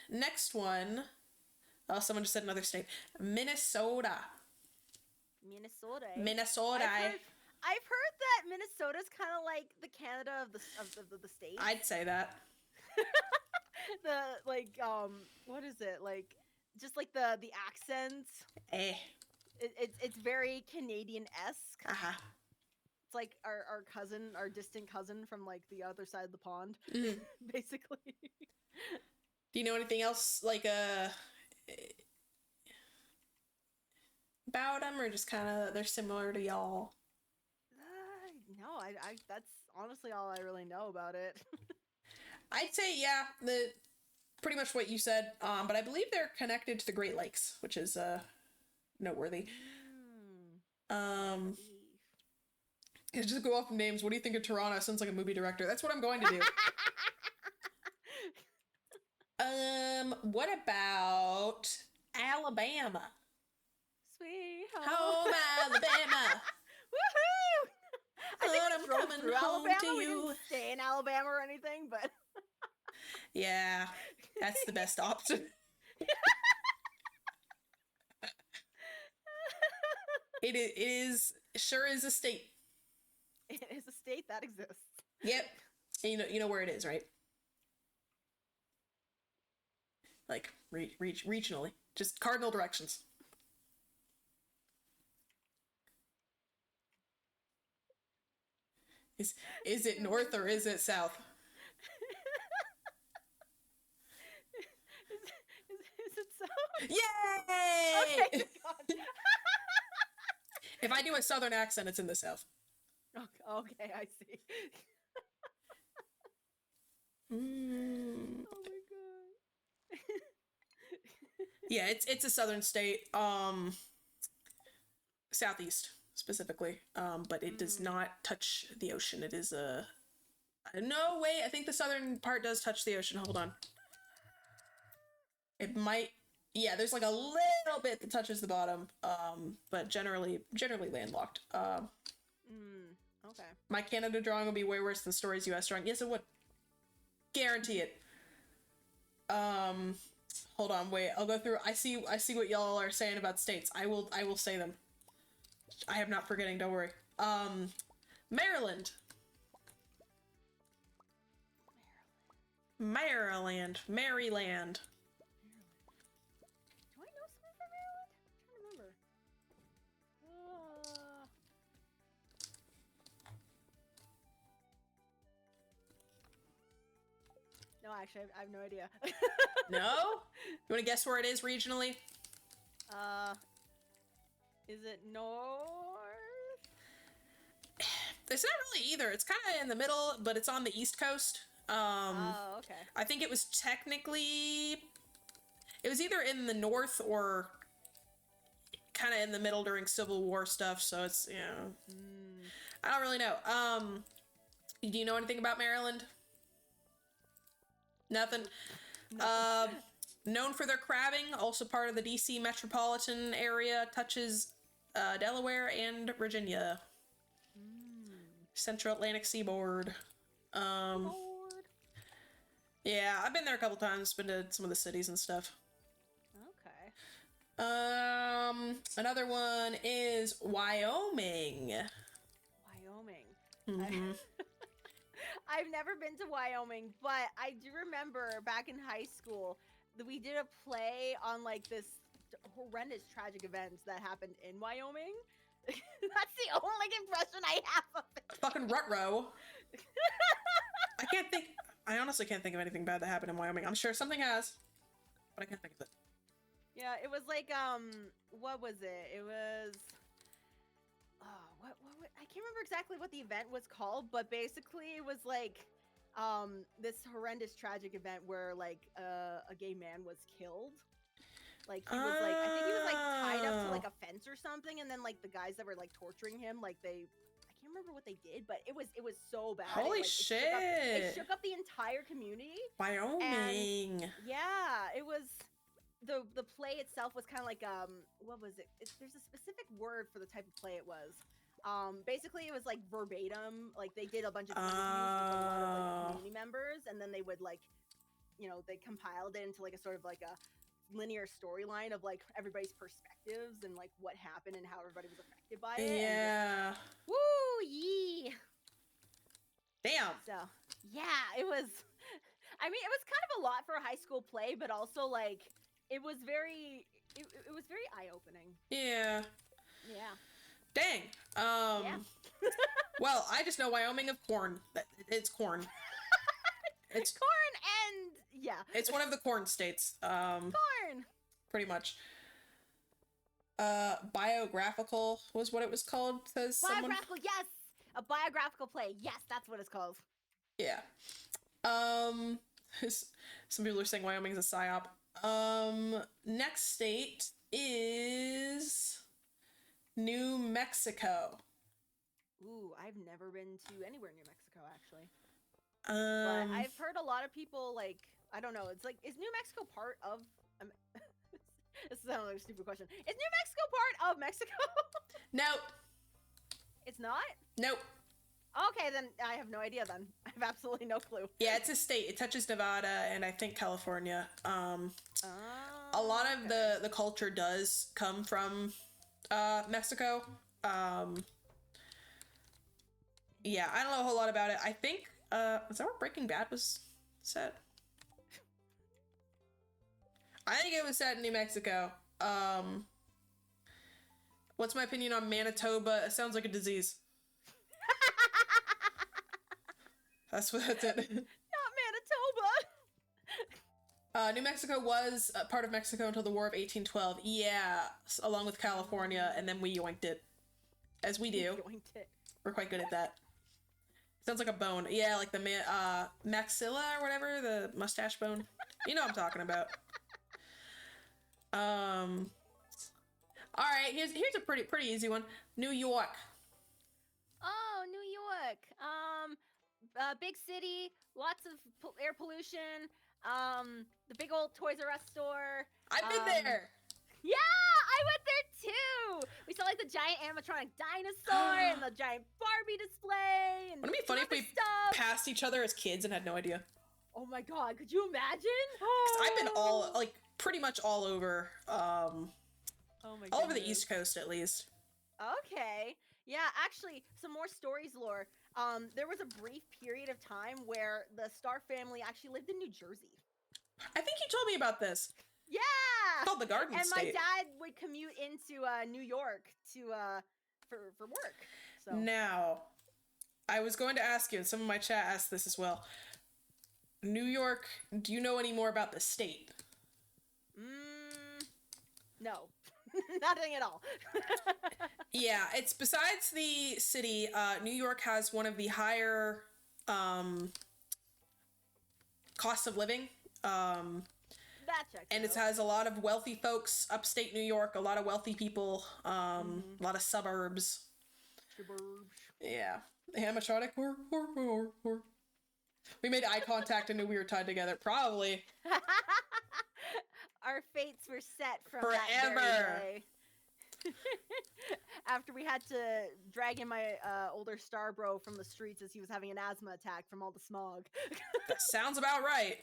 next one. Oh, someone just said another state. Minnesota. Minnesota. Minnesota. I've heard that Minnesota's kind of like the Canada of the states. I'd say that. What is it like? Just like the accents. It's very Canadian-esque. Uh-huh. It's like our cousin, our distant cousin from like the other side of the pond, Mhm. basically. Do you know anything else like about them, or just kind of they're similar to y'all? No, I that's honestly all I really know about it. I'd say yeah, pretty much what you said. But I believe they're connected to the Great Lakes, which is noteworthy. Just go off of names. What do you think of Toronto? Sounds like a movie director. That's what I'm going to do. What about Alabama? Sweet Home Alabama. Woohoo! I think I'm we drove coming through home Alabama. to We you. didn't stay in Alabama or anything, but Yeah, that's the best option. It sure is a state. it is a state that exists. Yep. And you know where it is, right? Like regionally, just cardinal directions. Is it north or is it south? Is it so? Yay! Okay, God. If I do a southern accent, it's in the south. Okay, I see. Mm. Oh my God. Yeah, it's a southern state. Southeast specifically. But it does not touch the ocean. It is a no, wait, I think the southern part does touch the ocean. Hold on. It might. Yeah, there's like a little bit that touches the bottom. But generally landlocked. Okay. My Canada drawing will be way worse than Story's US drawing. Yes, it would. Guarantee it. Hold on, wait. I'll go through. I see what y'all are saying about states. I will say them. I am not forgetting. Don't worry. Maryland. Maryland. Maryland. Do I know someone from Maryland? I'm trying to remember. No, actually, I have no idea. No? You want to guess where it is regionally? Is it north? It's not really either. It's kind of in the middle, but it's on the East Coast. Oh, okay. I think it was technically... It was either in the north or kind of in the middle during Civil War stuff, so it's, you know... I don't really know. Do you know anything about Maryland? Nothing? Known for their crabbing, also part of the DC metropolitan area, touches Delaware and Virginia. Central Atlantic Seaboard. Yeah, I've been there a couple times, been to some of the cities and stuff. Okay. Another one is Wyoming. Wyoming. I've never been to Wyoming, but I do remember back in high school that we did a play on like this horrendous tragic events that happened in Wyoming. That's the only impression I have of it. Fucking Rutrow. I honestly can't think of anything bad that happened in Wyoming. I'm sure something has, but I can't think of it. Yeah, it was like, what was it? It was, what, I can't remember exactly what the event was called, but basically it was like, this horrendous tragic event where like, a gay man was killed. Like he was like, I think he was like tied up to like a fence or something, and then like the guys that were like torturing him, like I can't remember what they did, but it was so bad. Holy shit! It shook up the entire community. Wyoming. And, yeah, it was the play itself was kind of like what was it? There's a specific word for the type of play it was. Basically it was like verbatim, like they did a bunch of interviews with a lot of like community members, and then they would like, you know, they compiled it into like a sort of like a linear storyline of like everybody's perspectives and like what happened and how everybody was affected by it. Yeah. Woo yee. Damn. So yeah, it was. I mean, it was kind of a lot for a high school play, but also like it was very eye opening. Yeah. Yeah. Dang. Yeah. Well, I just know Wyoming of corn. It's corn. It's corn and yeah. It's one of the corn states. Corn. Pretty much. Biographical was what it was called. Says someone. Biographical, yes. A biographical play. Yes, that's what it's called. Yeah. Some people are saying Wyoming's a psyop. Next state is New Mexico. Ooh, I've never been to anywhere near Mexico, actually. But I've heard a lot of people, like, I don't know, it's like, is New Mexico part of... this sounds like a stupid question. Is New Mexico part of Mexico? Nope. It's not? Nope. Okay, then I have no idea then. I have absolutely no clue. Yeah, it's a state. It touches Nevada and I think California. A lot of the culture does come from Mexico. Yeah, I don't know a whole lot about it. I think is that where Breaking Bad was set? I think it was set in New Mexico. What's my opinion on Manitoba? It sounds like a disease. That's it. Not Manitoba. New Mexico was part of Mexico until the War of 1812. Yeah, along with California, and then we yoinked it. As we do. Yoinked it. We're quite good at that. Sounds like a bone. Yeah, like the maxilla or whatever, the mustache bone. You know what I'm talking about. All right, here's a pretty easy one. New York. Oh, New York. Big city, lots of air pollution. The big old Toys R Us store. I've been there. Yeah, I went there too. We saw like the giant animatronic dinosaur and the giant Barbie display. And wouldn't it be funny if we passed each other as kids and had no idea? Oh my god, could you imagine? 'Cause I've been pretty much all over. All over the East Coast at least. Okay. Yeah, actually, some more stories, lore. There was a brief period of time where the Star family actually lived in New Jersey. I think you told me about this. Yeah! It's called the Garden and State. And my dad would commute into New York to for work. So now, I was going to ask you, and some of my chat asked this as well. New York, do you know any more about the state? No. Nothing at all. Yeah, it's besides the city, New York has one of the higher costs of living. That checks And it out. has a lot of wealthy folks, upstate New York, a lot of wealthy people, a lot of suburbs. Suburbs. Yeah. Animatronic. We made eye contact and knew we were tied together. Probably. Our fates were set from Forever. that very day. After we had to drag in my older star bro from the streets as he was having an asthma attack from all the smog. That sounds about right.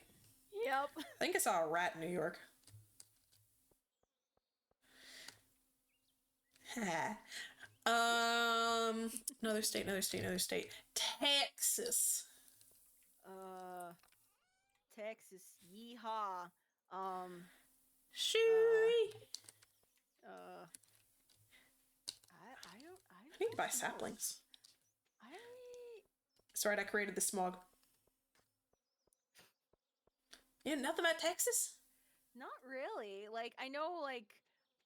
Yep. I think I saw a rat in New York. Another state. Texas. Texas, yeehaw. Shoo! I need to buy know. saplings. That's right, I created the smog. You know nothing about Texas? Not really. Like, I know, like,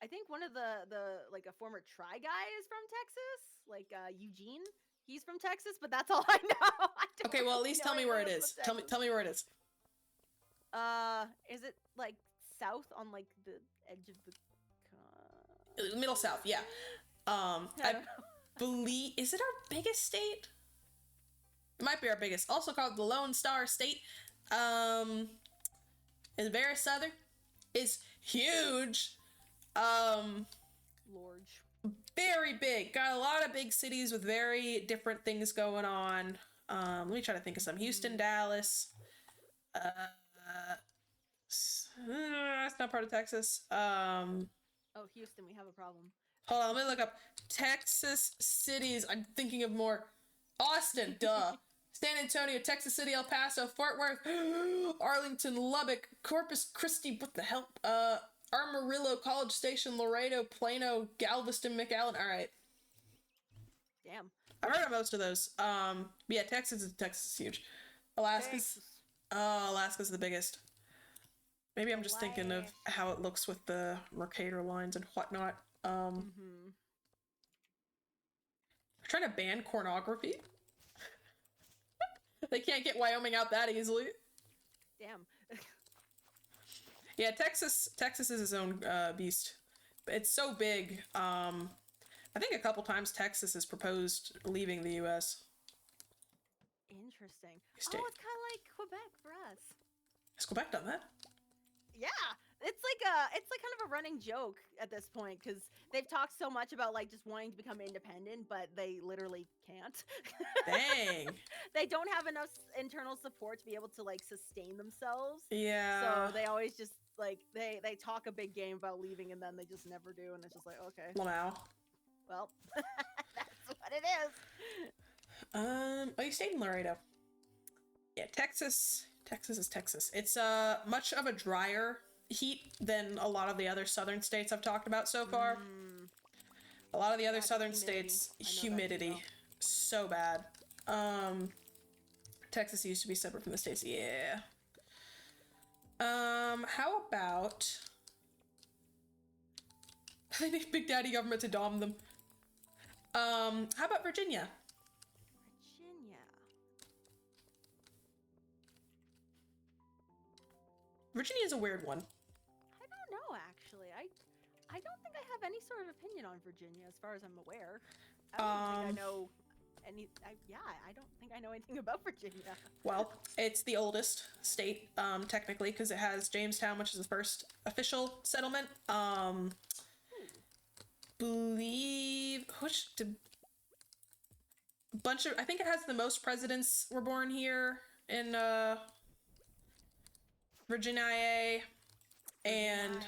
I think one of the like a former Try Guy is from Texas, like Eugene. He's from Texas, but that's all I know. Okay, well, at least tell me where it is. Tell me where it is. Is it like south on like the edge of the Middle South, yeah. I believe, is it our biggest state? It might be our biggest. Also called the Lone Star State. Is very southern. Is huge. Large. Very big. Got a lot of big cities with very different things going on. Let me try to think of some. Houston, Dallas. That's not part of Texas. Oh, Houston, we have a problem. Hold on, let me look up Texas cities. I'm thinking of more. Austin, duh. San Antonio, Texas City, El Paso, Fort Worth, Arlington, Lubbock, Corpus Christi, what the hell? Amarillo, College Station, Laredo, Plano, Galveston, McAllen. All right. Damn. I've heard of most of those. Yeah, Texas is huge. Alaska's the biggest. Maybe I'm just thinking of how it looks with the Mercator lines and whatnot. They're trying to ban pornography. They can't get Wyoming out that easily. Damn. Yeah, Texas is its own beast. It's so big. I think a couple times Texas has proposed leaving the U.S. Interesting. State. Oh, it's kind of like Quebec for us. Has Quebec done that? Yeah, it's like kind of a running joke at this point because they've talked so much about like just wanting to become independent, but they literally can't. Dang. They don't have enough internal support to be able to like sustain themselves. Yeah. So they always just like they talk a big game about leaving and then they just never do, and it's just like okay. Wow. Well, that's what it is. Oh, you stayed in Laredo. Yeah, Texas is Texas. It's much of a drier heat than a lot of the other southern states I've talked about so far. A lot of the other southern states, humidity, so bad. Texas used to be separate from the states. Yeah. How about they need Big Daddy government to dom them? How about Virginia? Virginia is a weird one. I don't know, actually. I don't think I have any sort of opinion on Virginia, as far as I'm aware. I don't think I know any. I don't think I know anything about Virginia. Well, it's the oldest state, technically, because it has Jamestown, which is the first official settlement. Believe I think it has the most presidents were born here in Virginia, and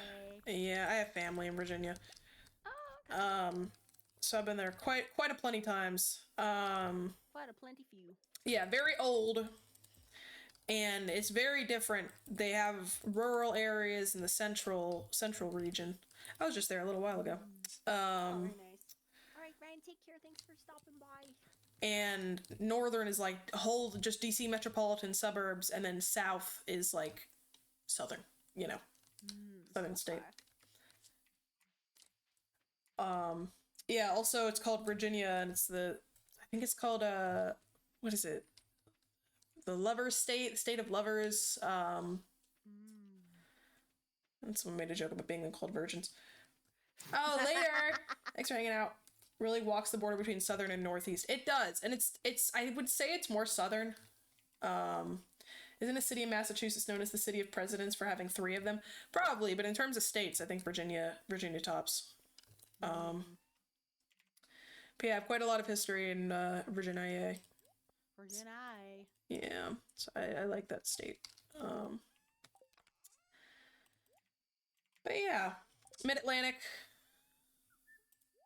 yeah, I have family in Virginia. Oh, okay. So I've been there quite a plenty times. Quite a plenty few. Yeah, very old, and it's very different. They have rural areas in the central region. I was just there a little while ago. Very nice. All right, Ryan, take care. Thanks for stopping by. And northern is like whole just DC metropolitan suburbs, and then south is like southern, southern state. Yeah, also it's called Virginia, and I think it's called, what is it? The lovers state, state of lovers. And someone made a joke about being called virgins. Oh, later! Thanks for hanging out. Really walks the border between southern and northeast. It does, and it's I would say it's more southern. Isn't a city in Massachusetts known as the city of presidents for having 3 of them? Probably, but in terms of states, I think Virginia tops. But yeah, I have quite a lot of history in Virginia. Virginia. Yeah, so I like that state. But yeah, Mid-Atlantic,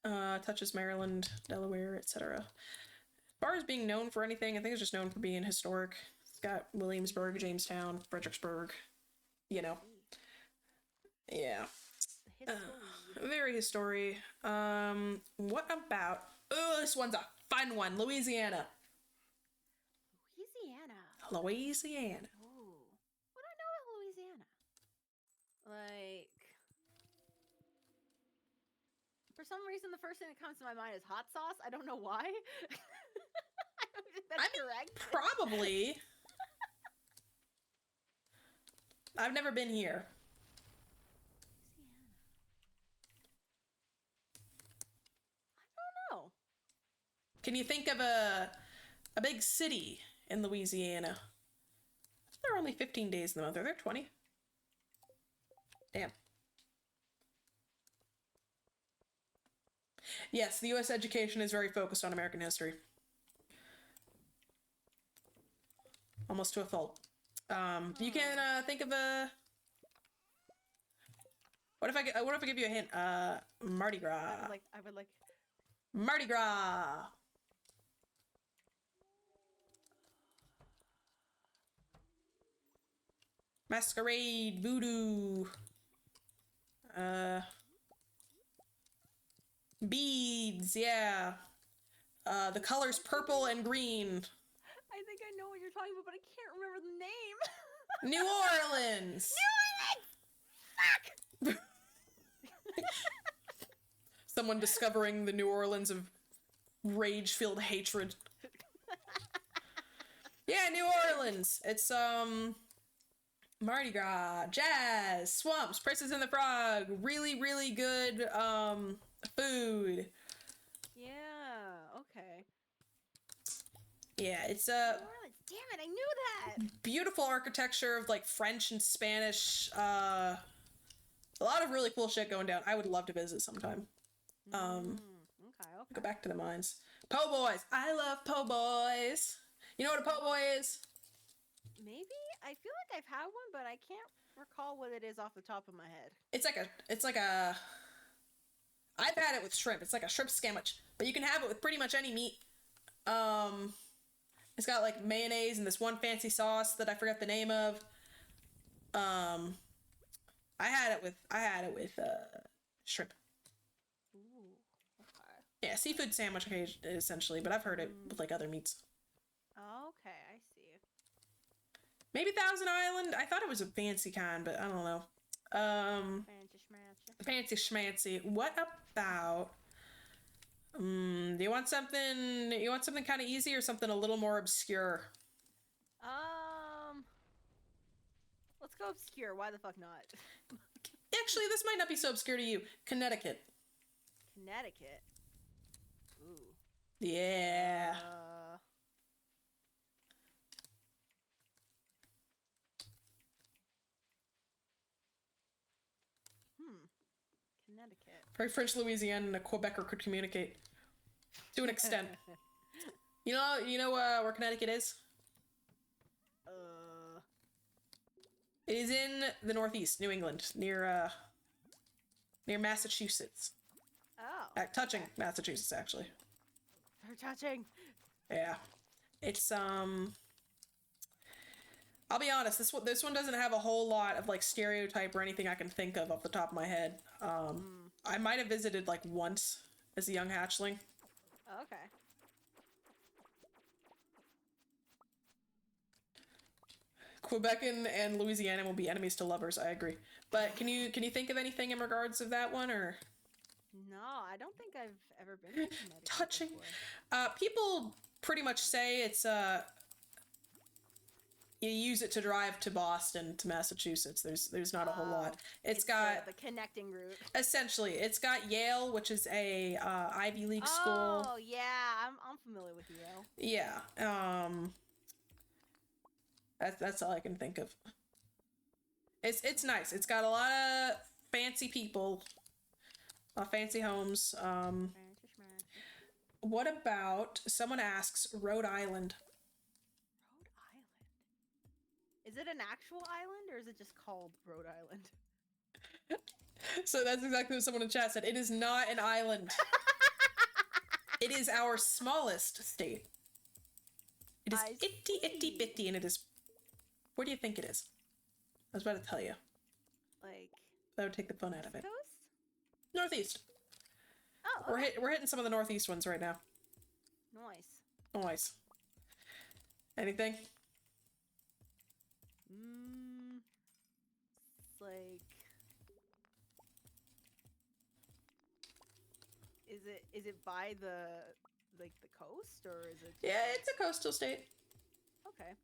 touches Maryland, Delaware, etc. As far as being known for anything, I think it's just known for being historic. It's got Williamsburg, Jamestown, Fredericksburg, you know. Yeah. Very history. What about... Oh, this one's a fun one. Louisiana. Louisiana. Ooh. What do I know about Louisiana? Like... For some reason, the first thing that comes to my mind is hot sauce. I don't know why. I don't think that's correct. Probably. I've never been here. I don't know. Can you think of a big city in Louisiana? There are only 15 days in the month. Are there 20? Damn. Yes, the U.S. education is very focused on American history. Almost to a fault. You can think of a... What if I give you a hint? Mardi Gras. I would like... Mardi Gras. Masquerade, voodoo. Beads, yeah. The colors purple and green. I think I know what you're talking about, but I can't remember the name. New Orleans! New Orleans! Fuck! Someone discovering the New Orleans of rage-filled hatred. Yeah, New Orleans. It's, Mardi Gras, jazz, swamps, Princess and the Frog, really, really good, food. Yeah, okay. Yeah, it's New Orleans. Damn it, I knew that! beautiful architecture of like French and Spanish, a lot of really cool shit going down. I would love to visit sometime. Okay. Go back to the mines. Po' boys. I love po' boys. You know what a po' boy is? Maybe? I feel like I've had one, but I can't recall what it is off the top of my head. It's like a I've had it with shrimp. It's like a shrimp sandwich, but you can have it with pretty much any meat. It's got like mayonnaise and this one fancy sauce that I forgot the name of. I had it with shrimp. Ooh, okay. Yeah, seafood sandwich essentially, but I've heard it with like other meats. Okay, I see. Maybe Thousand Island. I thought it was a fancy kind, but I don't know. Fancy schmancy. What about? Do you want something? You want something kind of easy or something a little more obscure? Let's go obscure. Why the fuck not? Actually, this might not be so obscure to you. Connecticut. Connecticut. Ooh. Yeah. Connecticut. Very French Louisiana and a Quebecer could communicate to an extent. You know where Connecticut is? It is in the Northeast, New England, near Massachusetts. Oh. Touching Massachusetts, actually. They're touching. Yeah. It's I'll be honest, this one doesn't have a whole lot of like stereotype or anything I can think of off the top of my head. I might have visited like once as a young hatchling. Oh, okay. Quebec and Louisiana will be enemies to lovers, I agree. But can you think of anything in regards of that one or? No, I don't think I've ever been to Connecticut Touching. before. People pretty much say it's you use it to drive to Boston to Massachusetts. There's not a whole lot. It's got the connecting route. Essentially, it's got Yale, which is a Ivy League school. Oh yeah, I'm familiar with Yale. Yeah. That's all I can think of. It's nice. It's got a lot of fancy people, fancy homes. What about, someone asks, Rhode Island? Rhode Island. Is it an actual island or is it just called Rhode Island? So that's exactly what someone in chat said. It is not an island. It is our smallest state. It is itty bitty, and it is. Where do you think it is? I was about to tell you. Like. That would take the fun out of it. Coast? Northeast. Oh. Okay. We're hitting some of the northeast ones right now. Nice. Nice. Anything? It's like. Is it by the coast or is it? Yeah, it's a coastal state. Okay.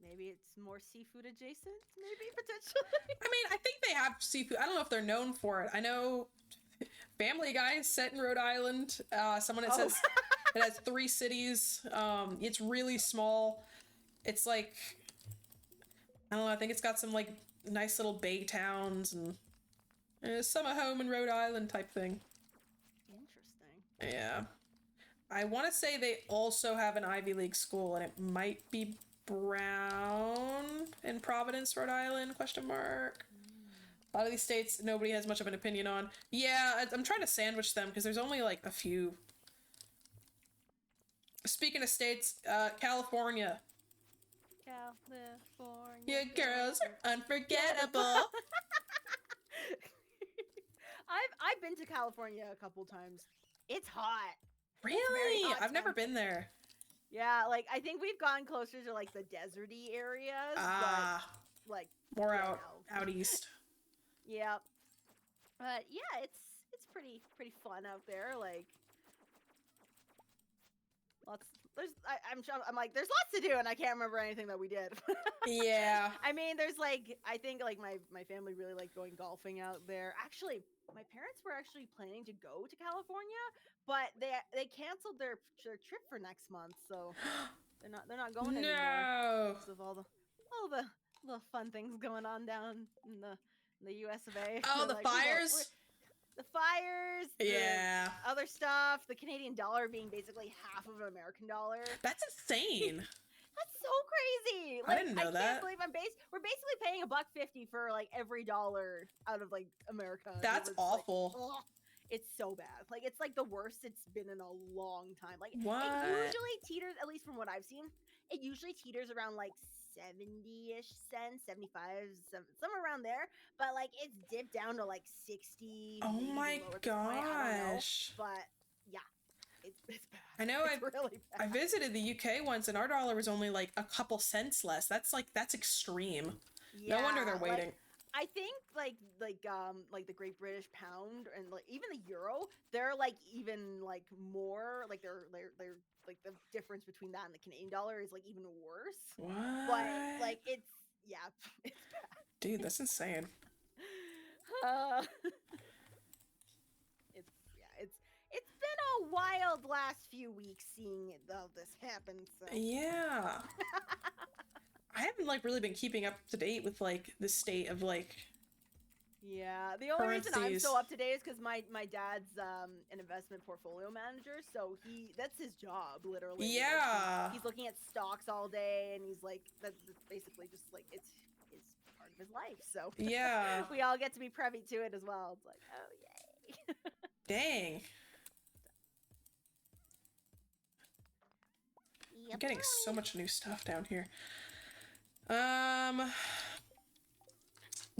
Maybe it's more seafood adjacent. Maybe potentially. I mean, I think they have seafood. I don't know if they're known for it. I know Family Guy is set in Rhode Island. Someone that says it has 3 cities. It's really small. It's like, I don't know. I think it's got some like nice little bay towns and summer home in Rhode Island type thing. Interesting. Yeah. I want to say they also have an Ivy League school, and it might be Brown in Providence, Rhode Island, question mark. A lot of these states, nobody has much of an opinion on. Yeah, I'm trying to sandwich them, because there's only, like, a few. Speaking of states, California. California. Your girls are unforgettable. I've been to California a couple times. It's hot. Really? Hot I've never been there. Yeah, like, I think we've gone closer to, like, the deserty areas, but, like... More out east. Yeah. But, yeah, it's pretty fun out there, like... I'm like, there's lots to do, and I can't remember anything that we did. Yeah. I mean, there's, like, I think, like, my family really liked going golfing out there. Actually, my parents were actually planning to go to California, but they canceled their trip for next month, so they're not going anymore. Because of all the little fun things going on down in the US of A. Oh, the like, fires? The fires. Yeah. The other stuff. The Canadian dollar being basically half of an American dollar. That's insane. That's so crazy. Like, I didn't know that. I can't believe we're basically paying $1.50 for like every dollar out of like America. That's awful. Like, it's so bad. Like, it's like the worst it's been in a long time. Like, what? It usually teeters, at least from what I've seen, it usually teeters around like 70-ish cents, 75, somewhere around there. But like, it's dipped down to like 60. Oh my gosh. But yeah, it's bad. I know. It's really bad. I visited the UK once, and our dollar was only like a couple cents less. That's extreme. Yeah, no wonder they're waiting. Like, I think like the Great British Pound and like even the Euro, they're like even like more like they're like the difference between that and the Canadian dollar is like even worse. What? But like it's bad. Dude, that's insane. It's been a wild last few weeks seeing all this happen. So. Yeah. I haven't like really been keeping up to date with like the state of like. Yeah, the only reason I'm so up to date is because my dad's an investment portfolio manager, so that's his job literally. Yeah, like, he's looking at stocks all day, and he's like that's basically just like it's part of his life. So yeah, we all get to be privy to it as well. It's like, oh yay! Dang. Yep. I'm getting so much new stuff down here.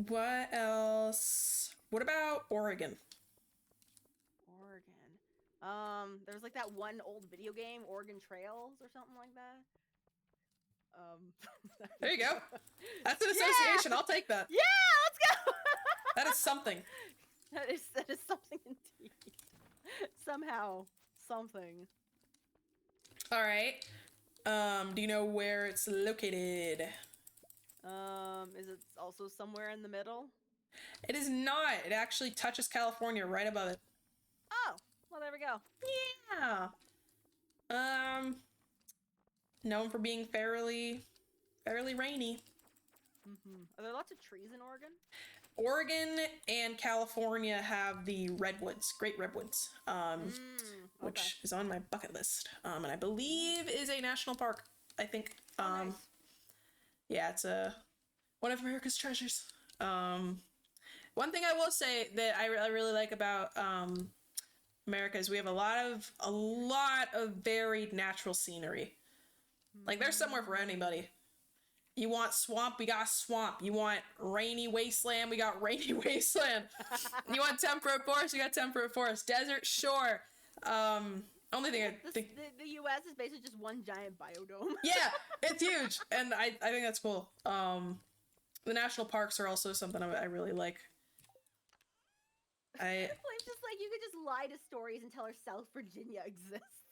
What else? What about Oregon? There's like that one old video game, Oregon Trails or something like that. There you go. That's an association. Yeah! I'll take that. Yeah, let's go. That is something. That is something indeed. Somehow, something. All right. Do you know where it's located? Is it also somewhere in the middle? It is not. It actually touches California right above it. Oh, well, there we go. Yeah. Known for being fairly rainy. Are there lots of trees in Oregon? Oregon and California have the redwoods, great redwoods, which is on my bucket list, and I believe is a national park. I think. Nice. Yeah, it's one of America's treasures. One thing I will say that I really like about America is we have a lot of varied natural scenery. Like there's somewhere for anybody. You want swamp, we got swamp. You want rainy wasteland, we got rainy wasteland. You want temperate forest, we got temperate forest. Desert, sure. Only thing I think the U.S. is basically just one giant biodome. Yeah, it's huge, and I think that's cool. The national parks are also something I really like. It's just like you could just lie to stories and tell her South Virginia exists.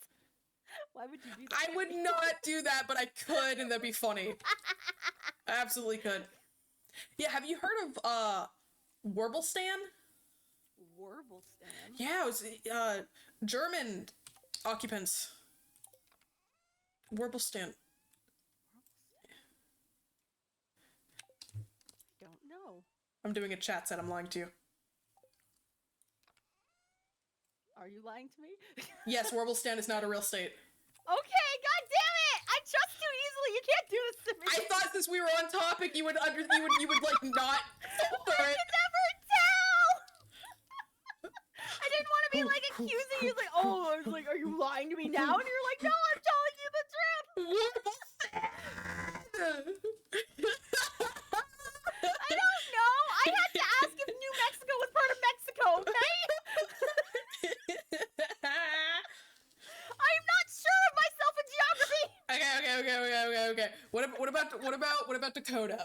Why would you do that? I would not do that, but I could, and that'd be funny. I absolutely could. Yeah, have you heard of Warblestand? Warblestand? Yeah, it was German occupants. Warblestand. Don't know. I'm doing a chat set, I'm lying to you. Are you lying to me? Yes, Warblestand is not a real state. Okay, god damn it! I trust you easily. You can't do this to me. I thought since we were on topic, you would like not filter I it. can never tell. I didn't want to be like accusing you. Like, oh, I was like, are you lying to me now? And you're like, no, I'm telling you the truth. Warblestand. I don't know. I had to ask if New Mexico was part of Mexico. Okay. I'm not sure of myself in geography. Okay. What about Dakota?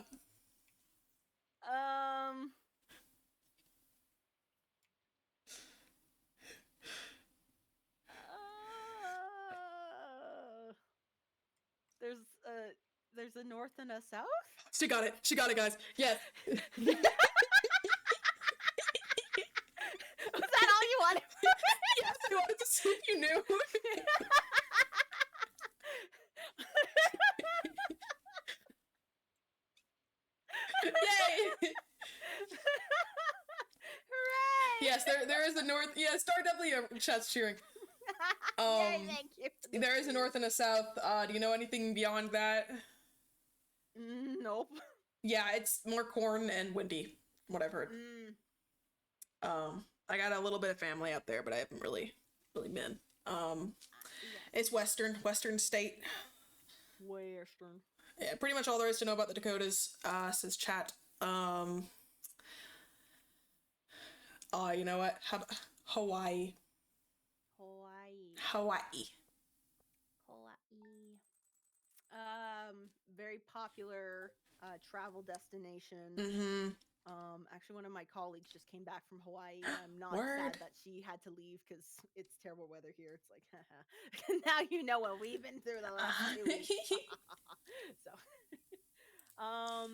There's a north and a south? She got it, guys. Yes. Was that all you wanted? Yes, I wanted to see if you knew. Yay! Hooray! Yes, there is a north. Yeah, Stardew chat's cheering. Yay, thank you. There is a north and a south. Do you know anything beyond that? Nope. Yeah, it's more corn and windy, from what I've heard. I got a little bit of family out there, but I haven't really been. It's western state. Western. Yeah, pretty much all there is to know about the Dakotas, says chat. You know what? How about Hawaii? Very popular travel destination. Mm-hmm. Actually, one of my colleagues just came back from Hawaii. I'm not Word. sad that she had to leave because it's terrible weather here. It's like, now you know what we've been through the last 2 weeks. So, I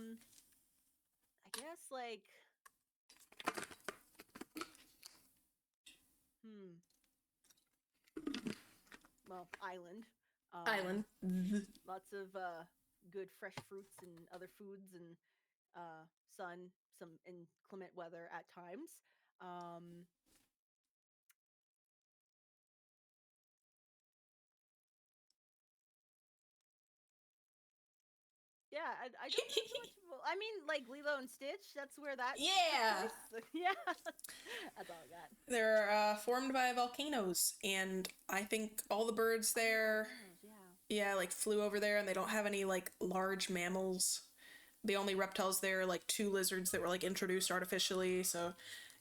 guess like, well, island. Island. Lots of good fresh fruits and other foods and sun, some inclement weather at times. Yeah, I don't know too much. I mean, like Lilo and Stitch. That's where that. Yeah. Yeah. That's all I got. They're formed by volcanoes, and I think all the birds there. Yeah, like flew over there, and they don't have any like large mammals. The only reptiles there are like 2 lizards that were like introduced artificially. So,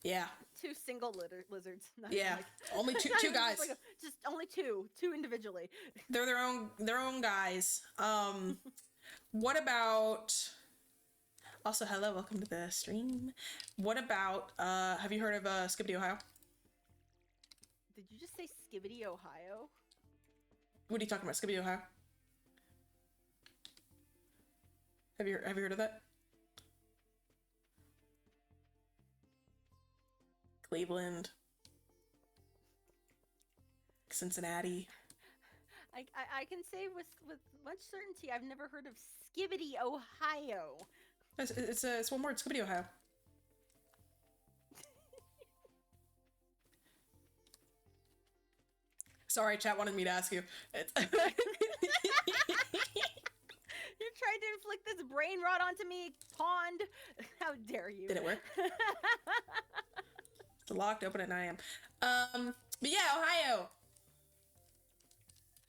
yeah. 2 single lizards. Yeah, like, only two guys. Just only two individually. They're their own guys. What about Also, hello, welcome to the stream. What about, have you heard of Skibbity, Ohio? Did you just say Skibbity, Ohio? What are you talking about, Skibbity, Ohio? Have you heard of that? Cleveland, Cincinnati. I can say with much certainty I've never heard of Skibbity, Ohio. It's one word, Skibbity, Ohio. Sorry, chat wanted me to ask you. You're trying to inflict this brain rot onto me, Pond. How dare you? Did it work? It's locked, open at 9 a.m. But yeah, Ohio.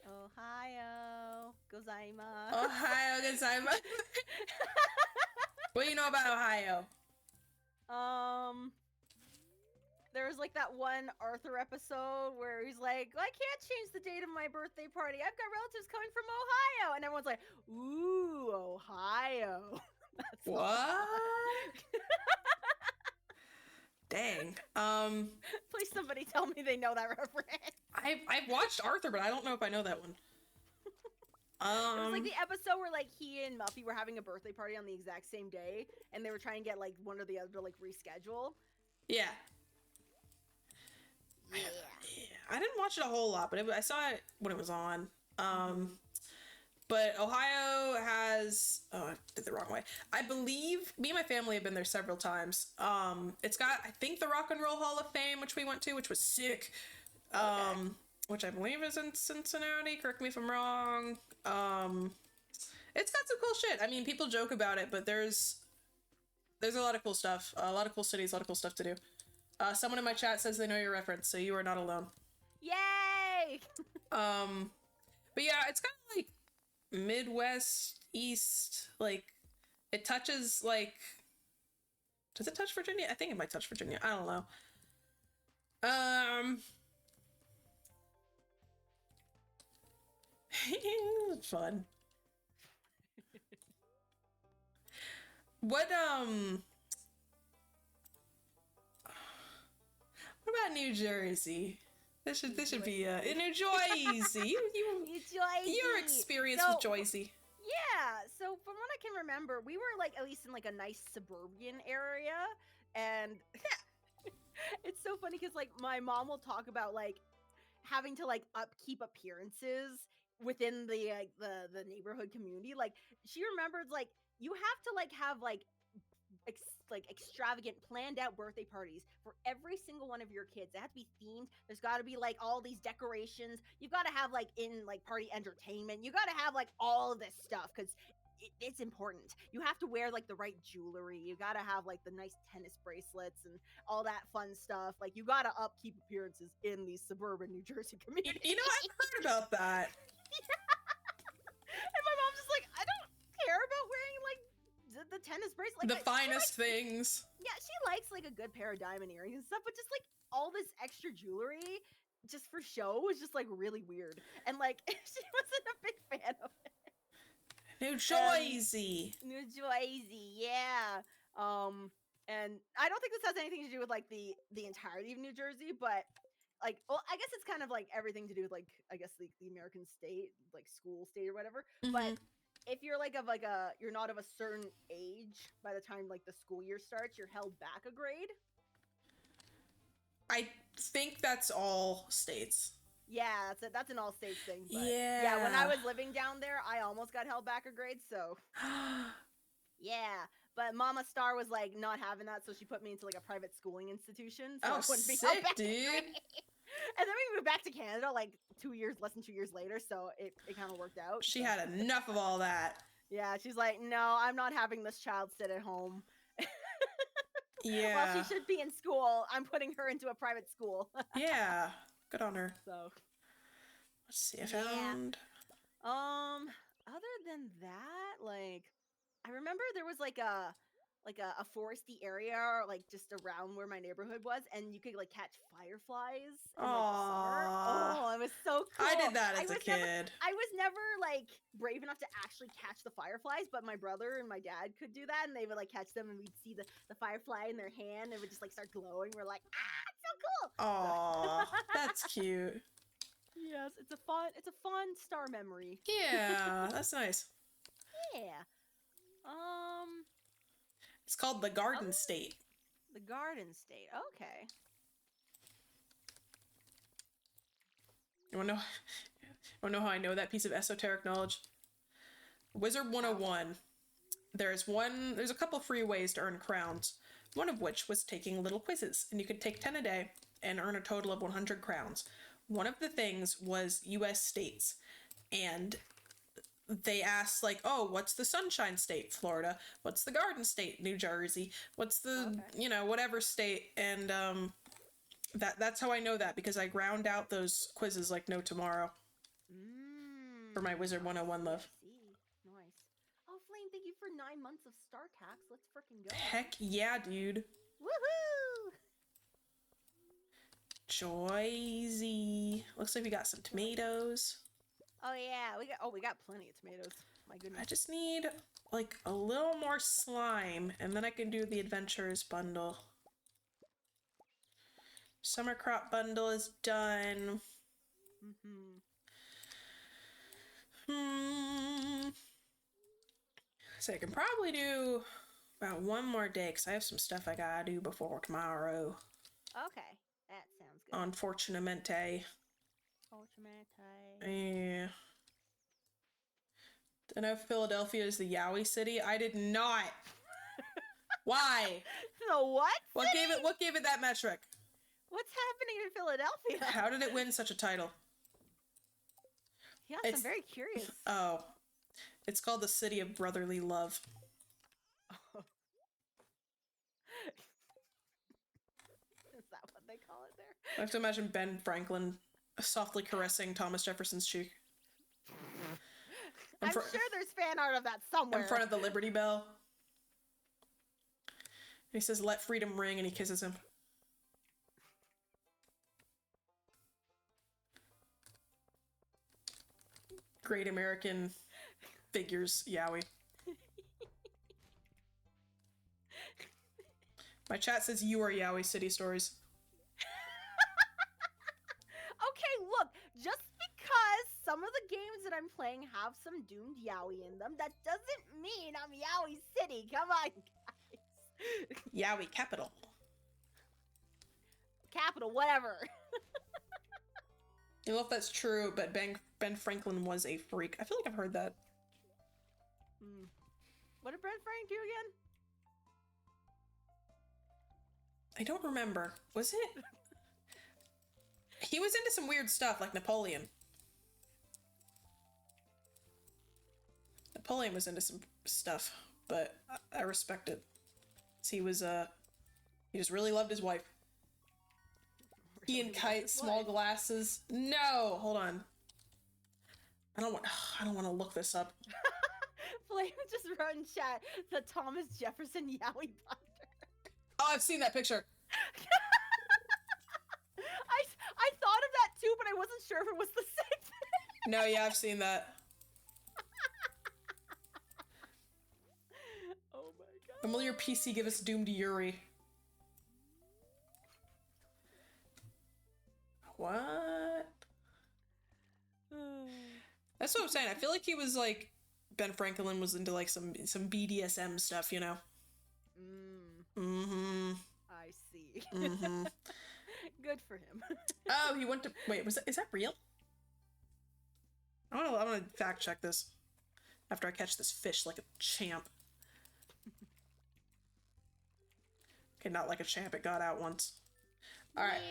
Ohio, gozaimasu. Ohio, gozaimasu. What do you know about Ohio? There was like that one Arthur episode where he's like, I can't change the date of my birthday party. I've got relatives coming from Ohio. And everyone's like, ooh, Ohio. That's what? Dang. Please somebody tell me they know that reference. I've watched Arthur, but I don't know if I know that one. It was like the episode where like he and Muffy were having a birthday party on the exact same day, and they were trying to get like one or the other to like reschedule. Yeah. Yeah. I didn't watch it a whole lot, but I saw it when it was on. But Ohio has, oh, I did the wrong way. I believe me and my family have been there several times. It's got, I think, the Rock and Roll Hall of Fame, which we went to, which was sick. Which I believe is in Cincinnati. Correct me if I'm wrong. It's got some cool shit. I mean, people joke about it, but there's a lot of cool stuff. A lot of cool cities, a lot of cool stuff to do. Someone in my chat says they know your reference, so you are not alone. Yay! But yeah, it's kind of like Midwest, East, like, it touches, like, does it touch Virginia? I think it might touch Virginia. I don't know. It's fun. What about New Jersey? This should be in New Jersey. Your experience with Jersey. Yeah, so from what I can remember, we were like at least in like a nice suburban area, and it's so funny because like my mom will talk about like having to like upkeep appearances within the neighborhood community. Like she remembers like you have to like have like extravagant planned out birthday parties for every single one of your kids. They have to be themed. There's got to be like all these decorations. You've got to have like in like party entertainment. You got to have like all of this stuff because it's important. You have to wear like the right jewelry. You got to have like the nice tennis bracelets and all that fun stuff. Like you got to upkeep appearances in these suburban New Jersey communities. You know, I've heard about that. And my mom's just like, I don't care about wearing like the tennis bracelet, like the finest things. Yeah, she likes like a good pair of diamond earrings and stuff, but just like all this extra jewelry just for show was just like really weird, and like she wasn't a big fan of it. New Jersey. New Jersey, yeah. And I don't think this has anything to do with like the entirety of New Jersey, but like, well, I guess it's kind of like everything to do with like, I guess the American state, like school state or whatever. But if you're like you're not of a certain age by the time like the school year starts, you're held back a grade. I think that's all states. Yeah, that's an all states thing. But yeah, when I was living down there, I almost got held back a grade. So yeah, but Mama Star was like not having that, so she put me into like a private schooling institution. So oh, I wouldn't be sick, held back dude. And then we moved back to Canada like less than 2 years later, so it kind of worked out. She had enough of all that. Yeah, she's like, no, I'm not having this child sit at home. Yeah. While she should be in school, I'm putting her into a private school. Yeah, good on her. So, let's see, I found. Other than that, like, I remember there was like a like a foresty area, or like just around where my neighborhood was, and you could like catch fireflies in like the summer. Oh, it was so cool. I did that as a kid. I was never like brave enough to actually catch the fireflies, but my brother and my dad could do that, and they would like catch them, and we'd see the firefly in their hand, and it would just like start glowing. We're like, it's so cool. Aw, that's cute. Yes, it's a fun star memory. Yeah, that's nice. Yeah. It's called the Garden State. The Garden State. Okay. You wanna know how I know that piece of esoteric knowledge? Wizard 101. There's a couple free ways to earn crowns, one of which was taking little quizzes, and you could take 10 a day and earn a total of 100 crowns. One of the things was US states, and they asked like, oh, what's the Sunshine State? Florida. What's the Garden State? New Jersey. What's the, whatever state? And that's how I know that, because I ground out those quizzes like no tomorrow. For my Wizard 101 love. Nice. Oh, Flame, thank you for 9 months of StarTax. Let's freaking go. Heck yeah, dude. Woohoo! Joyzy. Looks like we got some tomatoes. Oh yeah, we got plenty of tomatoes. My goodness. I just need like a little more slime, and then I can do the adventurers bundle. Summer crop bundle is done. So I can probably do about one more day, because I have some stuff I gotta do before tomorrow. Okay, that sounds good. Unfortunamente. Yeah. Did I know Philadelphia is the Yowie city? I did not. Why? The what? What gave it that metric? What's happening in Philadelphia? How did it win such a title? Yes, I'm very curious. Oh. It's called the City of Brotherly Love. Is that what they call it there? I have to imagine Ben Franklin softly caressing Thomas Jefferson's cheek. I'm sure there's fan art of that somewhere. In front of the Liberty Bell. He says, "Let freedom ring," and he kisses him. Great American figures, Yowie. My chat says you are Yowie City Stories. Okay, look, just because some of the games that I'm playing have some doomed Yowie in them, that doesn't mean I'm Yowie City. Come on, guys. Yowie capital. Capital, whatever. You know if that's true, but Ben Franklin was a freak. I feel like I've heard that. What did Ben Frank do again? I don't remember. Was it? He was into some weird stuff, like Napoleon. Napoleon was into some stuff, but I respect it. He was, he just really loved his wife. He and Kite, small glasses. No, hold on. I don't want to look this up. Flame just wrote in chat the Thomas Jefferson Yowie binder. Oh, I've seen that picture. I thought of that too, but I wasn't sure if it was the same thing. No, yeah, I've seen that. Oh my god. And will your PC give us doomed Yuri? What? That's what I'm saying. I feel like he was like, Ben Franklin was into like some BDSM stuff, you know? I see. Good for him. Oh, he went to, wait, is that real? I'm gonna fact check this after I catch this fish like a champ. Okay, not like a champ, it got out once. Alright.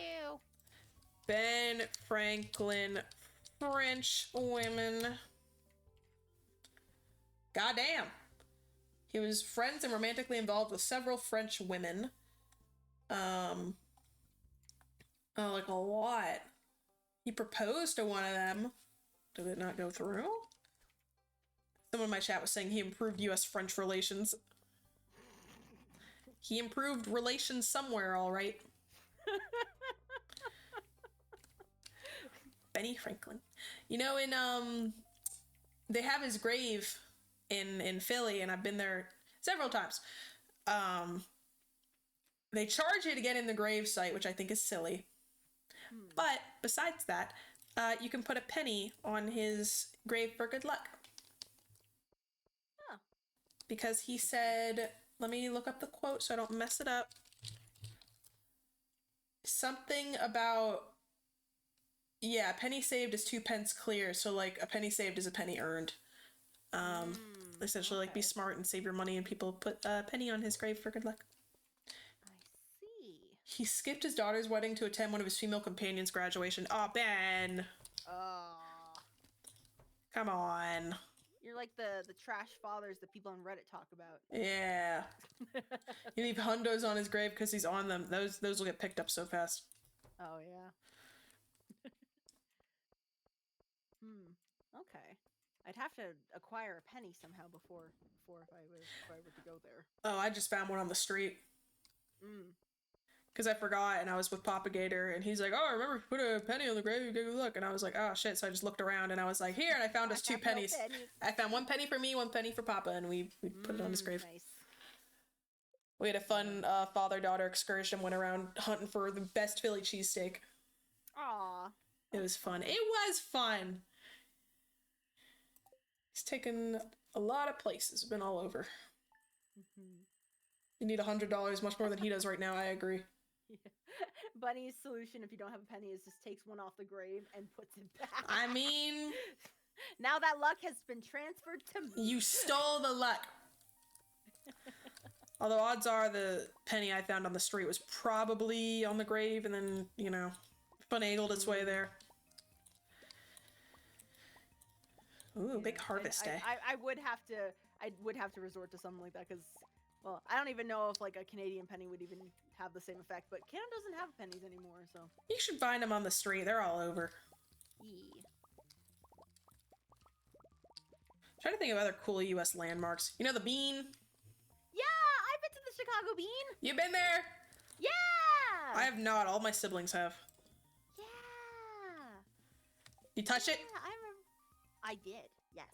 Ben Franklin, French women. Goddamn. He was friends and romantically involved with several French women. Oh, like a lot. He proposed to one of them. Did it not go through? Someone in my chat was saying he improved US-French relations. He improved relations somewhere, all right. Benny Franklin. You know, they have his grave in Philly, and I've been there several times. They charge you to get in the grave site, which I think is silly. But besides that, you can put a penny on his grave for good luck. Huh. Because he said, let me look up the quote so I don't mess it up. Something about, yeah, a penny saved is 2 pence clear. So like a penny saved is a penny earned. Essentially, like, be smart and save your money, and people put a penny on his grave for good luck. I see. He skipped his daughter's wedding to attend one of his female companions' graduation. Aw, Ben. Come on. You're like the trash fathers that people on Reddit talk about. Yeah. You leave hundos on his grave because he's on them. Those will get picked up so fast. Oh, yeah. Okay. I'd have to acquire a penny somehow before if I were to go there. Oh, I just found one on the street. Because I forgot, and I was with Papa Gator, and he's like, oh, remember, put a penny on the grave, take a look. And I was like, oh, shit. So I just looked around, and I was like, here, and I found us 2 pennies. No pennies. I found 1 penny for me, 1 penny for Papa, and we put it on his grave. Nice. We had a fun father-daughter excursion, went around hunting for the best Philly cheesesteak. Aw. It was fun. It was fun. He's taken a lot of places, been all over. You need $100 much more than he does right now, I agree. Yeah. Bunny's solution, if you don't have a penny, is just takes one off the grave and puts it back. I mean... now that luck has been transferred to me. You stole the luck. Although odds are the penny I found on the street was probably on the grave and then, you know, finagled its way there. Ooh, big harvest day. I would have to resort to something like that because, well, I don't even know if like a Canadian penny would even have the same effect, but Canada doesn't have pennies anymore, so. You should find them on the street. They're all over. Trying to think of other cool U.S. landmarks. You know the Bean? Yeah, I've been to the Chicago Bean. You been there? Yeah. I have not. All my siblings have. Yeah. You touch it? Yeah, I did. Yes.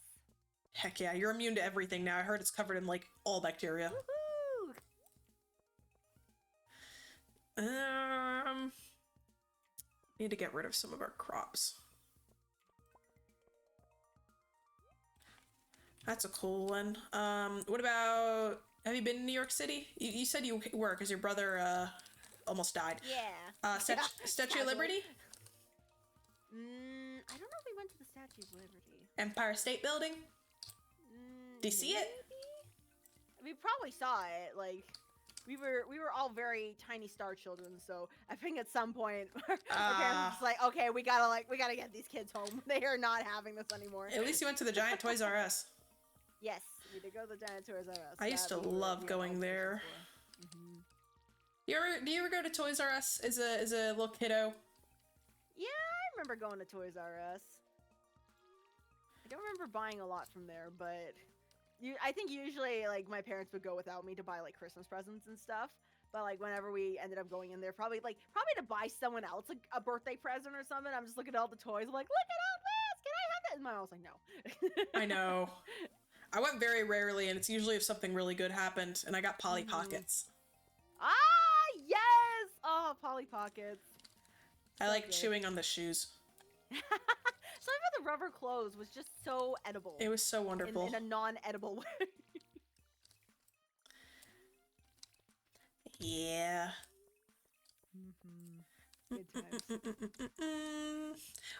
Heck yeah, you're immune to everything now. I heard it's covered in like all bacteria. Woohoo! Need to get rid of some of our crops. That's a cool one. What about, have you been in New York City? You said you were because your brother almost died. Yeah. Statue of Liberty? I don't know if we went to the Statue of Liberty. Empire State Building? Do you see it? We probably saw it. Like, we were all very tiny star children, so I think at some point our parents was like, okay, we gotta get these kids home. They are not having this anymore. At least you went to the giant Toys R Us. Yes, we did go to the giant Toys R Us. I used to love going there. Do you ever go to Toys R Us as a little kiddo? Yeah, I remember going to Toys R Us. I don't remember buying a lot from there, but I think usually like my parents would go without me to buy like Christmas presents and stuff. But like whenever we ended up going in there, probably to buy someone else like a birthday present or something. I'm just looking at all the toys. I'm like, look at all this. Can I have that? And my mom was like, no. I know. I went very rarely, and it's usually if something really good happened, and I got Polly Pockets. Ah, yes! Oh, Polly Pockets. I like chewing on the shoes. Some of the rubber clothes was just so edible. It was so wonderful. In a non-edible way. Yeah. Good times.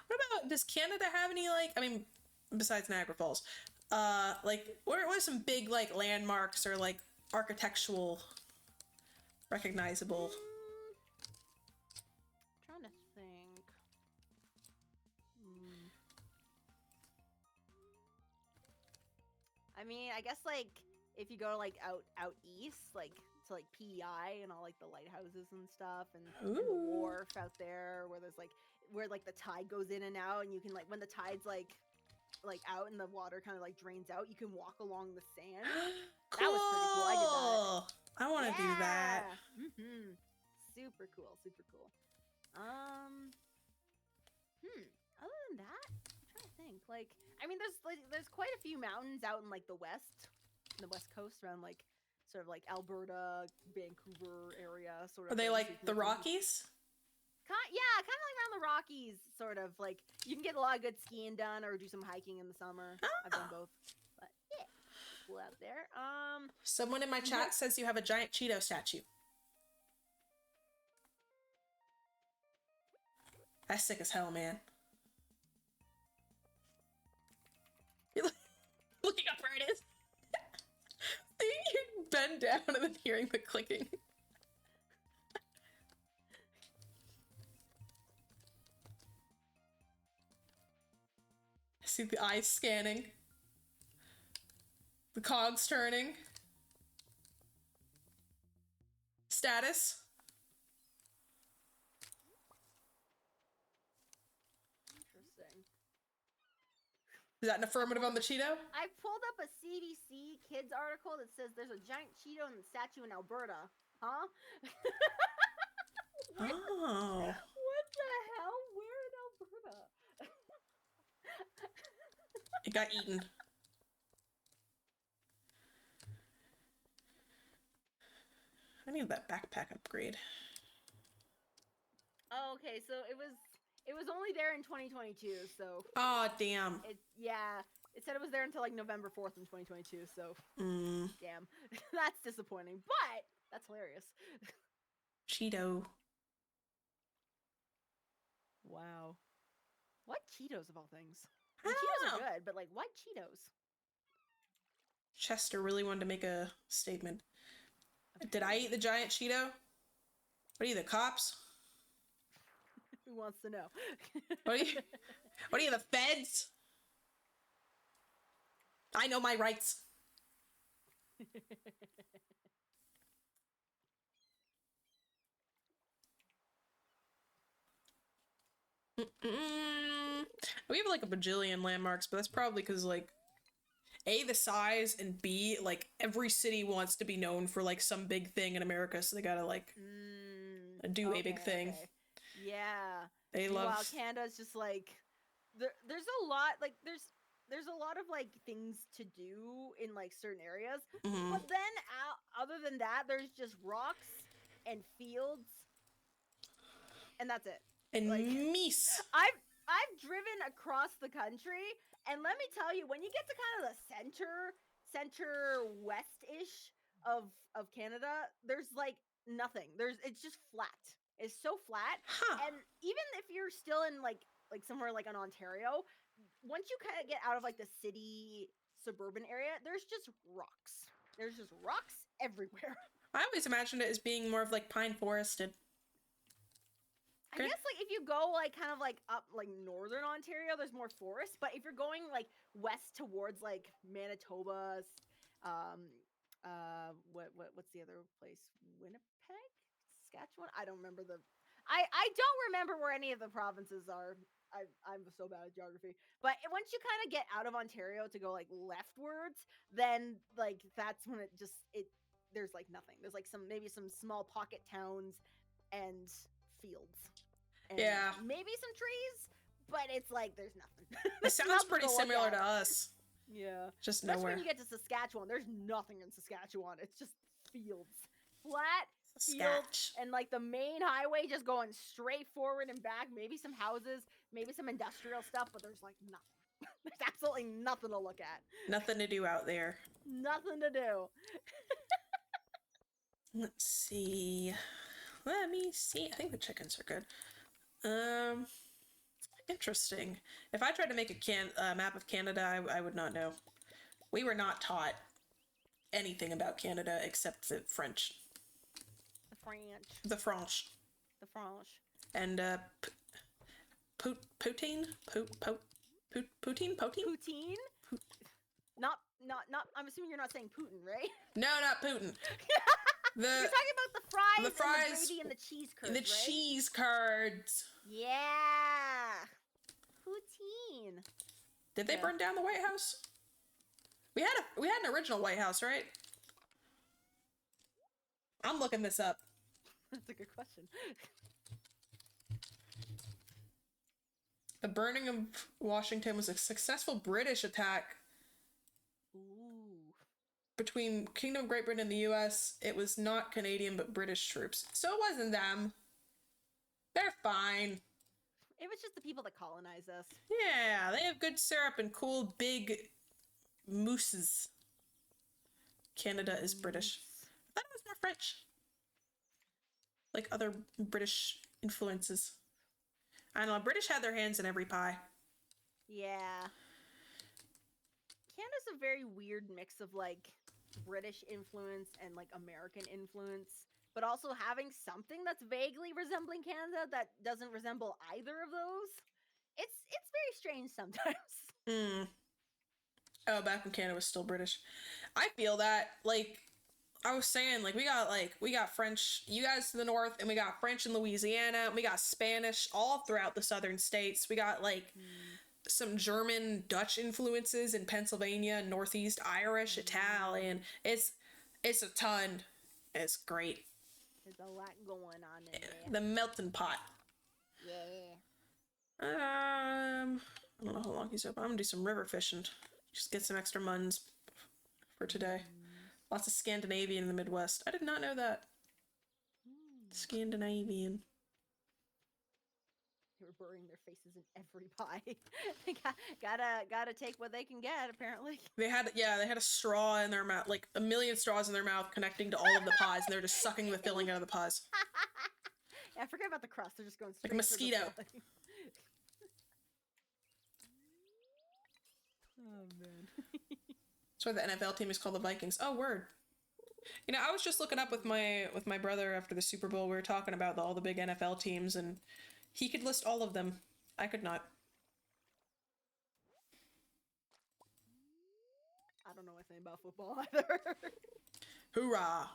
What about, does Canada have any, like, I mean, besides Niagara Falls, like, what are some big, like, landmarks or, like, architectural, recognizable? Trying to think. I mean, I guess, like, if you go, like, out east, like, to, like, PEI and all, like, the lighthouses and stuff, and the wharf out there, where there's, like, where, like, the tide goes in and out, and you can, like, when the tide's, like, like out and the water kind of like drains out. You can walk along the sand. Cool. That was pretty cool. I did that. I want to do that. Mm-hmm. Super cool. Super cool. Other than that, I'm trying to think. Like, I mean, there's quite a few mountains out in like the west coast, around like sort of like Alberta, Vancouver area. Sort of. Are they like the Rockies? Yeah, kind of like around the Rockies. Sort of like you can get a lot of good skiing done, or do some hiking in the summer. I've done both. But yeah, cool out there. Someone in my chat says you have a giant Cheeto statue. That's sick as hell, man. You're looking up where it is. You bend down and then hearing the clicking. I see the eyes scanning. The cogs turning. Status. Interesting. Is that an affirmative on the Cheeto? I pulled up a CBC Kids article that says there's a giant Cheeto in the statue in Alberta. Huh? Oh. What the hell? Where in Alberta? It got eaten. I need that backpack upgrade. Oh, okay, so it was only there in 2022, so Oh, damn. it said it was there until like November 4th in 2022, so damn. That's disappointing, but that's hilarious. Cheeto. Wow. Why Cheetos of all things? I Cheetos don't are know. good, but like why Cheetos? Chester really wanted to make a statement. Did I eat the giant Cheeto? What are you, the cops? Who wants to know? What are you, the feds? I know my rights. We have like a bajillion landmarks, but that's probably because like A, the size, and B, like every city wants to be known for like some big thing in America, so they gotta like do a big thing. Okay. Yeah. They love. Meanwhile, Canada's just like there's a lot like there's a lot of like things to do in like certain areas, but then other than that, there's just rocks and fields, and that's it. And like, meese. I've driven across the country, and let me tell you, when you get to kind of the center west-ish of Canada, there's like nothing. It's just flat. It's so flat. Huh. And even if you're still in like somewhere like in Ontario, once you kind of get out of like the city suburban area, there's just rocks. There's just rocks everywhere. I always imagined it as being more of like pine forested. I guess like if you go like kind of like up like northern Ontario, there's more forest. But if you're going like west towards like Manitoba, what's the other place? Winnipeg, Saskatchewan. I don't remember I don't remember where any of the provinces are. I'm so bad at geography. But once you kind of get out of Ontario to go like leftwards, then like that's when there's like nothing. There's like maybe some small pocket towns and fields. And yeah. Maybe some trees, but it's like there's nothing. It sounds pretty similar to us. Yeah. Just Especially nowhere. when you get to Saskatchewan, there's nothing in Saskatchewan. It's just fields. Flat fields Sketch. and like the main highway just going straight forward and back. Maybe some houses, maybe some industrial stuff, but there's like nothing. There's absolutely nothing to look at. Nothing to do out there. Nothing to do. Let's see. Let me see. I think the chickens are good. Interesting. If I tried to make a map of Canada, I would not know. We were not taught anything about Canada except the French. The French. The French. The French. And poutine? Poutine? Poutine? Not. I'm assuming you're not saying Putin, right? No, not Putin. You're talking about the fries, and the gravy, and the cheese curds, right? Cheese curds. Yeah. Poutine. Did they burn down the White House? We had an original White House, right? I'm looking this up. That's a good question. The burning of Washington was a successful British attack. Ooh. Between Kingdom of Great Britain and the US. It was not Canadian, but British troops. So it wasn't them. They're fine. It was just the people that colonize us. Yeah, they have good syrup and cool big mooses. Canada is British. I thought it was more French. Like other British influences. I don't know, British had their hands in every pie. Yeah. Canada's a very weird mix of like British influence and like American influence, but also having something that's vaguely resembling Canada that doesn't resemble either of those. It's very strange sometimes. Oh, back when Canada was still British. I feel that, like I was saying, like we got French, you guys to the north, and we got French in Louisiana, and we got Spanish all throughout the southern states. We got like some German, Dutch influences in Pennsylvania, Northeast Irish, Italian. It's a ton. It's great. There's a lot going on in there. The melting pot. Yeah. I don't know how long he's up. I'm gonna do some river fishing. Just get some extra muns for today. Lots of Scandinavian in the Midwest. I did not know that. Scandinavian. They were burying their faces in every pie. They gotta take what they can get, apparently. They had a straw in their mouth, like a million straws in their mouth connecting to all of the pies, and they're just sucking the filling out of the pies. Yeah, forget about the crust. They're just going straight like a mosquito. Oh man. That's why the NFL team is called the Vikings. Oh, word. You know, I was just looking up with my brother after the Super Bowl. We were talking about all the big NFL teams, and he could list all of them. I could not. I don't know anything about football either. Hoorah!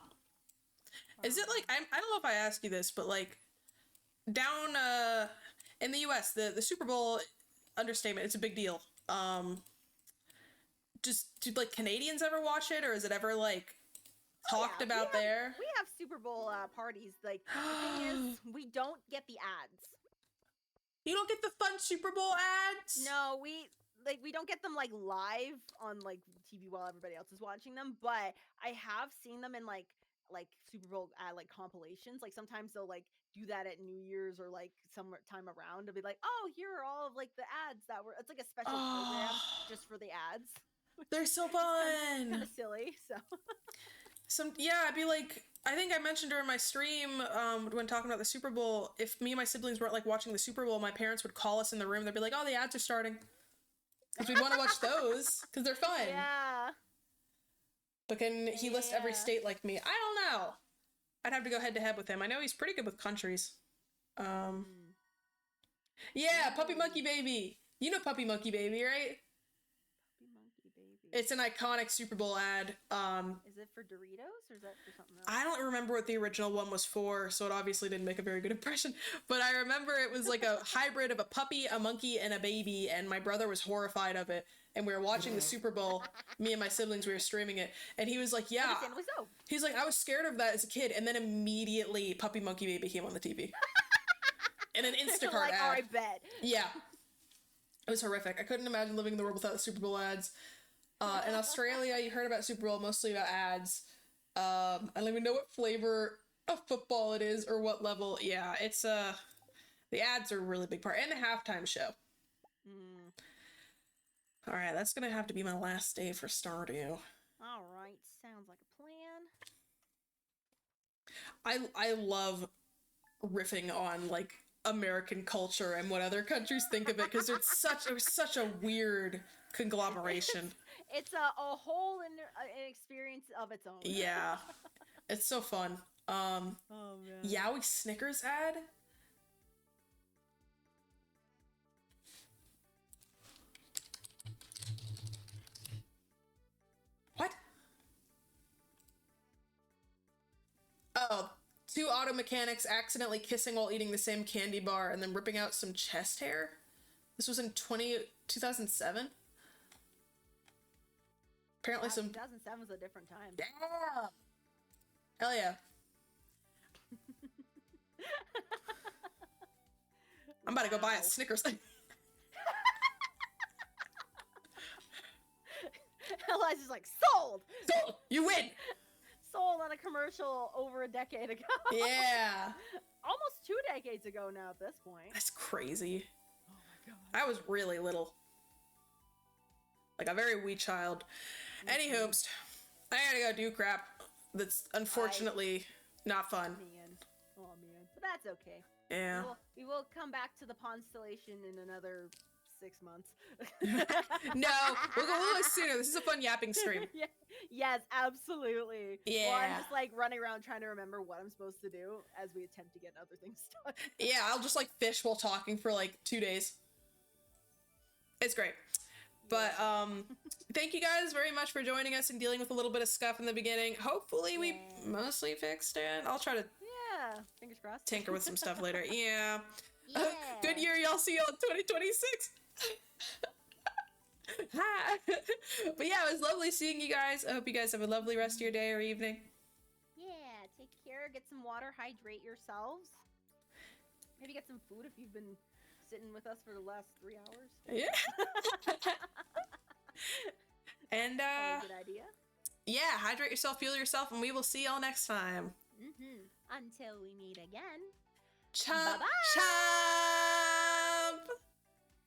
Is it like I don't know if I asked you this, but like down in the U.S. the Super Bowl, understatement, it's a big deal. Just do like Canadians ever watch it, or is it ever like talked about there? We have Super Bowl parties. Like the thing is, we don't get the ads. You don't get the fun Super Bowl ads? No, we don't get them like live on like TV while everybody else is watching them, but I have seen them in like Super Bowl like compilations. Like sometimes they'll like do that at New Year's or like some time around. They'll be like, "Oh, here are all of like the ads that were." It's like a special program just for the ads. They're so fun. Kind of silly. So. I'd be like, I think I mentioned during my stream when talking about the Super Bowl, if me and my siblings weren't like watching the Super Bowl, my parents would call us in the room. They'd be like, "Oh, the ads are starting," because we want to watch those because they're fun. Yeah. But can he list every state like me? I don't know. I'd have to go head to head with him. I know he's pretty good with countries. Yeah, Puppy Monkey Baby. You know Puppy Monkey Baby, right? Puppy Monkey Baby. It's an iconic Super Bowl ad. Is it for Doritos or is that for something else? I don't remember what the original one was for, so it obviously didn't make a very good impression. But I remember it was like a hybrid of a puppy, a monkey, and a baby, and my brother was horrified of it. And we were watching the Super Bowl. Me and my siblings, we were streaming it. And he was like, yeah. He's like, I was scared of that as a kid. And then immediately Puppy Monkey Baby came on the TV. And an Instacart like, ad. Oh, I bet. Yeah. It was horrific. I couldn't imagine living in the world without the Super Bowl ads. In Australia, you heard about Super Bowl mostly about ads. I don't even know what flavor of football it is or what level. Yeah, it's the ads are a really big part. And the halftime show. Alright, that's gonna have to be my last day for Stardew. Alright, sounds like a plan. I love riffing on like American culture and what other countries think of it, because it was such a weird conglomeration. It's a whole an experience of its own. Yeah. It's so fun. Oh man. Yowie Snickers ad? What? Oh, two auto mechanics accidentally kissing while eating the same candy bar and then ripping out some chest hair? This was in 2007? Apparently some... 2007 was a different time. Yeah! Hell yeah. I'm about to go buy a Snickers. Elijah's like, sold! Sold! You win! Sold on a commercial over a decade ago. Yeah. Almost 2 decades ago now at this point. That's crazy. Oh my god. I was really little. Like a very wee child. Anywho, I gotta go do crap that's unfortunately not fun. Man. Oh man. But that's okay. Yeah. We will come back to the Pondstellation in another 6 months. No, we'll go sooner. This is a fun yapping stream. Yeah. Yes, absolutely. Yeah. Well, I'm just like running around trying to remember what I'm supposed to do as we attempt to get other things done. Yeah, I'll just like fish while talking for like 2 days. It's great. But thank you guys very much for joining us and dealing with a little bit of scuff in the beginning. Hopefully we mostly fixed it. I'll try to fingers crossed. tinker with some stuff later. Yeah. Yeah. Good year, y'all. See y'all in 2026. Hi. But yeah, it was lovely seeing you guys. I hope you guys have a lovely rest of your day or evening. Yeah, take care, get some water, hydrate yourselves. Maybe get some food if you've been sitting with us for the last 3 hours. Yeah. And good idea. Yeah, hydrate yourself, fuel yourself, and we will see y'all next time. Until we meet again. Chomp, Bye-bye. chomp.